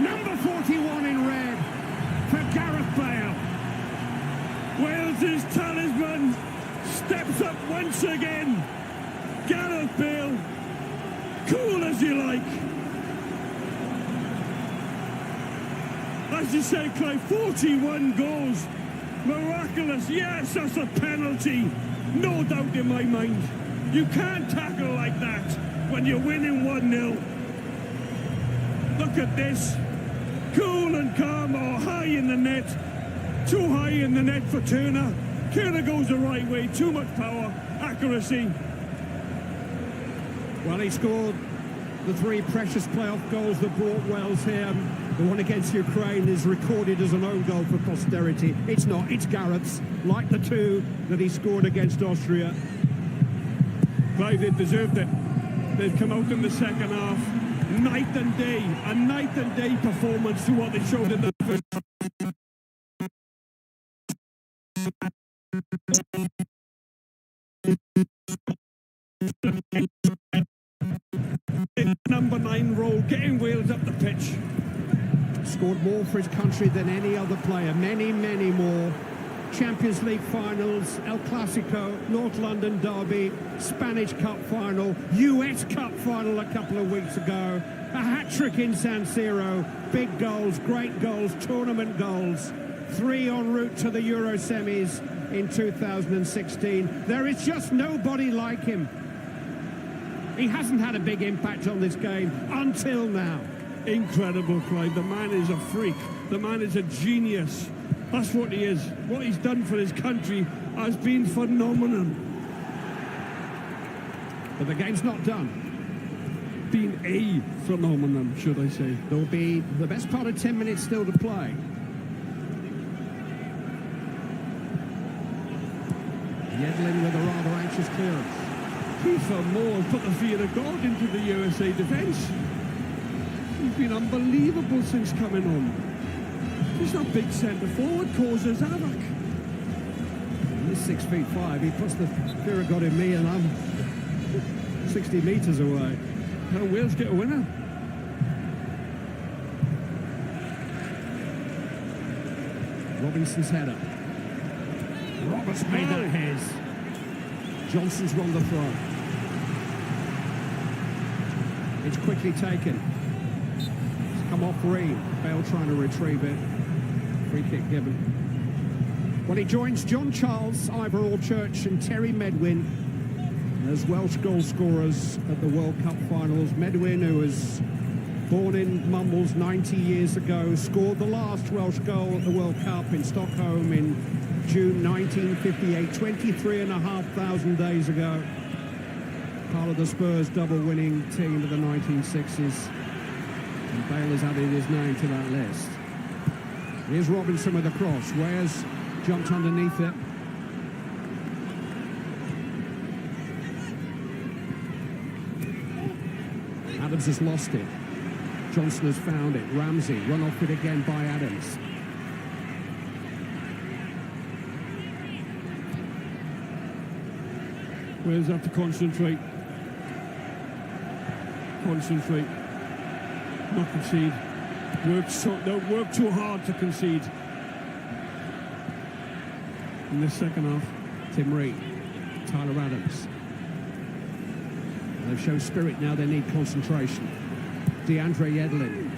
Number 41 in red for Gareth Bale. Wales's talisman steps up once again. Gareth Bale, cool as you like. As you say, Clive, 41 goals. Miraculous, yes, that's a penalty. No doubt in my mind. You can't tackle like that when you're winning 1-0. Look at this. Cool and calm, or high in the net. Too high in the net for Turner. Turner goes the right way, too much power, accuracy. Well, he scored the 3 precious playoff goals that brought Wales here. The one against Ukraine is recorded as an own goal for posterity. It's not, it's Gareth's, like the 2 that he scored against Austria. Clive, they deserved it. They've come out in the second half. Night and day, a night and day performance to what they showed in the first half. Number 9 role, getting Wales up the pitch. Scored more for his country than any other player. Many, many more. Champions League finals, El Clasico, North London derby, Spanish Cup final, US Cup final a couple of weeks ago. A hat-trick in San Siro. Big goals, great goals, tournament goals. 3 en route to the Euro semis in 2016. There is just nobody like him. He hasn't had a big impact on this game until now. Incredible, Clive. The man is a freak. The man is a genius. That's what he is. What he's done for his country has been phenomenal. But the game's not done. Been a phenomenon, should I say. There'll be the best part of 10 minutes still to play. Yedlin with a rather anxious clearance. FIFA Moore put the fear of God into the USA defence. He's been unbelievable since coming on. He's not big centre forward, causes havoc. He's 6'5". He puts the fear of God in me, and I'm 60 metres away. Now Wales get a winner. Robinson's header. Roberts made that his. Johnson's won the throw. It's quickly taken. It's come off Reed. Bale trying to retrieve it. Free kick given. Well, he joins John Charles, Ivor Allchurch and Terry Medwin as Welsh goal scorers at the World Cup finals. Medwin, who was born in Mumbles 90 years ago, scored the last Welsh goal at the World Cup in Stockholm in June 1958, 23,500 days ago. Part of the Spurs double-winning team of the 1960s. And Bale has added his name to that list. Here's Robinson with a cross. Wares jumped underneath it. Adams has lost it. Johnson has found it. Ramsey run off it again by Adams. Wales have to concentrate. Concentrate. Not concede. Don't work too hard to concede. In the second half. Tim Reed. Tyler Adams. They've shown spirit now, they need concentration. DeAndre Yedlin.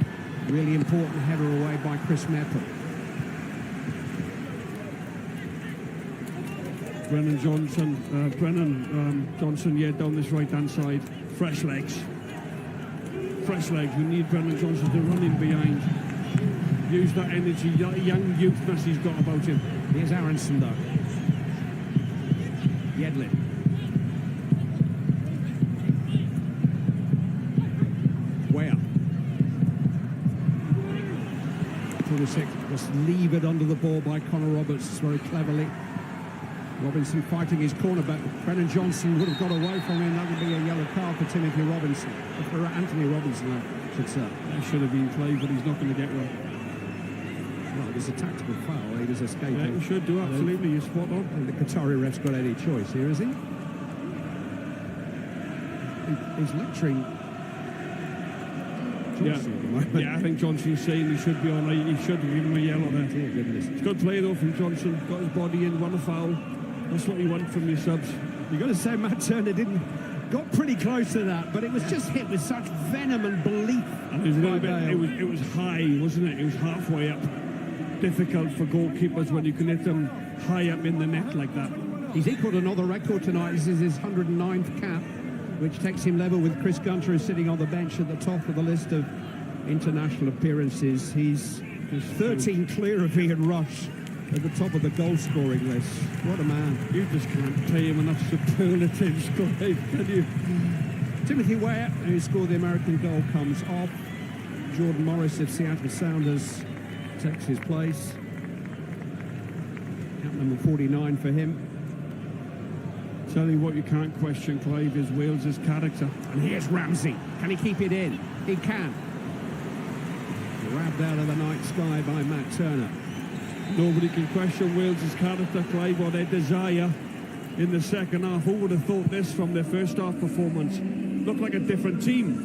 Really important header away by Chris Mepham. Brennan Johnson, yeah, down this right-hand side. Fresh legs. Fresh legs. We need Brennan Johnson to run in behind. Use that energy, that young youthness he's got about him. Here's Aronson, though. Yedlin. Where? Pulisic was levered under the ball by Connor Roberts very cleverly. Robinson fighting his cornerback. Brennan Johnson would have got away from him. That would be a yellow card for Timothy Robinson. For Anthony Robinson, I should say. That should have been played, but he's not going to get one. Well, it was a tactical foul. He was escaping. Yeah, he should do, absolutely. You're spot on. And the Qatari ref's got any choice here, is he? He's lecturing Johnson at the moment. Yeah, I think Johnson's saying he should be on. He should give him a yellow there. Dear goodness. It's good play though from Johnson. Got his body in, won a foul. That's what you want from your subs. You've got to say Matt Turner got pretty close to that, but it was just hit with such venom and belief. And it was a little bit. It was high, wasn't it? It was halfway up. Difficult for goalkeepers when you can hit them high up in the net like that. He's equalled another record tonight. This is his 109th cap, which takes him level with Chris Gunter, who's sitting on the bench at the top of the list of international appearances. He's 13 clear of Ian Rush at the top of the goal-scoring list. What a man. You just can't pay him enough superlatives, Clive, can you? Timothy Weah, who scored the American goal, comes off. Jordan Morris of Seattle Sounders takes his place. Cap number 49 for him. Tell you what you can't question, Clive, is Wales's character. And here's Ramsey. Can he keep it in? He can. Grabbed out of the night sky by Matt Turner. Nobody can question Wales's character, Clive, or their desire in the second half. Who would have thought this from their first half performance? Looked like a different team.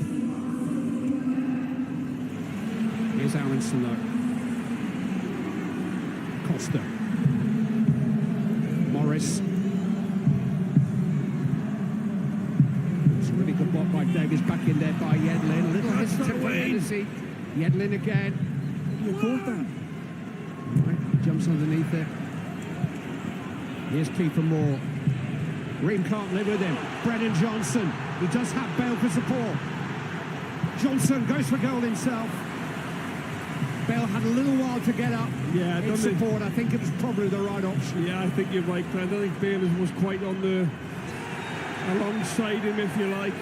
Here's Aronson, though. Costa. Morris. It's a really good block by Davies, back in there by Yedlin. A little hesitant by Hennessy. Yedlin again. You caught that. Right, jumps underneath it. Here's Kiefer Moore. Ream can't live with him. Brennan Johnson. He does have Bale for support. Johnson goes for goal himself. Bale had a little while to get up in support. I think it was probably the right option. Yeah, I think you're right, Clive. I think Bale was quite on the alongside him, if you like.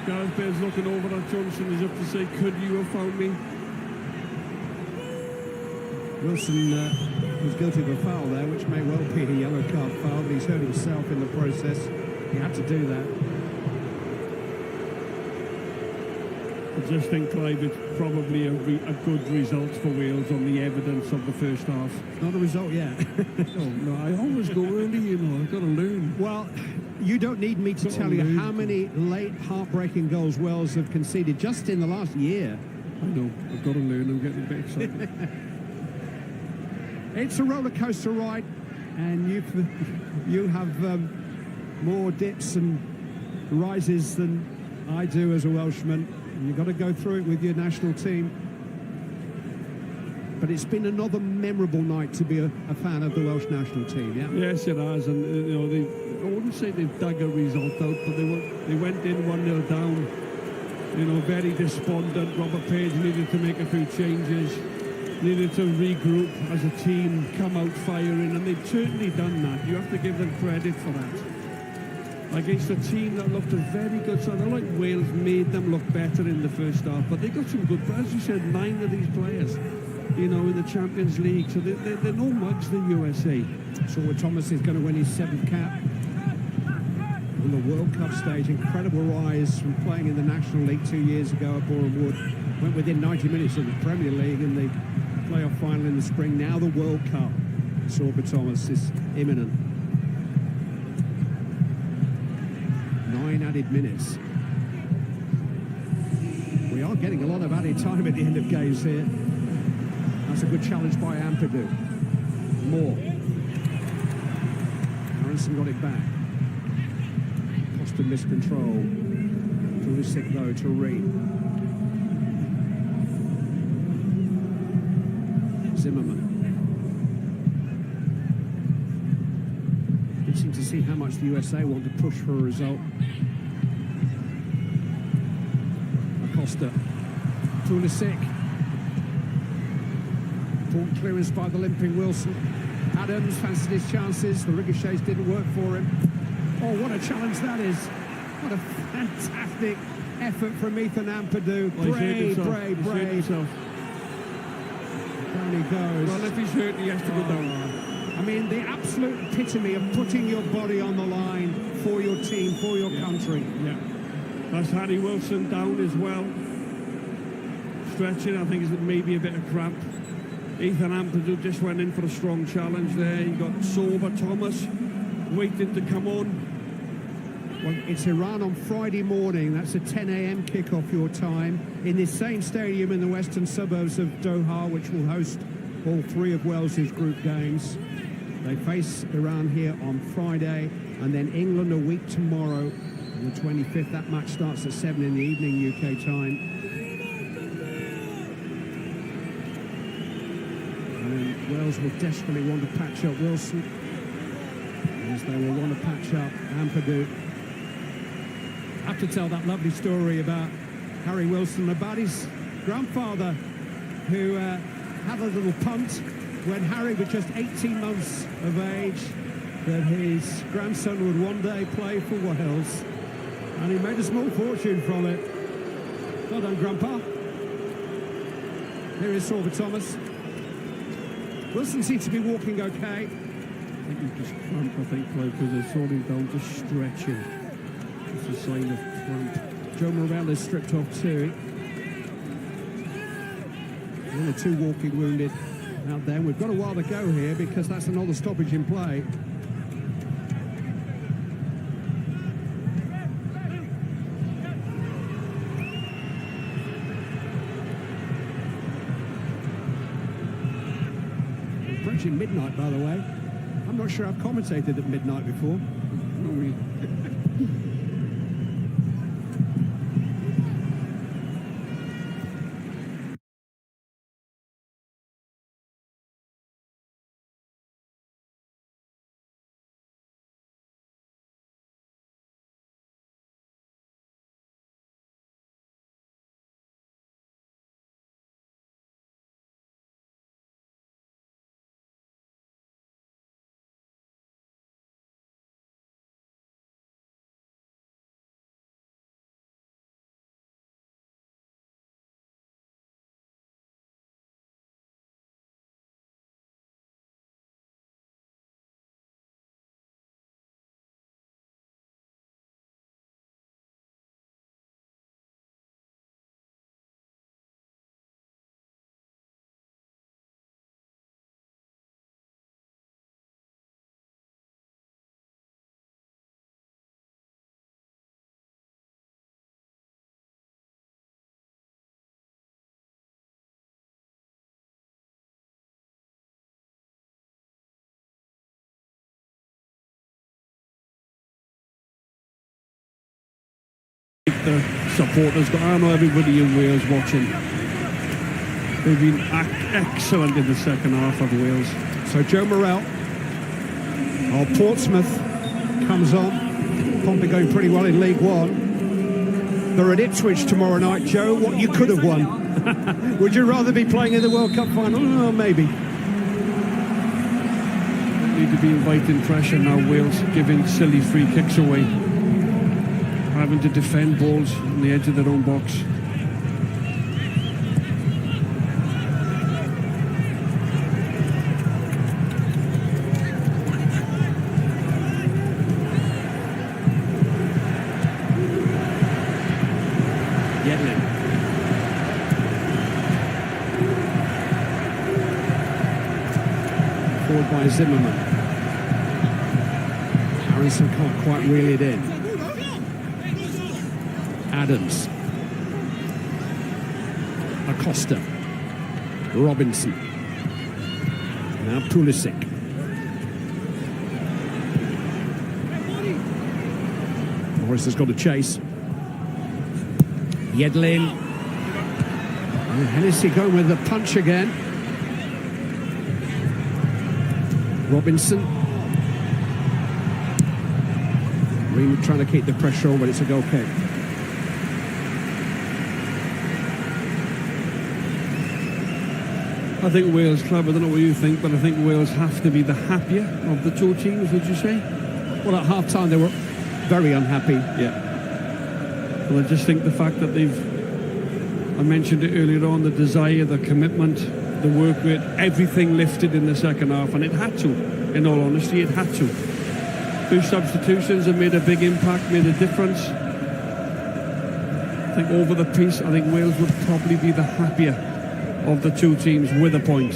Gareth Bale's looking over at Johnson as if to say, could you have found me? Wilson was guilty of a foul there, which may well be a yellow card foul, but he's hurt himself in the process. He had to do that. I just think, Clive, it's probably a good result for Wales on the evidence of the first half. Not a result yet. No, I always go early, you know, I've got to learn. Well, you don't need me to tell you how many late, heartbreaking goals Wales have conceded just in the last year. I know, I've got to learn, I'm getting a bit excited. It's a roller coaster ride, and you have more dips and rises than I do as a Welshman. And you've got to go through it with your national team. But it's been another memorable night to be a fan of the Welsh national team, yeah? Yes, it has, and you know, I wouldn't say they've dug a result out, but they went in 1-0 down. You know, very despondent. Robert Page needed to make a few changes. Needed to regroup as a team, come out firing, and they've certainly done that. You have to give them credit for that. Against a team that looked a very good side. I like Wales made them look better in the first half, but they got some good players. As you said, 9 of these players, you know, in the Champions League, so they're no mugs, the USA. Sorwa Thomas is going to win his 7th cap. On the World Cup stage, incredible rise from playing in the National League 2 years ago at Boreham Wood. Went within 90 minutes of the Premier League in the playoff final in the spring. Now the World Cup. Sorwa Thomas is imminent. 9 added minutes. We are getting a lot of added time at the end of games here. That's a good challenge by Ampadu. Moore. Aronson got it back. Costa missed control. Pulisic though to Reed. Zimmerman. Interesting to see how much the USA want to push for a result. Acosta. Pulisic. Important clearance by the limping Wilson. Adams fancied his chances. The ricochets didn't work for him. Oh, what a challenge that is. What a fantastic effort from Ethan Ampadu. Brave. Down he goes. Well, if he's hurt, he has to go down. I mean, the absolute epitome of putting your body on the line for your team, for your country. Yeah. That's Harry Wilson down as well. Stretching, I think, is maybe a bit of cramp. Ethan Ampadu just went in for a strong challenge there. He got sober. Thomas waiting to come on. Well, it's Iran on Friday morning. That's a 10 a.m. kick-off your time in this same stadium in the western suburbs of Doha, which will host all three of Wales's group games. They face Iran here on Friday, and then England a week tomorrow on the 25th. That match starts at 7 in the evening UK time. And Wales will desperately want to patch up Wilson, as they will want to patch up Ampadu. I have to tell that lovely story about Harry Wilson, about his grandfather, who had a little punt when Harry was just 18 months of age, that his grandson would one day play for Wales, and he made a small fortune from it. Well done, Grandpa. Here is Sorba Thomas. Wilson seems to be walking okay. I think he just cramped, I think, because they saw him down just stretching. It's a sign of cramp. Joe Morel is stripped off too. One or two walking wounded out there. We've got a while to go here because that's another stoppage in play. Approaching midnight, by the way. I'm not sure I've commentated at midnight before. Normally. The supporters got, I know everybody in Wales watching. They've been excellent in the second half of Wales. So Joe Morel, Portsmouth comes on. Pompey going pretty well in League One. They're at Ipswich tomorrow night, Joe. What you could have won. Would you rather be playing in the World Cup final? Oh, maybe. Need to be inviting pressure now, Wales giving silly free kicks away. Having to defend balls on the edge of their own box. Yedlin. Forward by Zimmerman. Harrison can't quite reel it in. Adams, Acosta, Robinson, now Pulisic. Morris has got a chase. Yedlin. And Hennessy going with the punch again. Robinson. Ream trying to keep the pressure on, but it's a goal kick. I think Wales club, I don't know what you think, but I think Wales have to be the happier of the two teams, would you say? Well, at half-time they were very unhappy. Yeah. Well, I just think the fact that I mentioned it earlier on, the desire, the commitment, the work rate, everything lifted in the second half, and it had to, in all honesty, it had to. Two substitutions have made a big impact, made a difference. I think over the piece, I think Wales would probably be the happier of the two teams with a point.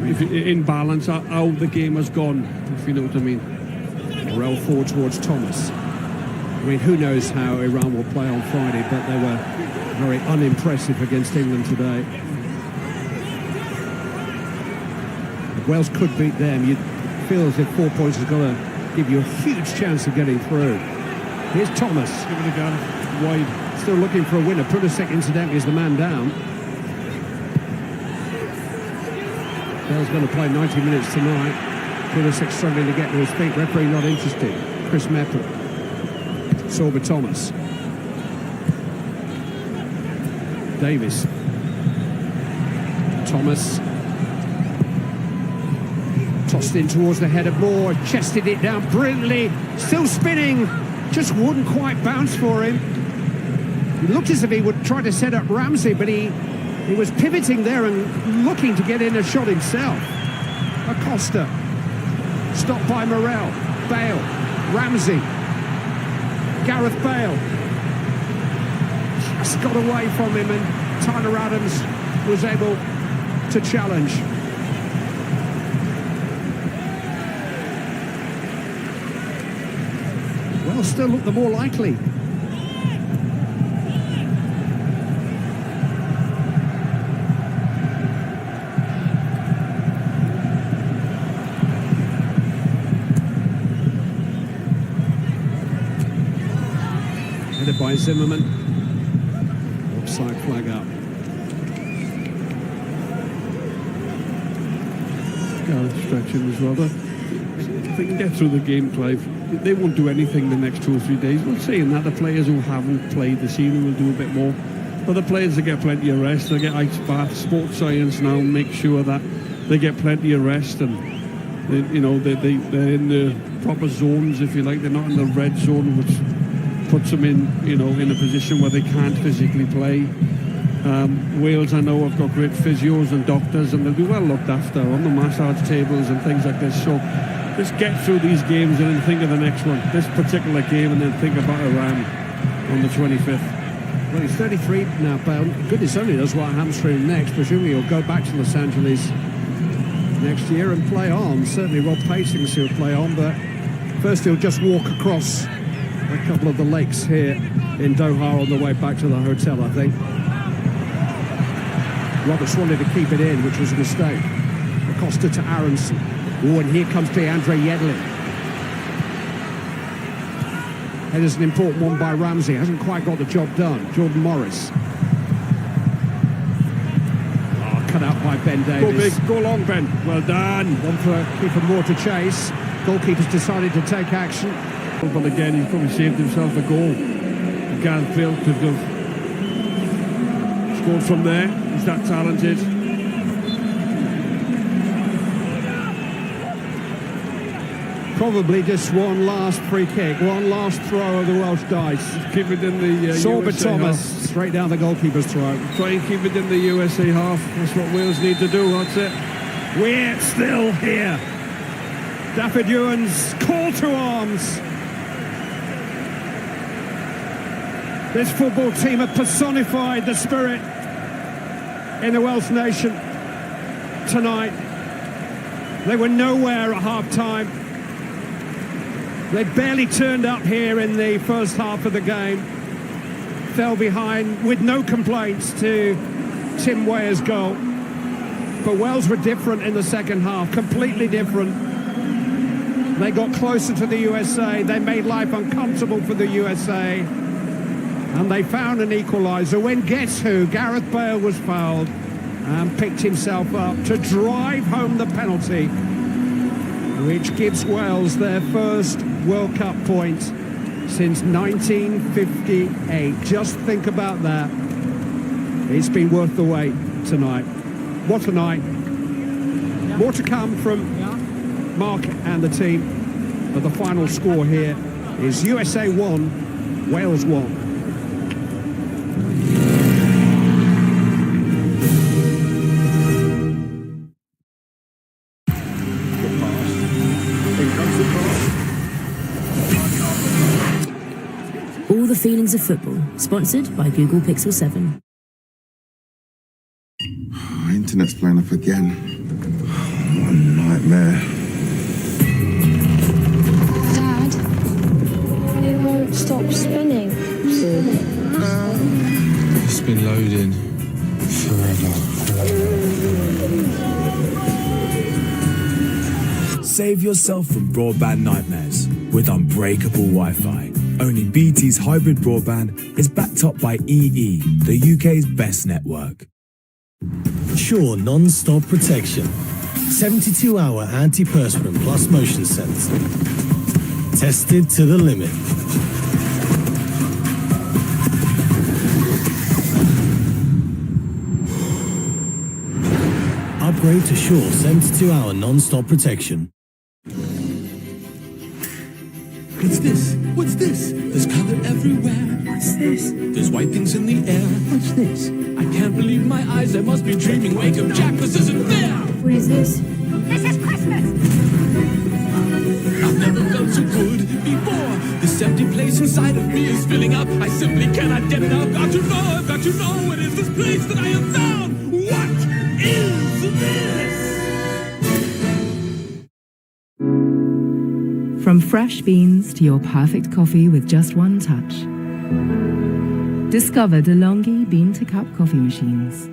in balance, how the game has gone, if you know what I mean. Morel forward towards Thomas. I mean, who knows how Iran will play on Friday, but they were very unimpressive against England today. If Wales could beat them, you'd feel as if 4 points is going to give you a huge chance of getting through. Here's Thomas. Give it a go. Wide. Still looking for a winner. Pulisic, incidentally, is the man down. Bale's going to play 90 minutes tonight. Pulisic struggling to get to his feet. Referee not interested. Chris Meppel. Sorba Thomas. Davis. Thomas. Tossed in towards the head of Moore. Chested it down brilliantly. Still spinning. Just wouldn't quite bounce for him. It looked as if he would try to set up Ramsey, but he was pivoting there and looking to get in a shot himself. Acosta. Stopped by Morel. Bale. Ramsey. Gareth Bale. Just got away from him, and Tyler Adams was able to challenge. Well, still look the more likely. Headed by Zimmerman. Offside flag up. Gareth stretching as well. But if they can get through the game, Clive, they won't do anything the next 2 or 3 days. Well, saying that, the players who haven't played this evening will do a bit more. But the players that get plenty of rest, they get ice bath. Sports science now make sure that they get plenty of rest, and they're in the proper zones, if you like. They're not in the red zone, which puts them in a position where they can't physically play. Wales, I know, have got great physios and doctors, and they'll be well looked after on the massage tables and things like this. So just get through these games and then think of the next one, this particular game, and then think about Iran on the 25th. Well, he's 33 now, Bale. Goodness only knows what hamstring next. Presumably he'll go back to Los Angeles next year and play on. Certainly Rob Pacings he'll play on, but first he'll just walk across a couple of the lakes here in Doha on the way back to the hotel, I think. Roberts wanted to keep it in, which was a mistake. Acosta to Aronson. Oh, and here comes DeAndre Yedlin. Here's an important one by Ramsey. Hasn't quite got the job done. Jordan Morris. Oh, cut out by Ben Davies. Go big, go long, Ben. Well done. One for keeper Moore to chase. Goalkeeper's decided to take action. But again, he's probably saved himself a goal. Gareth Bale could have scored from there. He's that talented. Probably just one last free kick, one last throw of the Welsh dice. Keep it in the Sorba Thomas half. Straight down the goalkeeper's throat. Try and keep it in the USA half. That's what Wales need to do. That's it. We're still here. David Ewan's call to arms. This football team have personified the spirit in the Welsh nation tonight. They were nowhere at half-time. They barely turned up here in the first half of the game. Fell behind with no complaints to Tim Weah's goal. But Wales were different in the second half, completely different. They got closer to the USA. They made life uncomfortable for the USA. And they found an equaliser when, guess who, Gareth Bale was fouled and picked himself up to drive home the penalty, which gives Wales their first World Cup point since 1958. Just think about that. It's been worth the wait tonight. What a night. More to come from Mark and the team. But the final score here is USA 1, Wales 1. All the feelings of football, sponsored by Google Pixel 7. Internet's playing up again. nightmare. Dad, it won't stop spinning. It's been loading forever. Save yourself from broadband nightmares with unbreakable Wi-Fi. Only BT's hybrid broadband is backed up by EE, the UK's best network. Sure non-stop protection. 72-hour antiperspirant plus motion sensor. Tested to the limit. Upgrade to Sure 72-hour non-stop protection. What's this? What's this? There's color everywhere. What's this? There's white things in the air. What's this? I can't believe my eyes. I must be dreaming. Wake up, Jack. This isn't fair. What is this? This is Christmas. I've never felt so good before. This empty place inside of me is filling up. I simply cannot get it out. Got to know. I've got to know. What is this place that I have found? What is this? From fresh beans to your perfect coffee with just one touch. Discover DeLonghi bean-to-cup coffee machines.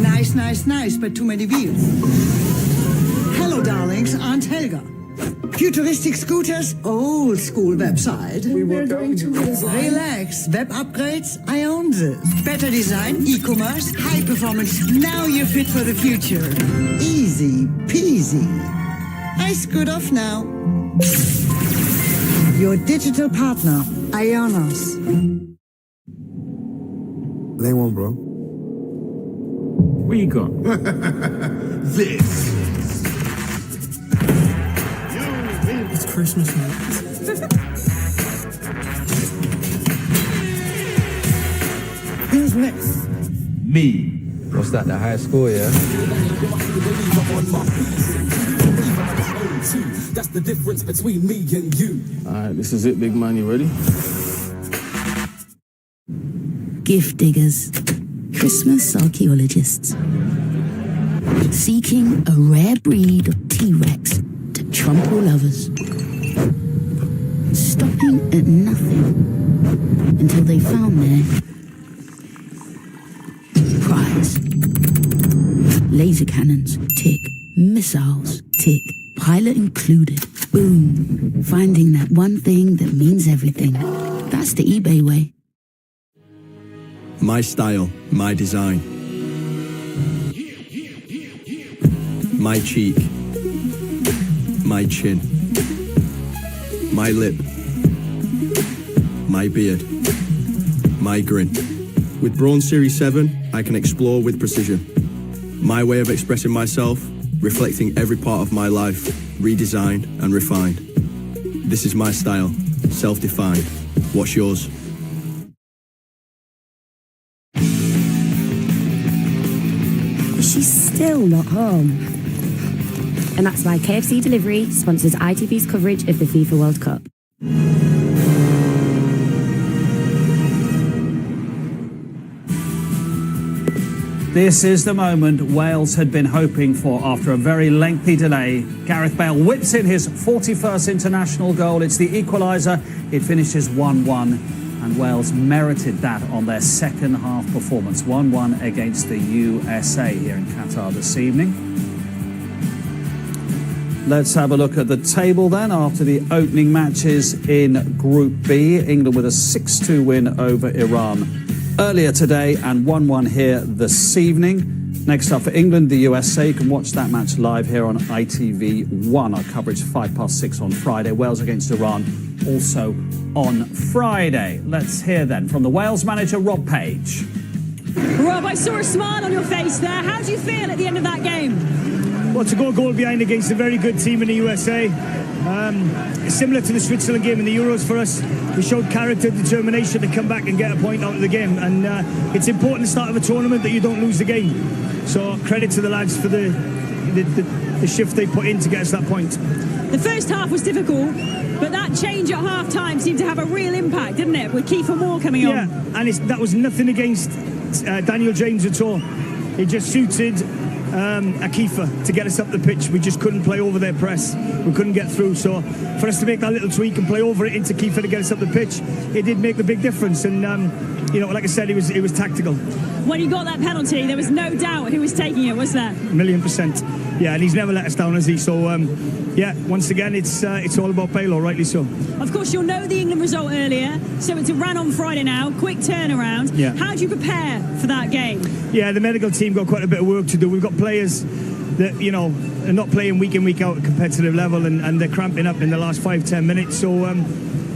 Nice, nice, nice, but too many wheels. Hello, darlings. Aunt Helga. Futuristic scooters, old school website. We're going to Relax. Web upgrades, I own this. Better design, e-commerce, high performance. Now you're fit for the future. Easy peasy. I scoot off now. Your digital partner, Ionos. Lane one, bro. What you got? This. It's Christmas, man. Who's next? Me. What's that, the high school, yeah? That's the difference between me and you. Alright, this is it, big man. You ready? Gift diggers, Christmas archaeologists, seeking a rare breed of T-Rex to trump all lovers, stopping at nothing until they found their prize. Laser cannons, tick. Missiles, tick. Pilot included. Boom. Finding that one thing that means everything. That's the eBay way. My style, my design. My cheek. My chin. My lip. My beard. My grin. With Braun Series 7, I can explore with precision. My way of expressing myself, reflecting every part of my life, redesigned and refined. This is my style, self-defined. What's yours? She's still not home. And that's why KFC Delivery sponsors ITV's coverage of the FIFA World Cup. This is the moment Wales had been hoping for after a very lengthy delay. Gareth Bale whips in his 41st international goal. It's the equaliser. It finishes 1-1, and Wales merited that on their second half performance. 1-1 against the USA here in Qatar this evening. Let's have a look at the table then after the opening matches in Group B. England with a 6-2 win over Iran earlier today and 1-1 here this evening. Next up for England, the USA. You can watch that match live here on ITV1. Our coverage 6:05 on Friday. Wales against Iran also on Friday. Let's hear then from the Wales manager, Rob Page. Rob, I saw a smile on your face there. How do you feel at the end of that game? Well, to go a goal behind against a very good team in the USA. It's similar to the Switzerland game in the Euros for us. We showed character, determination to come back and get a point out of the game. And it's important at the start of a tournament that you don't lose the game. So credit to the lads for the shift they put in to get us that point. The first half was difficult, but that change at half-time seemed to have a real impact, didn't it, with Kiefer Moore coming on? Yeah, and that was nothing against Daniel James at all. it just suited Akifa to get us up the pitch. We just couldn't play over their press. We couldn't get through. So for us to make that little tweak and play over it into Akifa to get us up the pitch, it did make the big difference. And like I said, it was tactical. When you got that penalty, there was no doubt who was taking it, was there? 1,000,000%. Yeah, and he's never let us down, has he? So once again, it's all about Bale, rightly so. Of course, you'll know the England result earlier, so it's a run on Friday now. Quick turnaround. Yeah. How do you prepare for that game? Yeah, the medical team got quite a bit of work to do. We've got players that, are not playing week in, week out at competitive level, and they're cramping up in the last 5-10 minutes. So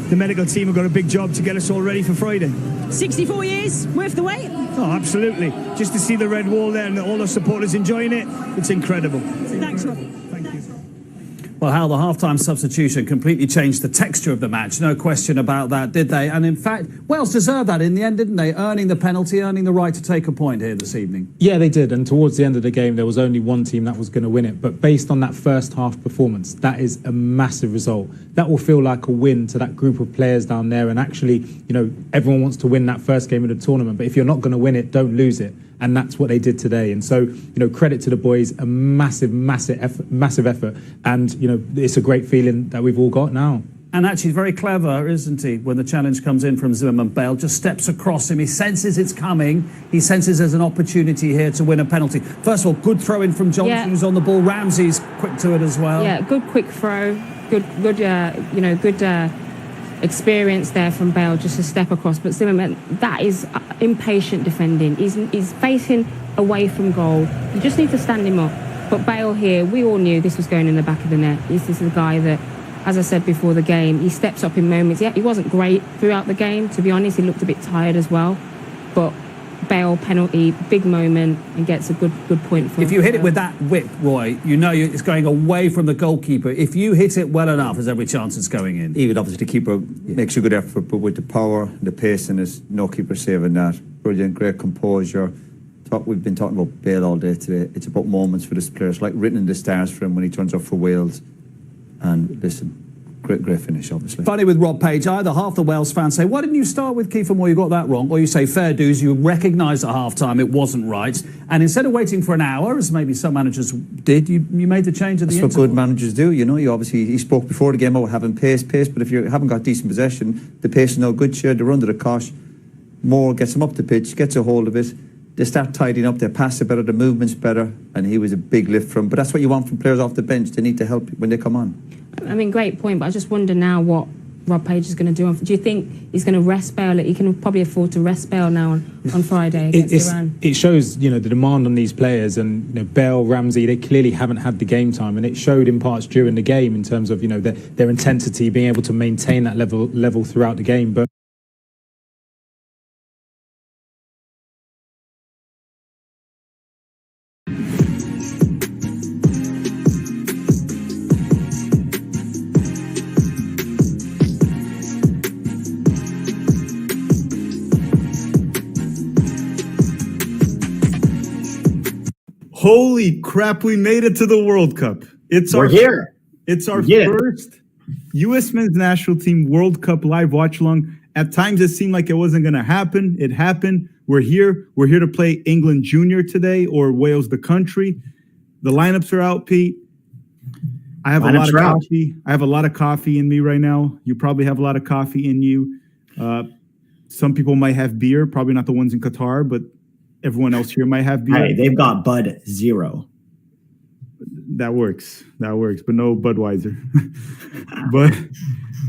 the medical team have got a big job to get us all ready for Friday. 64 years, worth the wait? Oh, absolutely. Just to see the red wall there and all the supporters enjoying it, it's incredible. Thanks, Rob. Well, Hal, the half-time substitution completely changed the texture of the match. No question about that, did they? And in fact, Wales deserved that in the end, didn't they? Earning the penalty, earning the right to take a point here this evening. Yeah, they did. And towards the end of the game, there was only one team that was going to win it. But based on that first half performance, that is a massive result. That will feel like a win to that group of players down there. And actually, everyone wants to win that first game of the tournament. But if you're not going to win it, don't lose it. And that's what they did today. And so, credit to the boys, a massive effort. And, it's a great feeling that we've all got now. And actually very clever, isn't he, when the challenge comes in from Zimmerman. Bale just steps across him. He senses it's coming. He senses there's an opportunity here to win a penalty. First of all, good throw in from Johnson, who's on the ball. Ramsey's quick to it as well. Yeah, good quick throw. Good experience there from Bale just to step across. But Zimmerman, that is impatient defending. He's facing away from goal. You just need to stand him up. But Bale here, we all knew this was going in the back of the net. This is the guy that, as I said before the game, he steps up in moments. Yeah, he wasn't great throughout the game, to be honest. He looked a bit tired as well. But Bale penalty, big moment, and gets a good point for. If you hit it with that whip, Roy, it's going away from the goalkeeper. If you hit it well enough, there's every chance it's going in. Even obviously the keeper makes a good effort, but with the power, the pace, and there's no keeper saving that. Brilliant, great composure. We've been talking about Bale all day today. It's about moments for this player. It's like written in the stars for him when he turns up for Wales. And listen, great finish, obviously. Funny with Rob Page, either half the Wales fans say, why didn't you start with Kiefer Moore? You got that wrong. Or you say, fair dues, you recognised at half-time it wasn't right. And instead of waiting for an hour, as maybe some managers did, you made the change at the end. That's what good managers do, he spoke before the game about having pace, but if you haven't got decent possession, the pace is no good. They're under the cosh. Moore gets him up the pitch, gets a hold of it. They start tidying up, their pass are better, the movement's better, and he was a big lift from. But that's what you want from players off the bench. They need to help when they come on. I mean, great point, but I just wonder now what Rob Page is going to do. Do you think he's going to rest Bale? He can probably afford to rest Bale now on Friday against Iran. It shows, the demand on these players, and Bale, Ramsey, they clearly haven't had the game time, and it showed in parts during the game in terms of their intensity, being able to maintain that level throughout the game. But Holy crap, we made it to the World Cup. We're here. It's our first U.S. men's national team World Cup live watch-along. At times it seemed like it wasn't going to happen. It happened. We're here. We're here to play England Junior today, or Wales the country. The lineups are out, Pete. I have a lot of coffee. I have a lot of coffee in me right now. You probably have a lot of coffee in you. Some people might have beer, probably not the ones in Qatar, but everyone else here might have beer. Hey, they've got Bud Zero. That works, but no Budweiser. But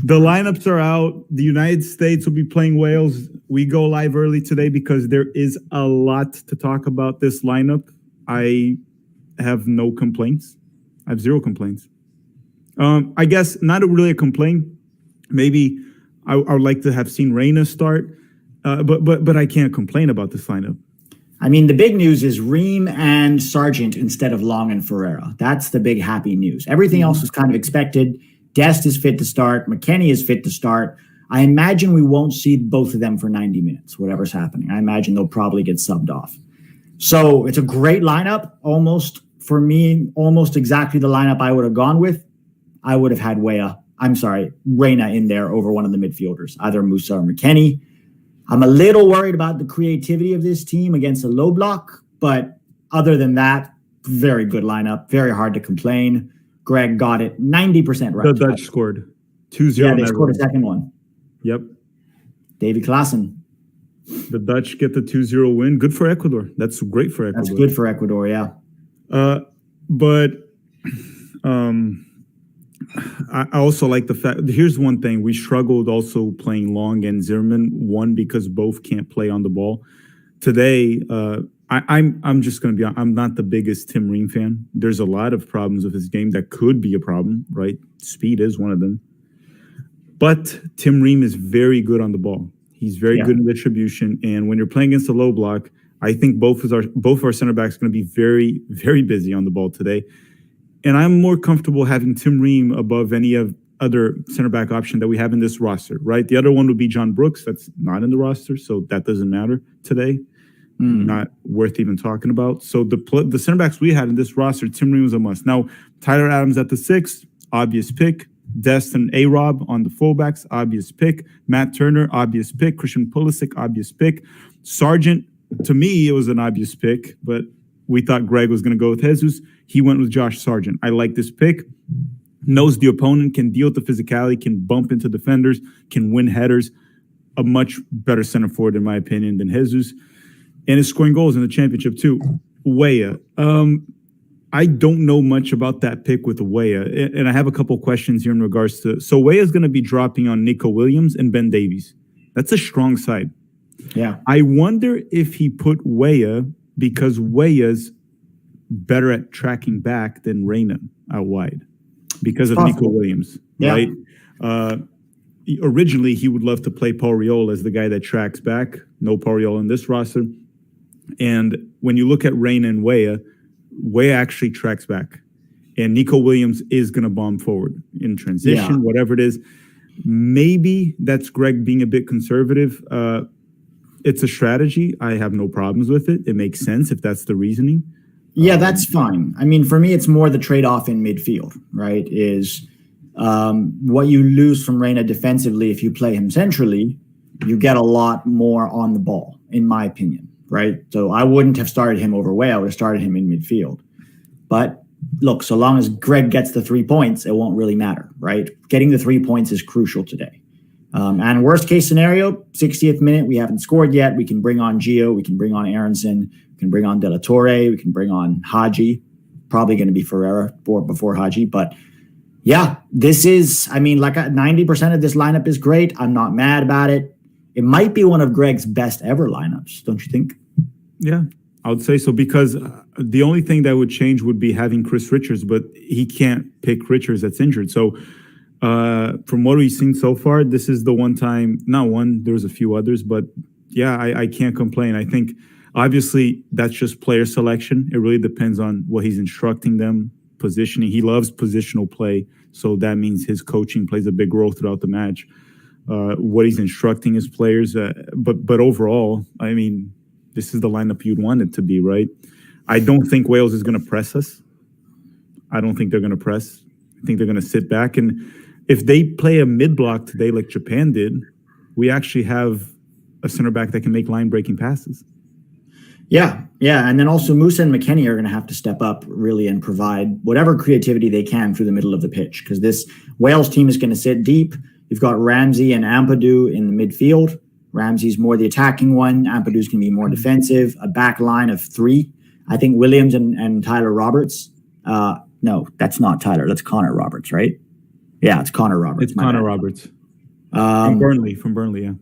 the lineups are out. The United States will be playing Wales. We go live early today because there is a lot to talk about this lineup. I have no complaints. I have zero complaints. I guess not really a complaint. Maybe I would like to have seen Reina start, but I can't complain about this lineup. I mean, the big news is Ream and Sargent instead of Long and Ferreira. That's the big happy news. Everything else was kind of expected. Dest is fit to start. McKennie is fit to start. I imagine we won't see both of them for 90 minutes, whatever's happening. I imagine they'll probably get subbed off. So it's a great lineup, almost exactly the lineup I would have gone with. I would have had Reina in there over one of the midfielders, either Musa or McKennie. I'm a little worried about the creativity of this team against a low block, but other than that, very good lineup. Very hard to complain. Greg got it 90% right. The Dutch scored 2-0. Yeah, they scored a second one. Yep. Davy Klaassen. The Dutch get the 2-0 win. Good for Ecuador. That's great for Ecuador. That's good for Ecuador, yeah. But I also like the fact, here's one thing. We struggled also playing Long and Zimmerman, one, because both can't play on the ball. Today, I'm just going to be honest, I'm not the biggest Tim Ream fan. There's a lot of problems with his game that could be a problem, right? Speed is one of them. But Tim Ream is very good on the ball. He's very good in distribution. And when you're playing against a low block, I think both of our center backs are going to be very, very busy on the ball today. And I'm more comfortable having Tim Ream above any of other center back option that we have in this roster, right? The other one would be John Brooks. That's not in the roster, so that doesn't matter today. Not worth even talking about. So the center backs we had in this roster, Tim Ream was a must. Now, Tyler Adams at the 6th, obvious pick. Dest and A-Rob on the fullbacks, obvious pick. Matt Turner, obvious pick. Christian Pulisic, obvious pick. Sargent, to me, it was an obvious pick, but we thought Greg was going to go with Jesus. He went with Josh Sargent. I like this pick. Knows the opponent, can deal with the physicality, can bump into defenders, can win headers. A much better center forward, in my opinion, than Jesus. And is scoring goals in the championship, too. Weah. I don't know much about that pick with Weah, and I have a couple questions here in regards to. So Weah is going to be dropping on Nico Williams and Ben Davies. That's a strong side. Yeah. I wonder if he put Weah because Weah's better at tracking back than Reyna out wide because of Nico Williams, right? Originally, he would love to play Paul Riol as the guy that tracks back. No Paul Riol in this roster. And when you look at Reyna and Weah actually tracks back. And Nico Williams is going to bomb forward in transition, whatever it is. Maybe that's Greg being a bit conservative. It's a strategy. I have no problems with it. It makes sense if that's the reasoning. Yeah, that's fine. I mean, for me, it's more the trade-off in midfield, right? Is what you lose from Reyna defensively if you play him centrally, you get a lot more on the ball, in my opinion. Right. So I wouldn't have started him over Weah. I would have started him in midfield. But look, so long as Greg gets the 3 points, it won't really matter. Right. Getting the 3 points is crucial today. And worst case scenario, 60th minute, we haven't scored yet. We can bring on Gio. We can bring on Aronson. We can bring on De La Torre. We can bring on Haji. Probably going to be Ferreira before Haji. But yeah, this is, I mean, like 90% of this lineup is great. I'm not mad about it. It might be one of Greg's best ever lineups, don't you think? Yeah, I would say so, because the only thing that would change would be having Chris Richards, but he can't pick Richards that's injured. So from what we've seen so far, this is the one time, not one, there's a few others, but yeah, I can't complain. I think obviously that's just player selection. It really depends on what he's instructing them, positioning. He loves positional play, so that means his coaching plays a big role throughout the match. What he's instructing his players, but overall, I mean, this is the lineup you'd want it to be, right? I don't think Wales is going to press us. I don't think they're going to press. I think they're going to sit back. And if they play a mid-block today like Japan did, we actually have a center back that can make line-breaking passes. Yeah. And then also Musa and McKennie are going to have to step up really and provide whatever creativity they can through the middle of the pitch, because this Wales team is going to sit deep. You've got Ramsey and Ampadu in the midfield. Ramsey's more the attacking one. Ampadu's going to be more defensive. A back line of 3. I think Williams and Tyler Roberts. No, that's not Tyler. That's Connor Roberts, right? Yeah, it's Connor Roberts. It's Connor Roberts. From Burnley, yeah.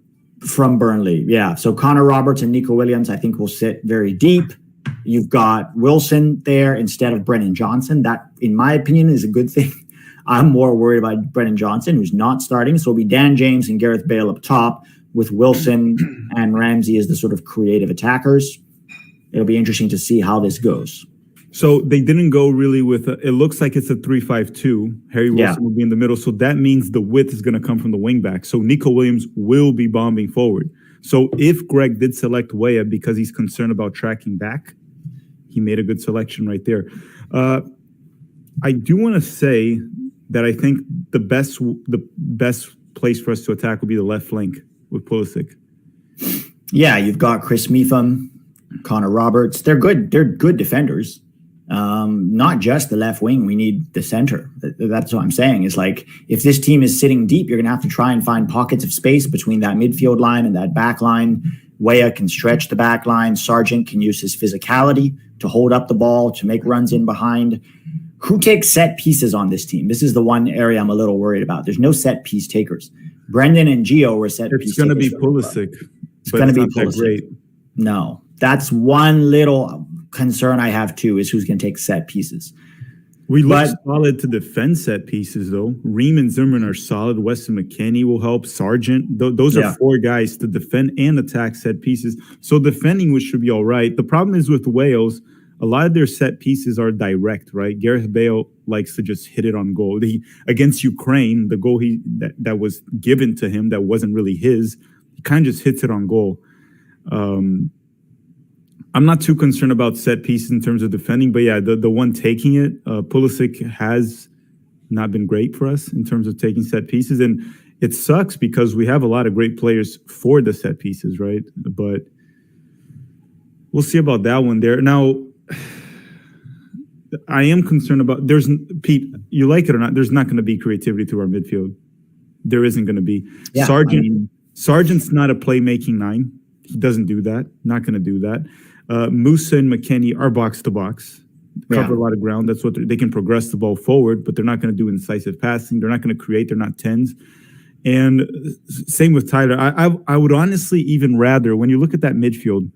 From Burnley, yeah. So Connor Roberts and Nico Williams, I think, will sit very deep. You've got Wilson there instead of Brennan Johnson. That, in my opinion, is a good thing. I'm more worried about Brennan Johnson, who's not starting. So it'll be Dan James and Gareth Bale up top, with Wilson and Ramsey as the sort of creative attackers. It'll be interesting to see how this goes. So they didn't go really with, it looks like it's a 3-5-2. Harry Wilson will be in the middle. So that means the width is going to come from the wing back. So Nico Williams will be bombing forward. So if Greg did select Weah because he's concerned about tracking back, he made a good selection right there. I do want to say that I think the best place for us to attack would be the left flank with Pulisic. Yeah, you've got Chris Mepham. Connor Roberts. They're good. They're good defenders. Not just the left wing. We need the center. That's what I'm saying. Is like if this team is sitting deep, you're going to have to try and find pockets of space between that midfield line and that back line. Weah can stretch the back line. Sargent can use his physicality to hold up the ball, to make runs in behind. Who takes set pieces on this team? This is the one area I'm a little worried about. There's no set piece takers. Brendan and Gio were set piece takers. It's going to be Pulisic. It's going to be Pulisic. No, that's one little concern I have too, is who's going to take set pieces. We look solid to defend set pieces, though. Ream and Zimmerman are solid. Weston McKennie will help. Sargent. Those are four guys to defend and attack set pieces. So defending, which should be all right. The problem is with Wales, a lot of their set pieces are direct, right? Gareth Bale likes to just hit it on goal. Against Ukraine, the goal that was given to him that wasn't really his, he kind of just hits it on goal. I'm not too concerned about set pieces in terms of defending, but yeah, the one taking it, Pulisic has not been great for us in terms of taking set pieces. And it sucks because we have a lot of great players for the set pieces, right? But we'll see about that one there. Now, I am concerned about, Pete, you like it or not, there's not going to be creativity through our midfield. There isn't going to be. Yeah, Sargent's not a playmaking nine. He doesn't do that. Not going to do that. Musa and McKennie are box to box, cover a lot of ground. That's what they can progress the ball forward, but they're not going to do incisive passing. They're not going to create. They're not tens. And same with Tyler. I would honestly even rather, when you look at that midfield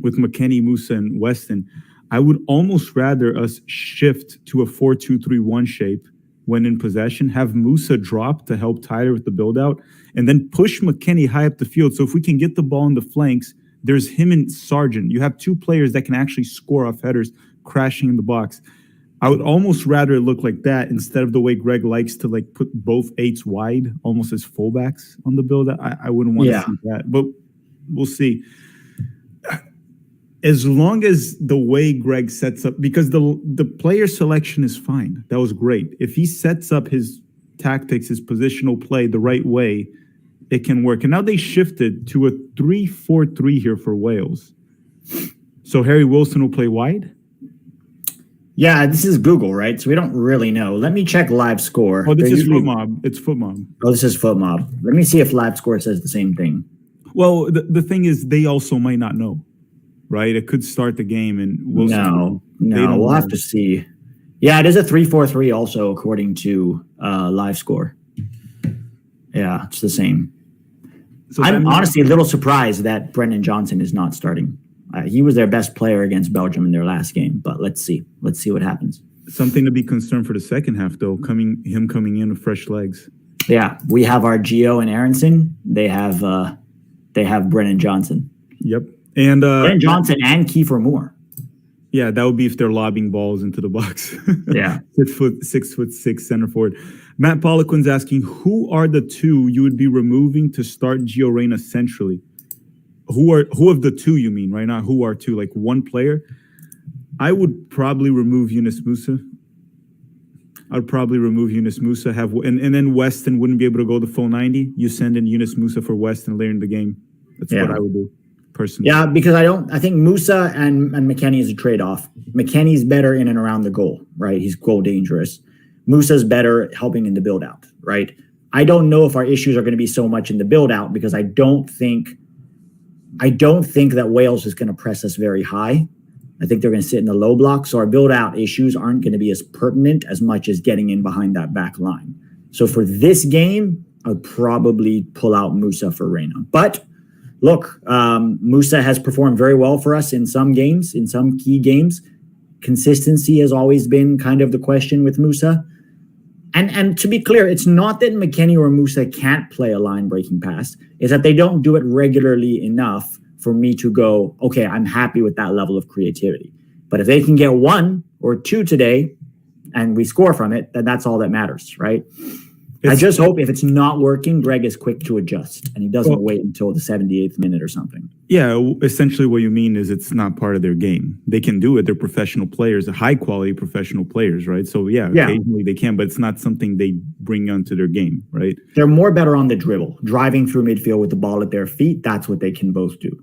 with McKennie, Musa, and Weston, I would almost rather us shift to a 4-2-3-1 shape when in possession, have Musa drop to help Tyler with the build out, and then push McKennie high up the field. So if we can get the ball in the flanks, there's him and Sargent. You have two players that can actually score off headers crashing in the box. I would almost rather it look like that instead of the way Greg likes to like put both eights wide, almost as fullbacks on the build. I wouldn't want to see that, but we'll see. As long as the way Greg sets up, because the player selection is fine. That was great. If he sets up his tactics, his positional play the right way, it can work. And now they shifted to a 3-4-3 here for Wales. So Harry Wilson will play wide? Yeah, this is Google, right? So we don't really know. Let me check live score. Oh, this is FootMob. It's FootMob. Oh, this is FootMob. Let me see if live score says the same thing. Well, the thing is, they also might not know, right? It could start the game and Wilson. No, we'll have to see. Yeah, it is a 3-4-3 also, according to live score. Yeah, it's the same. So I'm honestly a little surprised that Brendan Johnson is not starting. He was their best player against Belgium in their last game, but let's see. Let's see what happens. Something to be concerned for the second half, though, coming in with fresh legs. Yeah, we have our Gio and Aronson. They have Brendan Johnson. Yep, and Brendan Johnson and Kiefer Moore. Yeah, that would be if they're lobbing balls into the box. Yeah, 6'6" center forward. Matt Poliquin's asking, who are the two you would be removing to start Gio Reyna centrally? Who of the two you mean right now? Who are two? Like one player? I would probably remove Yunus Musa. I'd probably remove Yunus Musa. And then Weston wouldn't be able to go the full 90. You send in Yunus Musa for Weston later in the game. That's what I would do personally. Yeah, because I think Musa and McKennie is a trade-off. McKennie's better in and around the goal, right? He's goal dangerous. Musa's better helping in the build-out, right? I don't know if our issues are going to be so much in the build-out because I don't think that Wales is going to press us very high. I think they're going to sit in the low block. So our build-out issues aren't going to be as pertinent as much as getting in behind that back line. So for this game, I would probably pull out Musa for Reyna. But look, Musa has performed very well for us in some games, in some key games. Consistency has always been kind of the question with Musa. And to be clear, it's not that McKennie or Musa can't play a line-breaking pass. It's that they don't do it regularly enough for me to go, okay, I'm happy with that level of creativity. But if they can get one or two today and we score from it, then that's all that matters, right? I just hope if it's not working, Greg is quick to adjust and he doesn't wait until the 78th minute or something. Yeah, essentially what you mean is it's not part of their game. They can do it. They're professional players, high-quality professional players, right? So, yeah, occasionally they can, but it's not something they bring onto their game, right? They're more better on the dribble, driving through midfield with the ball at their feet. That's what they can both do.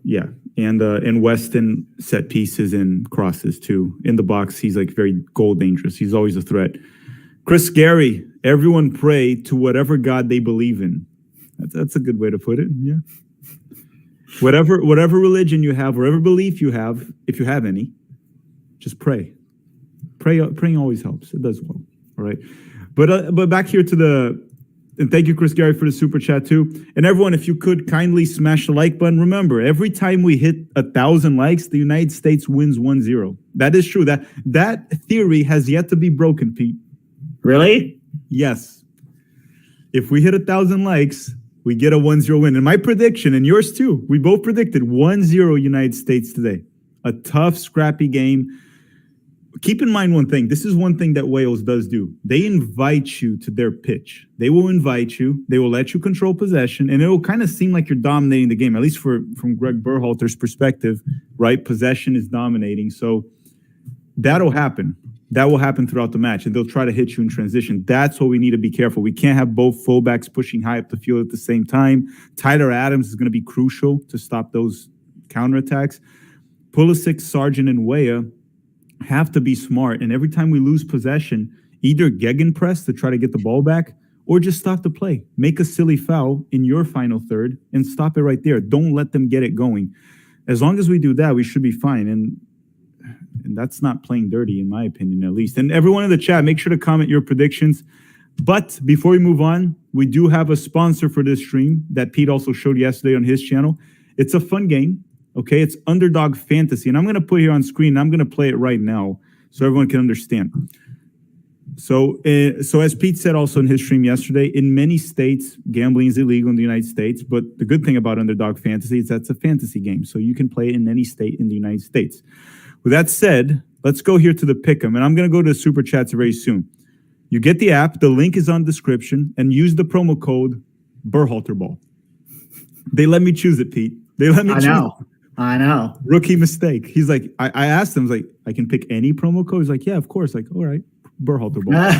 Yeah, and Weston set pieces and crosses too. In the box, he's like very goal dangerous. He's always a threat. Chris Gary, everyone pray to whatever God they believe in. That's a good way to put it. Yeah. Whatever religion you have, whatever belief you have, if you have any, just pray. Praying always helps. It does well. All right. But back here and thank you, Chris Gary, for the super chat too. And everyone, if you could kindly smash the like button. Remember, every time we hit 1,000 likes, the United States wins 1-0. That is true. That theory has yet to be broken, Pete. Really? Yes. If we hit 1,000 likes, we get a 1-0 win. And my prediction, and yours too, we both predicted 1-0 United States today. A tough, scrappy game. Keep in mind one thing. This is one thing that Wales does do. They invite you to their pitch. They will invite you. They will let you control possession, and it will kind of seem like you're dominating the game, at least from Greg Berhalter's perspective, right? Possession is dominating. So that'll happen. That will happen throughout the match, and they'll try to hit you in transition. That's what we need to be careful. We can't have both fullbacks pushing high up the field at the same time. Tyler Adams is going to be crucial to stop those counterattacks. Pulisic, Sargent, and Weah have to be smart, and every time we lose possession, either gegenpress to try to get the ball back or just stop the play. Make a silly foul in your final third and stop it right there. Don't let them get it going. As long as we do that, we should be fine, and that's not playing dirty, in my opinion, at least. And everyone in the chat, make sure to comment your predictions. But before we move on, we do have a sponsor for this stream that Pete also showed yesterday on his channel. It's a fun game. Okay, it's Underdog Fantasy, and I'm going to put here on screen. I'm going to play it right now so everyone can understand. So as Pete said also in his stream yesterday, in many states, gambling is illegal in the United States. But the good thing about Underdog Fantasy is that's a fantasy game, so you can play it in any state in the United States. With that said, let's go here to the pick'em, and I'm going to go to the super chats very soon. You get the app. The link is on description, and use the promo code Berhalterball. They let me choose it, Pete. They let me choose it. I know. Rookie mistake. He's like, I asked him, I was like, I can pick any promo code? He's like, yeah, of course. Like, all right, Berhalter Ball.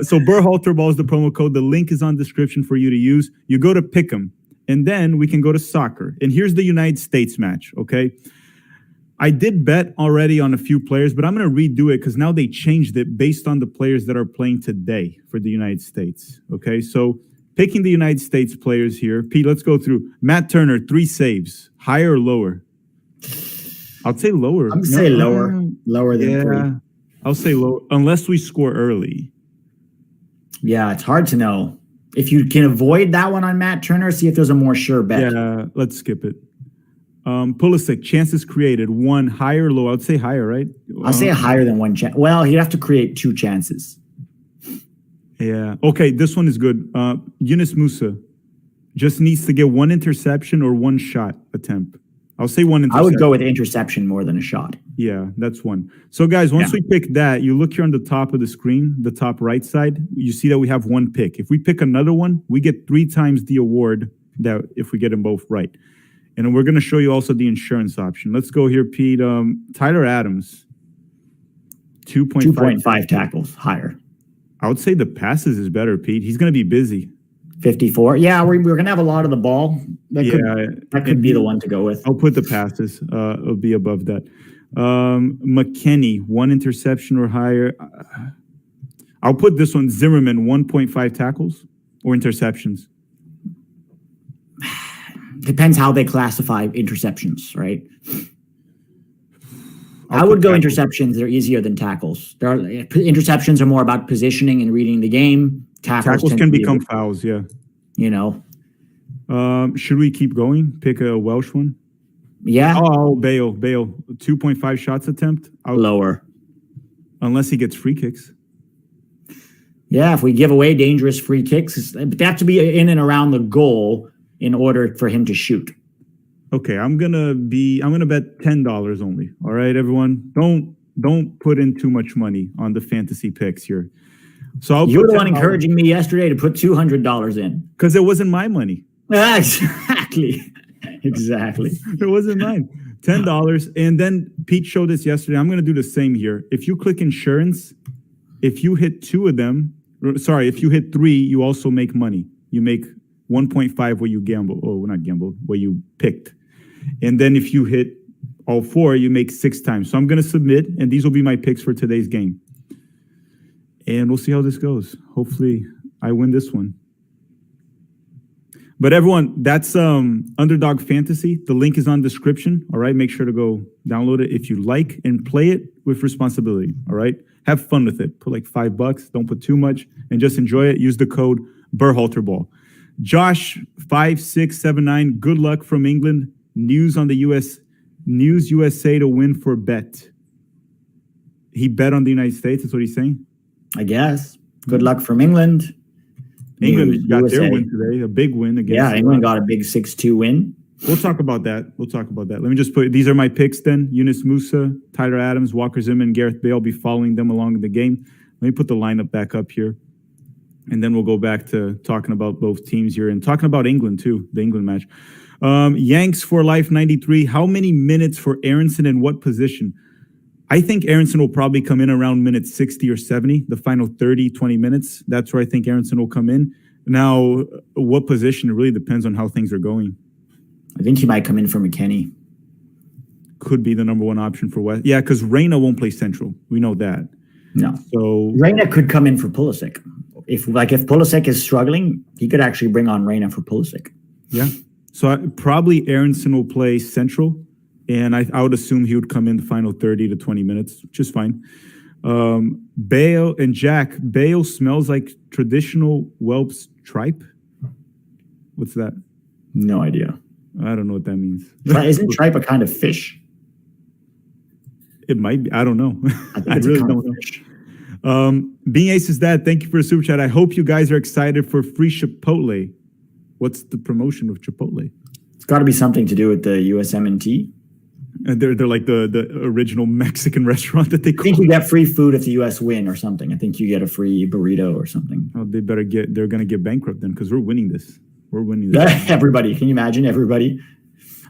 So Berhalter Ball is the promo code. The link is on description for you to use. You go to Pick'em, and then we can go to soccer. And here's the United States match, okay? I did bet already on a few players, but I'm going to redo it because now they changed it based on the players that are playing today for the United States, okay? So picking the United States players here. Pete, let's go through. Matt Turner, 3 saves. Higher or lower? I'll say lower. I'm going to say lower. Lower than 3. I'll say lower, unless we score early. Yeah, it's hard to know. If you can avoid that one on Matt Turner, see if there's a more sure bet. Yeah, let's skip it. Pulisic, chances created. 1, higher or low? I'd say higher, right? I'll say higher than 1 chance. Well, he'd have to create 2 chances. Yeah. Okay, this one is good. Yunus Musa just needs to get 1 interception or 1 shot attempt. I'll say 1 interception. I would go with interception more than a shot. Yeah, that's 1. So, guys, once we pick that, you look here on the top of the screen, the top right side, you see that we have 1 pick. If we pick another one, we get 3 times the award that if we get them both right. And we're going to show you also the insurance option. Let's go here, Pete. Tyler Adams, 2.5 tackles, higher. I would say the passes is better, Pete. He's going to be busy. 54. Yeah, we're going to have a lot of the ball. That could be the one to go with. I'll put the passes. It'll be above that. McKenny, 1 interception or higher. I'll put this one. Zimmerman, 1.5 tackles or interceptions. Depends how they classify interceptions, right? I would go tackles. Interceptions. They're easier than tackles. Interceptions are more about positioning and reading the game. Tackles can become fouls, yeah. You know. Should we keep going? Pick a Welsh one? Yeah. Oh, Bale. 2.5 shots attempt? Lower. Unless he gets free kicks. Yeah, if we give away dangerous free kicks, they have to be in and around the goal in order for him to shoot. Okay, I'm gonna bet $10 only. All right, everyone. Don't put in too much money on the fantasy picks here. So you were the one encouraging me yesterday to put $200 in. Because it wasn't my money. Exactly. It wasn't mine. $10. And then Pete showed this yesterday. I'm gonna do the same here. If you click insurance, if you hit 2 of them, if you hit 3, you also make money. You make 1.5 what you gamble. Oh, not gambled, what you picked. And then if you hit all 4, you make 6 times. So I'm going to submit, and these will be my picks for today's game. And we'll see how this goes. Hopefully I win this one. But everyone, that's Underdog Fantasy. The link is on description. All right. Make sure to go download it if you like and play it with responsibility. All right. Have fun with it. Put like $5. Don't put too much and just enjoy it. Use the code BurhalterBall. Josh 5679. Good luck from England. News on the News USA to win for bet. He bet on the United States. That's what he's saying. I guess. Good luck from England. England got USA. their win today, a big win against. Yeah, England got a big 6-2 win. We'll talk about that. Let me just put, these are my picks then. Yunus Musa, Tyler Adams, Walker Zimmerman, Gareth Bale. I'll be following them along in the game. Let me put the lineup back up here. And then we'll go back to talking about both teams here and talking about England too, the England match. Yanks for Life 93. How many minutes for Aronson and what position? I think Aronson will probably come in around minute 60 or 70, the final 30, 20 minutes. That's where I think Aronson will come in. Now, what position? It really depends on how things are going. I think he might come in for McKennie. Could be the number one option for West. Yeah, because Reina won't play central. We know that. No. So Reina could come in for Pulisic. If Pulisic is struggling, he could actually bring on Reina for Pulisic. Yeah. So probably Aronson will play central. And I would assume he would come in the final 30 to 20 minutes, which is fine. Bale and Jack. Bale smells like traditional Welps tripe. What's that? No idea. I don't know what that means. Isn't tripe a kind of fish? It might be. I don't know. I really don't know. Being Ace's dad, thank you for the super chat. I hope you guys are excited for free Chipotle. What's the promotion of Chipotle? It's got to be something to do with the USMNT. And they're like the original Mexican restaurant that they call. I think you get free food if the US win or something. I think you get a free burrito or something. Oh, they're going to get bankrupt then because we're winning this. We're winning this. Everybody. Can you imagine everybody?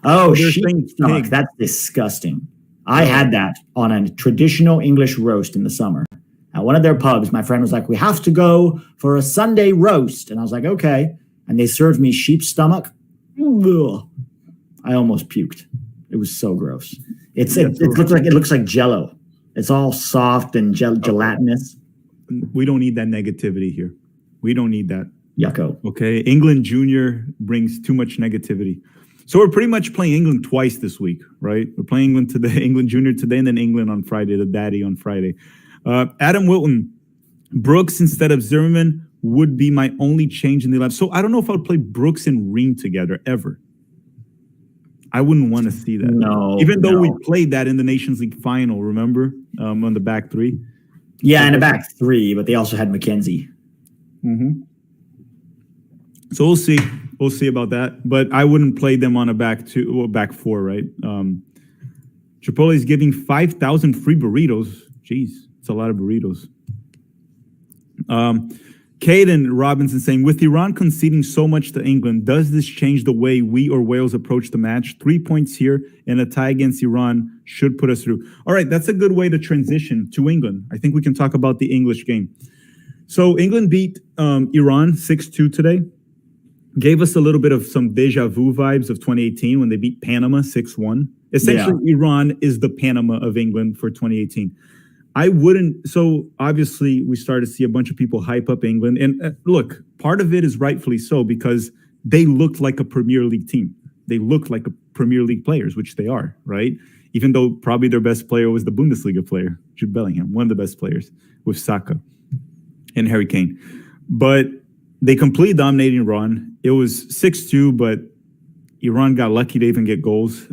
Oh, sheep stomach. That's disgusting. I had that on a traditional English roast in the summer. At one of their pubs, my friend was like, we have to go for a Sunday roast. And I was like, okay. And they served me sheep stomach. Ugh. I almost puked. It was so gross. It looks like Jello. It's all soft and gelatinous. We don't need that negativity here. We don't need that. Yucko. Okay. England Junior brings too much negativity. So we're pretty much playing England twice this week, right? We're playing England today, England Junior today, and then England on Friday, the daddy on Friday. Adam Wilton, Brooks instead of Zimmerman would be my only change in the 11. So I don't know if I would play Brooks and Ream together ever. I wouldn't want to see that. No. Even though we played that in the Nations League final, remember? On the back three. Yeah, in the back three, but they also had McKenzie. Mm-hmm. So we'll see. We'll see about that. But I wouldn't play them on a back two or back four, right? Chipotle is giving 5,000 free burritos. Jeez, it's a lot of burritos. Caden Robinson saying, with Iran conceding so much to England, does this change the way we or Wales approach the match? 3 points here and a tie against Iran should put us through. All right, that's a good way to transition to England. I think we can talk about the English game. So England beat Iran 6-2 today. Gave us a little bit of some deja vu vibes of 2018 when they beat Panama 6-1. Essentially, Iran is the Panama of England for 2018. I wouldn't. So obviously, we started to see a bunch of people hype up England. And look, part of it is rightfully so because they looked like a Premier League team. They looked like a Premier League players, which they are, right? Even though probably their best player was the Bundesliga player, Jude Bellingham, one of the best players with Saka and Harry Kane. But they completely dominated Iran. It was 6-2, but Iran got lucky to even get goals.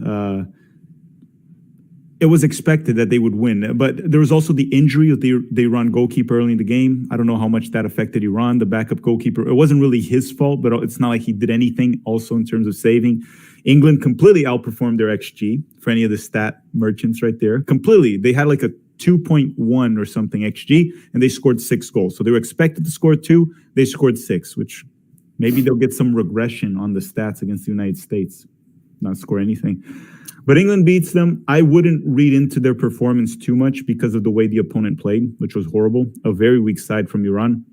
It was expected that they would win, but there was also the injury of the Iran goalkeeper early in the game. I don't know how much that affected Iran, the backup goalkeeper. It wasn't really his fault, but it's not like he did anything also in terms of saving. England completely outperformed their XG for any of the stat merchants right there. Completely. They had like a 2.1 or something XG, and they scored 6 goals. So they were expected to score 2. They scored 6, which maybe they'll get some regression on the stats against the United States, not score anything. But England beats them. I wouldn't read into their performance too much because of the way the opponent played, which was horrible. A very weak side from Iran.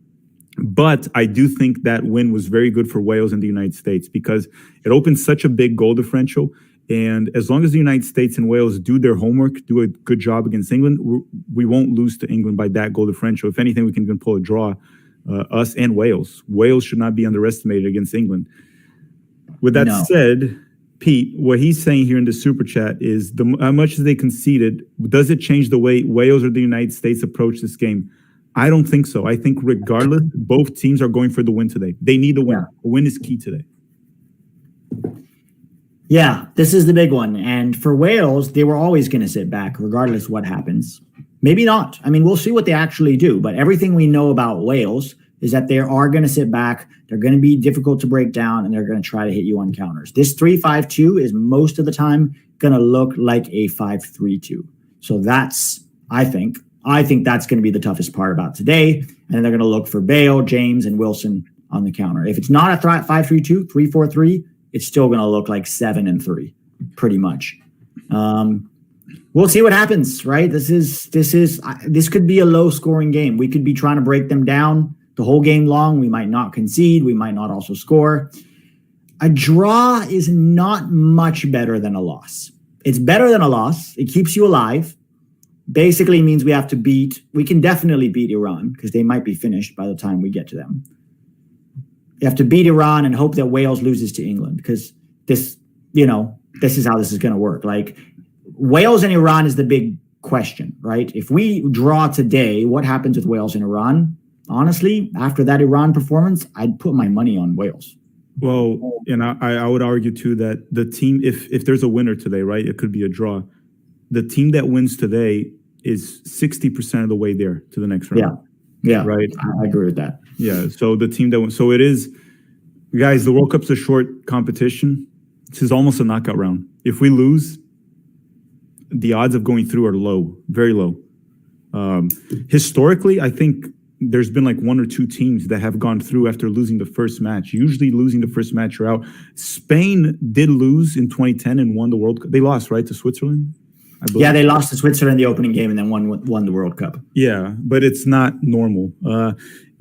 But I do think that win was very good for Wales and the United States because it opened such a big goal differential. And as long as the United States and Wales do their homework, do a good job against England, we won't lose to England by that goal differential. If anything, we can even pull a draw, us and Wales. Wales should not be underestimated against England. With that said, Pete, what he's saying here in the super chat is how much as they conceded, does it change the way Wales or the United States approach this game? I don't think so. I think regardless, both teams are going for the win today. They need a win. A win is key today. Yeah, this is the big one. And for Wales, they were always going to sit back regardless what happens. Maybe not. I mean, we'll see what they actually do. But everything we know about Wales is that they are going to sit back. They're going to be difficult to break down, and they're going to try to hit you on counters. This 3-5-2 is most of the time going to look like a 5-3-2. So that's, I think that's going to be the toughest part about today. And then they're going to look for Bale, James, and Wilson on the counter. If it's not a 5-3-2, 3-4-3, it's still going to look like 7-3, pretty much. We'll see what happens, right? This could be a low-scoring game. We could be trying to break them down the whole game long. We might not concede. We might not also score. A draw is not much better than a loss. It's better than a loss. It keeps you alive. Basically means we can definitely beat Iran because they might be finished by the time we get to them. You have to beat Iran and hope that Wales loses to England because this is how this is going to work. Like Wales and Iran is the big question, right? If we draw today, what happens with Wales and Iran? Honestly, after that Iran performance, I'd put my money on Wales. Well, and I would argue too that the team, if there's a winner today, right, it could be a draw. The team that wins today is 60% of the way there to the next round. Yeah, right. I agree with that. Yeah, so the team that wins, so it is, guys. The World Cup's a short competition. This is almost a knockout round. If we lose, the odds of going through are low, very low. Historically, I think there's been like one or two teams that have gone through after losing the first match. Usually losing the first match, you're out. Spain did lose in 2010 and won the World Cup. They lost, right, to Switzerland? Yeah, they lost to Switzerland in the opening game and then won the World Cup. Yeah, but it's not normal.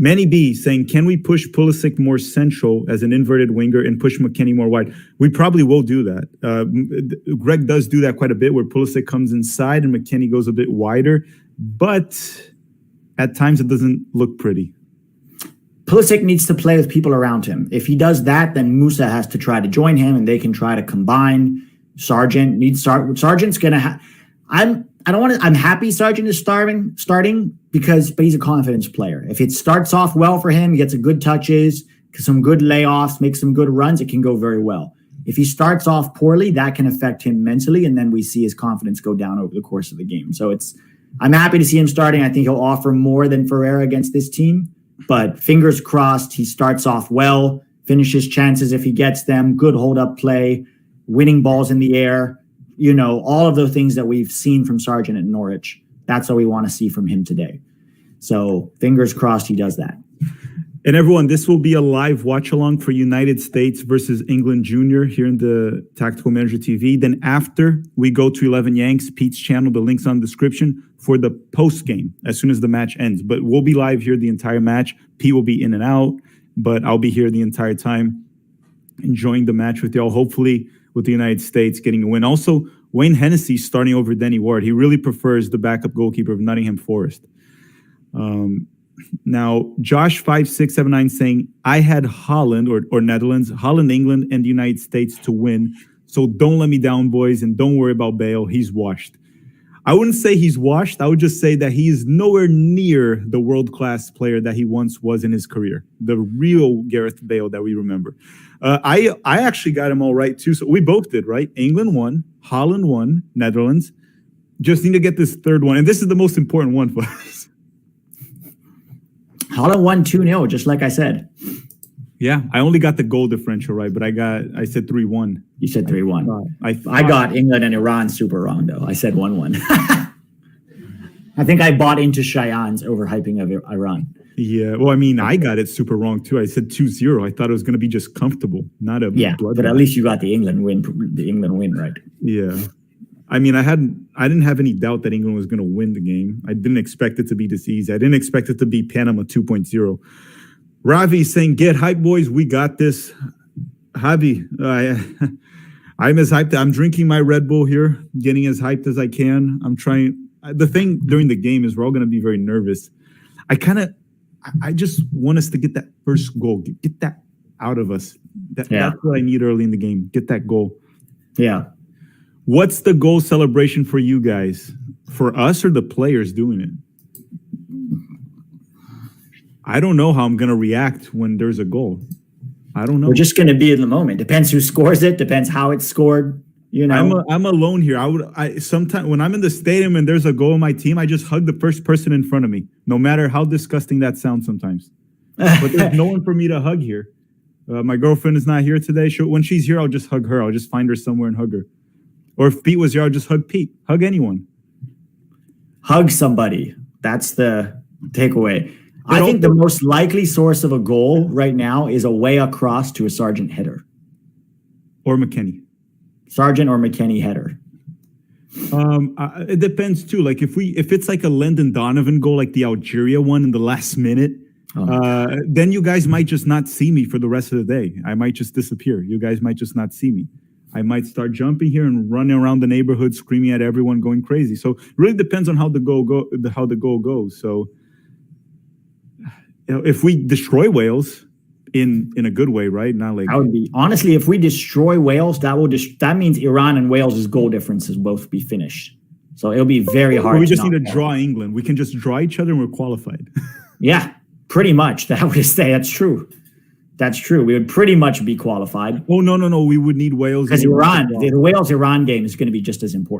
Manny B saying, can we push Pulisic more central as an inverted winger and push McKennie more wide? We probably will do that. Greg does do that quite a bit where Pulisic comes inside and McKennie goes a bit wider, but at times it doesn't look pretty. Pulisic needs to play with people around him. If he does that, then Musa has to try to join him and they can try to combine. Sargent's going to I'm happy Sargent is starting but he's a confidence player. If it starts off well for him, he gets a good touches, some good layoffs, makes some good runs, it can go very well. If he starts off poorly, that can affect him mentally, and then we see his confidence go down over the course of the game. So I'm happy to see him starting. I think he'll offer more than Ferreira against this team, but fingers crossed he starts off well, finishes chances if he gets them, good hold-up play, winning balls in the air, all of the things that we've seen from Sargent at Norwich. That's what we want to see from him today. So fingers crossed he does that. And everyone, this will be a live watch along for United States versus England Junior here in the Tactical Manager TV. Then after we go to 11 Yanks, Pete's channel, the link's on the description for the post game as soon as the match ends. But we'll be live here the entire match. Pete will be in and out, but I'll be here the entire time enjoying the match with y'all. Hopefully with the United States getting a win. Also, Wayne Hennessy starting over Denny Ward. He really prefers the backup goalkeeper of Nottingham Forest. Now, Josh5679 saying, I had Holland or Netherlands, Holland, England, and the United States to win. So don't let me down, boys, and don't worry about Bale. He's washed. I wouldn't say he's washed. I would just say that he is nowhere near the world-class player that he once was in his career. The real Gareth Bale that we remember. I actually got him all right, too. So we both did, right? England won, Holland won, Netherlands. Just need to get this third one. And this is the most important one for us. Holland won 2-0, just like I said. Yeah, I only got the goal differential right, but I said 3-1. You said 3-1. I got England and Iran super wrong, though. I said 1-1. I think I bought into Cheyenne's overhyping of Iran. Yeah, well, I mean, I got it super wrong, too. I said 2-0. I thought it was going to be just comfortable, not a blood. But at least you got the England win right. Yeah. I mean, I didn't have any doubt that England was going to win the game. I didn't expect it to be this easy. I didn't expect it to be Panama 2.0. Ravi saying, "Get hype, boys. We got this." Javi, I'm as hyped. I'm drinking my Red Bull here, getting as hyped as I can. I'm trying. The thing during the game is we're all going to be very nervous. I just want us to get that first goal. Get that out of us. That's what I need early in the game. Get that goal. Yeah. What's the goal celebration for you guys? For us or the players doing it? I don't know how I'm going to react when there's a goal. I don't know. We're just going to be in the moment. Depends who scores it. Depends how it's scored. You know, I'm alone here. Sometimes when I'm in the stadium and there's a goal in my team, I just hug the first person in front of me, no matter how disgusting that sounds sometimes. But there's no one for me to hug here. My girlfriend is not here today. When she's here, I'll just hug her. I'll just find her somewhere and hug her. Or if Pete was here, I'll just hug Pete. Hug anyone. Hug somebody. That's the takeaway. I think the most likely source of a goal right now is a way across to a Sargent header. Or McKennie. Sargent or McKennie header. It depends too. Like if it's like a Lyndon Donovan goal, like the Algeria one in the last minute, then you guys might just not see me for the rest of the day. I might just disappear. You guys might just not see me. I might start jumping here and running around the neighborhood, screaming at everyone, going crazy. So it really depends on how the goal goes. So if we destroy Wales in a good way, right? Not like that would be honestly, if we destroy Wales, that means Iran and Wales' goal differences both be finished. So it'll be very hard. We just need to draw England. We can just draw each other and we're qualified. Yeah, pretty much. That would say that's true. That's true. We would pretty much be qualified. Oh no, we would need Wales because Iran. The Wales-Iran game is going to be just as important.